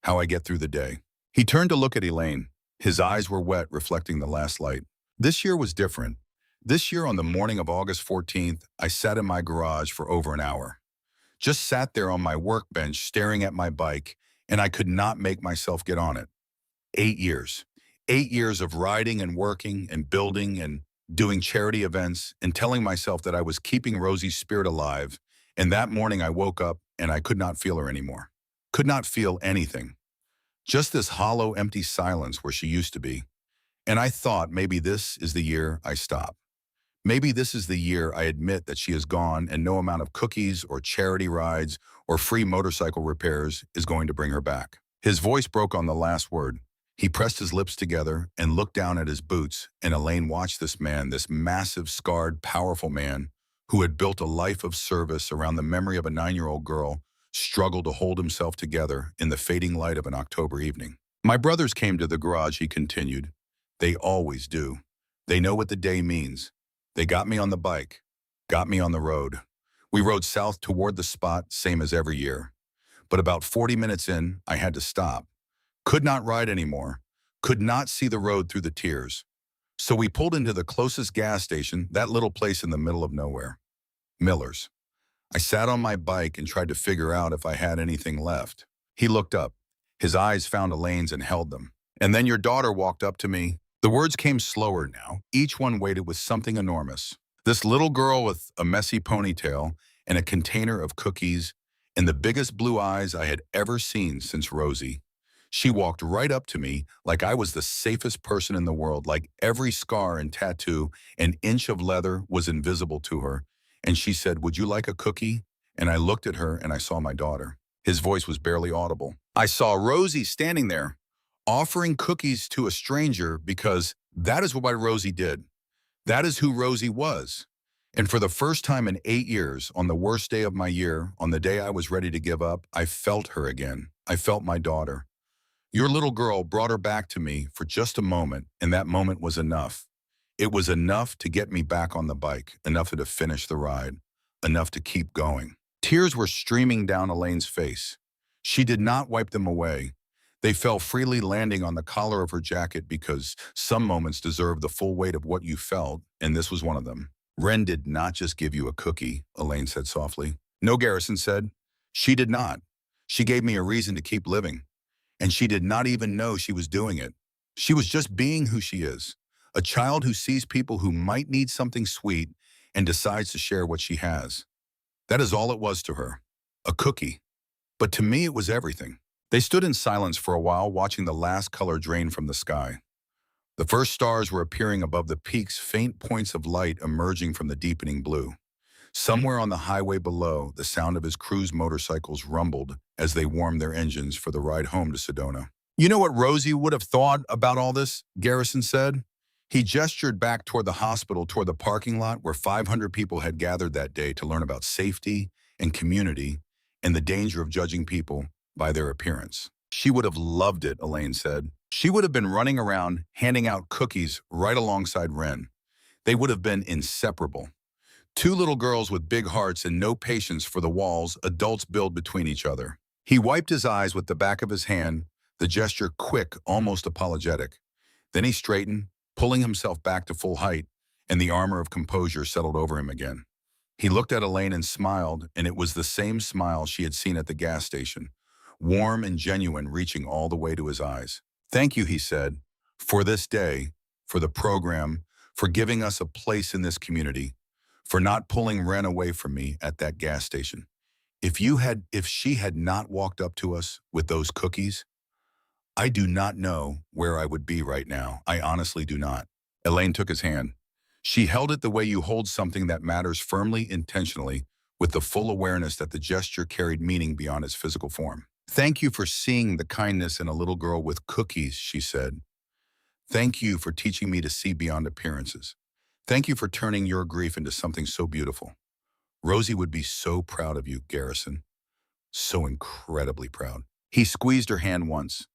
how I get through the day. He turned to look at Elaine. His eyes were wet, reflecting the last light. This year was different. This year, on the morning of August 14th, I sat in my garage for over an hour. Just sat there on my workbench, staring at my bike, and I could not make myself get on it. 8 years. 8 years of riding and working and building and doing charity events and telling myself that I was keeping Rosie's spirit alive. And that morning I woke up and I could not feel her anymore. Could not feel anything. Just this hollow, empty silence where she used to be. And I thought maybe this is the year I stop. Maybe this is the year I admit that she is gone and no amount of cookies or charity rides or free motorcycle repairs is going to bring her back. His voice broke on the last word. He pressed his lips together and looked down at his boots, and Elaine watched this man, this massive, scarred, powerful man who had built a life of service around the memory of a 9-year-old girl, struggle to hold himself together in the fading light of an October evening. My brothers came to the garage, he continued. They always do. They know what the day means. They got me on the bike, got me on the road. We rode south toward the spot, same as every year. But about 40 minutes in, I had to stop. Could not ride anymore, could not see the road through the tears. So we pulled into the closest gas station, that little place in the middle of nowhere. Miller's. I sat on my bike and tried to figure out if I had anything left. He looked up. His eyes found Elaine's and held them. And then your daughter walked up to me. The words came slower now, each one weighted with something enormous. This little girl with a messy ponytail and a container of cookies and the biggest blue eyes I had ever seen since Rosie. She walked right up to me like I was the safest person in the world, like every scar and tattoo, an inch of leather was invisible to her. And she said, "Would you like a cookie?" And I looked at her and I saw my daughter. His voice was barely audible. I saw Rosie standing there, offering cookies to a stranger because that is what Rosie did. That is who Rosie was. And for the first time in 8 years, on the worst day of my year, on the day I was ready to give up, I felt her again. I felt my daughter. Your little girl brought her back to me for just a moment, and that moment was enough. It was enough to get me back on the bike, enough to finish the ride, enough to keep going. Tears were streaming down Elaine's face. She did not wipe them away. They fell freely, landing on the collar of her jacket because some moments deserve the full weight of what you felt, and this was one of them. Wren did not just give you a cookie, Elaine said softly. No, Garrison said. She did not. She gave me a reason to keep living. And she did not even know she was doing it. She was just being who she is, a child who sees people who might need something sweet and decides to share what she has. That is all it was to her, a cookie. But to me, it was everything. They stood in silence for a while, watching the last color drain from the sky. The first stars were appearing above the peaks, faint points of light emerging from the deepening blue. Somewhere on the highway below, the sound of his crew's motorcycles rumbled as they warmed their engines for the ride home to Sedona. You know what Rosie would have thought about all this? Garrison said. He gestured back toward the hospital, toward the parking lot where 500 people had gathered that day to learn about safety and community and the danger of judging people by their appearance. She would have loved it, Elaine said. She would have been running around handing out cookies right alongside Ren. They would have been inseparable. Two little girls with big hearts and no patience for the walls adults build between each other. He wiped his eyes with the back of his hand, the gesture quick, almost apologetic. Then he straightened, pulling himself back to full height, and the armor of composure settled over him again. He looked at Elaine and smiled, and it was the same smile she had seen at the gas station, warm and genuine, reaching all the way to his eyes. Thank you, he said, for this day, for the program, for giving us a place in this community, for not pulling Ren away from me at that gas station. If she had not walked up to us with those cookies, I do not know where I would be right now. I honestly do not. Elaine took his hand. She held it the way you hold something that matters, firmly, intentionally, with the full awareness that the gesture carried meaning beyond its physical form. Thank you for seeing the kindness in a little girl with cookies, she said. Thank you for teaching me to see beyond appearances. Thank you for turning your grief into something so beautiful. Rosie would be so proud of you, Garrison. So incredibly proud. He squeezed her hand once.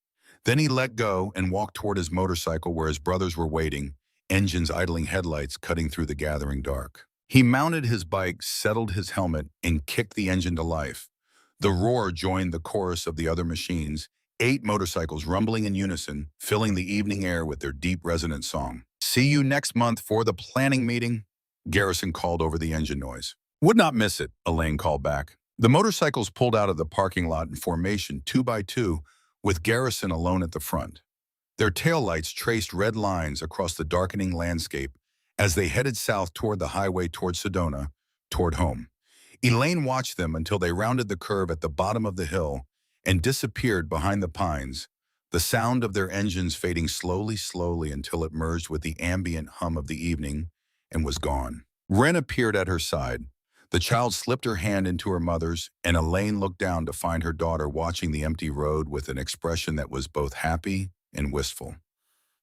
Then he let go and walked toward his motorcycle where his brothers were waiting, engines idling, headlights cutting through the gathering dark. He mounted his bike, settled his helmet, and kicked the engine to life. The roar joined the chorus of the other machines, 8 motorcycles rumbling in unison, filling the evening air with their deep, resonant song. See you next month for the planning meeting, Garrison called over the engine noise. Would not miss it, Elaine called back. The motorcycles pulled out of the parking lot in formation, 2 by 2, with Garrison alone at the front. Their taillights traced red lines across the darkening landscape as they headed south toward the highway toward Sedona, toward home. Elaine watched them until they rounded the curve at the bottom of the hill and disappeared behind the pines, the sound of their engines fading slowly until it merged with the ambient hum of the evening and was gone. Ren appeared at her side. The child slipped her hand into her mother's, and Elaine looked down to find her daughter watching the empty road with an expression that was both happy and wistful.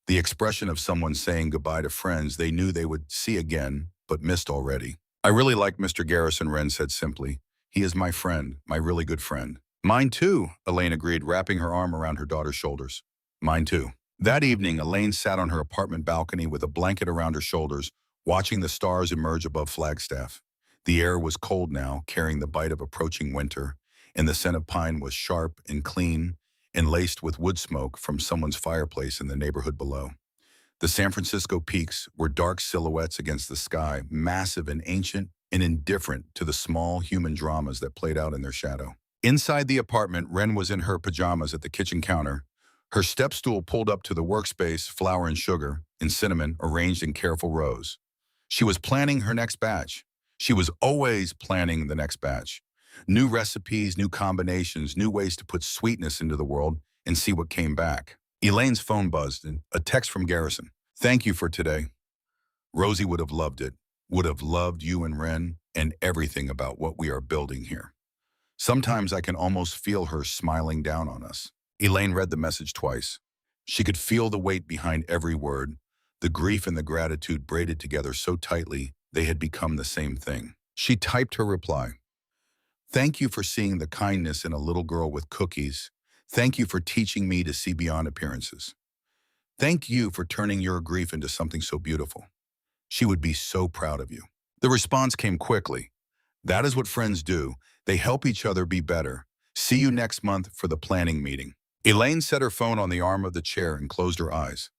The expression of someone saying goodbye to friends they knew they would see again, but missed already. I really like Mr. Garrison, Ren said simply. He is my friend, my really good friend. Mine too, Elaine agreed, wrapping her arm around her daughter's shoulders. Mine too. That evening, Elaine sat on her apartment balcony with a blanket around her shoulders, watching the stars emerge above Flagstaff. The air was cold now, carrying the bite of approaching winter, and the scent of pine was sharp and clean and laced with wood smoke from someone's fireplace in the neighborhood below. The San Francisco peaks were dark silhouettes against the sky, massive and ancient and indifferent to the small human dramas that played out in their shadow. Inside the apartment, Ren was in her pajamas at the kitchen counter, her step stool pulled up to the workspace, flour and sugar and cinnamon arranged in careful rows. She was planning her next batch. She was always planning the next batch. New recipes, new combinations, new ways to put sweetness into the world and see what came back. Elaine's phone buzzed, and a text from Garrison. Thank you for today. Rosie would have loved it, would have loved you and Ren and everything about what we are building here. Sometimes I can almost feel her smiling down on us. Elaine read the message twice. She could feel the weight behind every word, the grief and the gratitude braided together so tightly they had become the same thing. She typed her reply. Thank you for seeing the kindness in a little girl with cookies. Thank you for teaching me to see beyond appearances. Thank you for turning your grief into something so beautiful. She would be so proud of you. The response came quickly. That is what friends do. They help each other be better. See you next month for the planning meeting. Elaine set her phone on the arm of the chair and closed her eyes.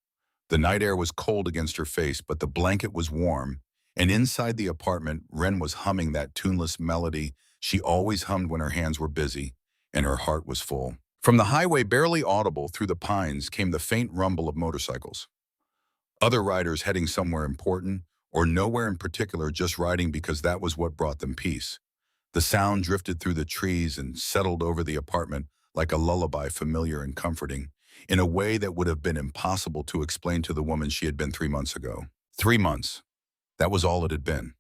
The night air was cold against her face, but the blanket was warm, and inside the apartment, Ren was humming that tuneless melody she always hummed when her hands were busy and her heart was full. From the highway, barely audible through the pines, came the faint rumble of motorcycles. Other riders heading somewhere important, or nowhere in particular, just riding because that was what brought them peace. The sound drifted through the trees and settled over the apartment like a lullaby, familiar and comforting. in a way that would have been impossible to explain to the woman she had been 3 months ago. 3 months. That was all it had been.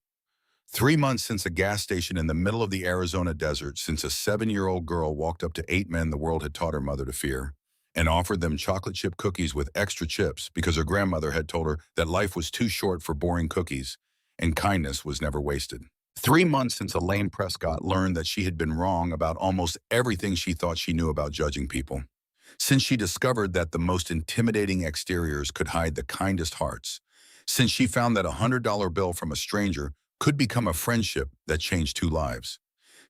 3 months since a gas station in the middle of the Arizona desert, since a 7-year-old girl walked up to 8 men the world had taught her mother to fear and offered them chocolate chip cookies with extra chips because her grandmother had told her that life was too short for boring cookies and kindness was never wasted. 3 months since Elaine Prescott learned that she had been wrong about almost everything she thought she knew about judging people. Since she discovered that the most intimidating exteriors could hide the kindest hearts. Since she found that a $100 bill from a stranger could become a friendship that changed 2 lives.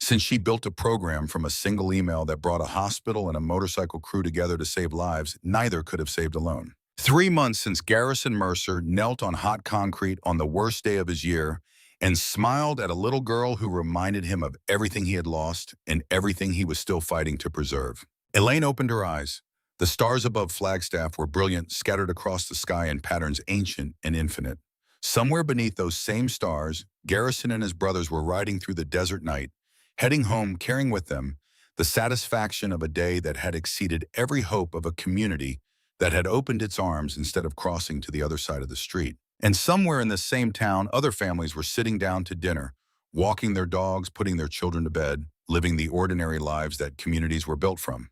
Since she built a program from a single email that brought a hospital and a motorcycle crew together to save lives neither could have saved alone. 3 months since Garrison Mercer knelt on hot concrete on the worst day of his year and smiled at a little girl who reminded him of everything he had lost and everything he was still fighting to preserve. Elaine opened her eyes. The stars above Flagstaff were brilliant, scattered across the sky in patterns ancient and infinite. Somewhere beneath those same stars, Garrison and his brothers were riding through the desert night, heading home carrying with them the satisfaction of a day that had exceeded every hope of a community that had opened its arms instead of crossing to the other side of the street. And somewhere in this same town, other families were sitting down to dinner, walking their dogs, putting their children to bed, living the ordinary lives that communities were built from.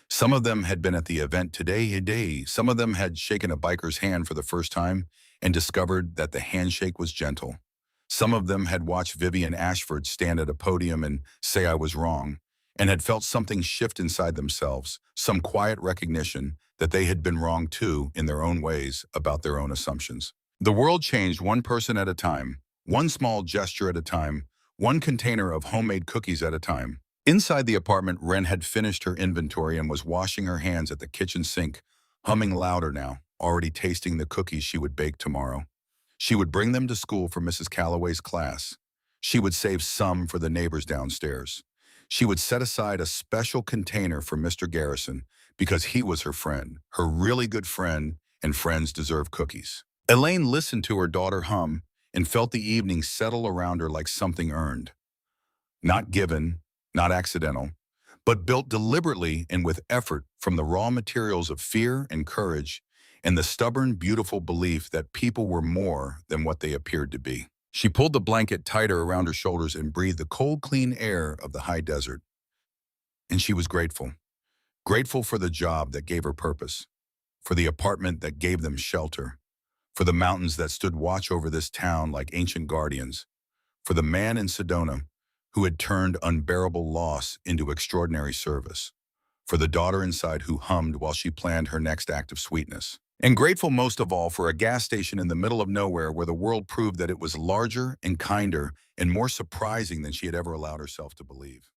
Some of them had been at the event today. Some of them had shaken a biker's hand for the first time and discovered that the handshake was gentle. Some of them had watched Vivian Ashford stand at a podium and say I was wrong, and had felt something shift inside themselves, some quiet recognition that they had been wrong too in their own ways about their own assumptions. The world changed one person at a time, one small gesture at a time, one container of homemade cookies at a time. Inside the apartment, Wren had finished her inventory and was washing her hands at the kitchen sink, humming louder now, already tasting the cookies she would bake tomorrow. She would bring them to school for Mrs. Calloway's class. She would save some for the neighbors downstairs. She would set aside a special container for Mr. Garrison because he was her friend, her really good friend, and friends deserve cookies. Elaine listened to her daughter hum and felt the evening settle around her like something earned. Not given, not accidental, but built deliberately and with effort from the raw materials of fear and courage and the stubborn, beautiful belief that people were more than what they appeared to be. She pulled the blanket tighter around her shoulders and breathed the cold, clean air of the high desert. And she was grateful. Grateful for the job that gave her purpose, for the apartment that gave them shelter, for the mountains that stood watch over this town like ancient guardians, for the man in Sedona who had turned unbearable loss into extraordinary service, for the daughter inside who hummed while she planned her next act of sweetness. And grateful most of all for a gas station in the middle of nowhere where the world proved that it was larger and kinder and more surprising than she had ever allowed herself to believe.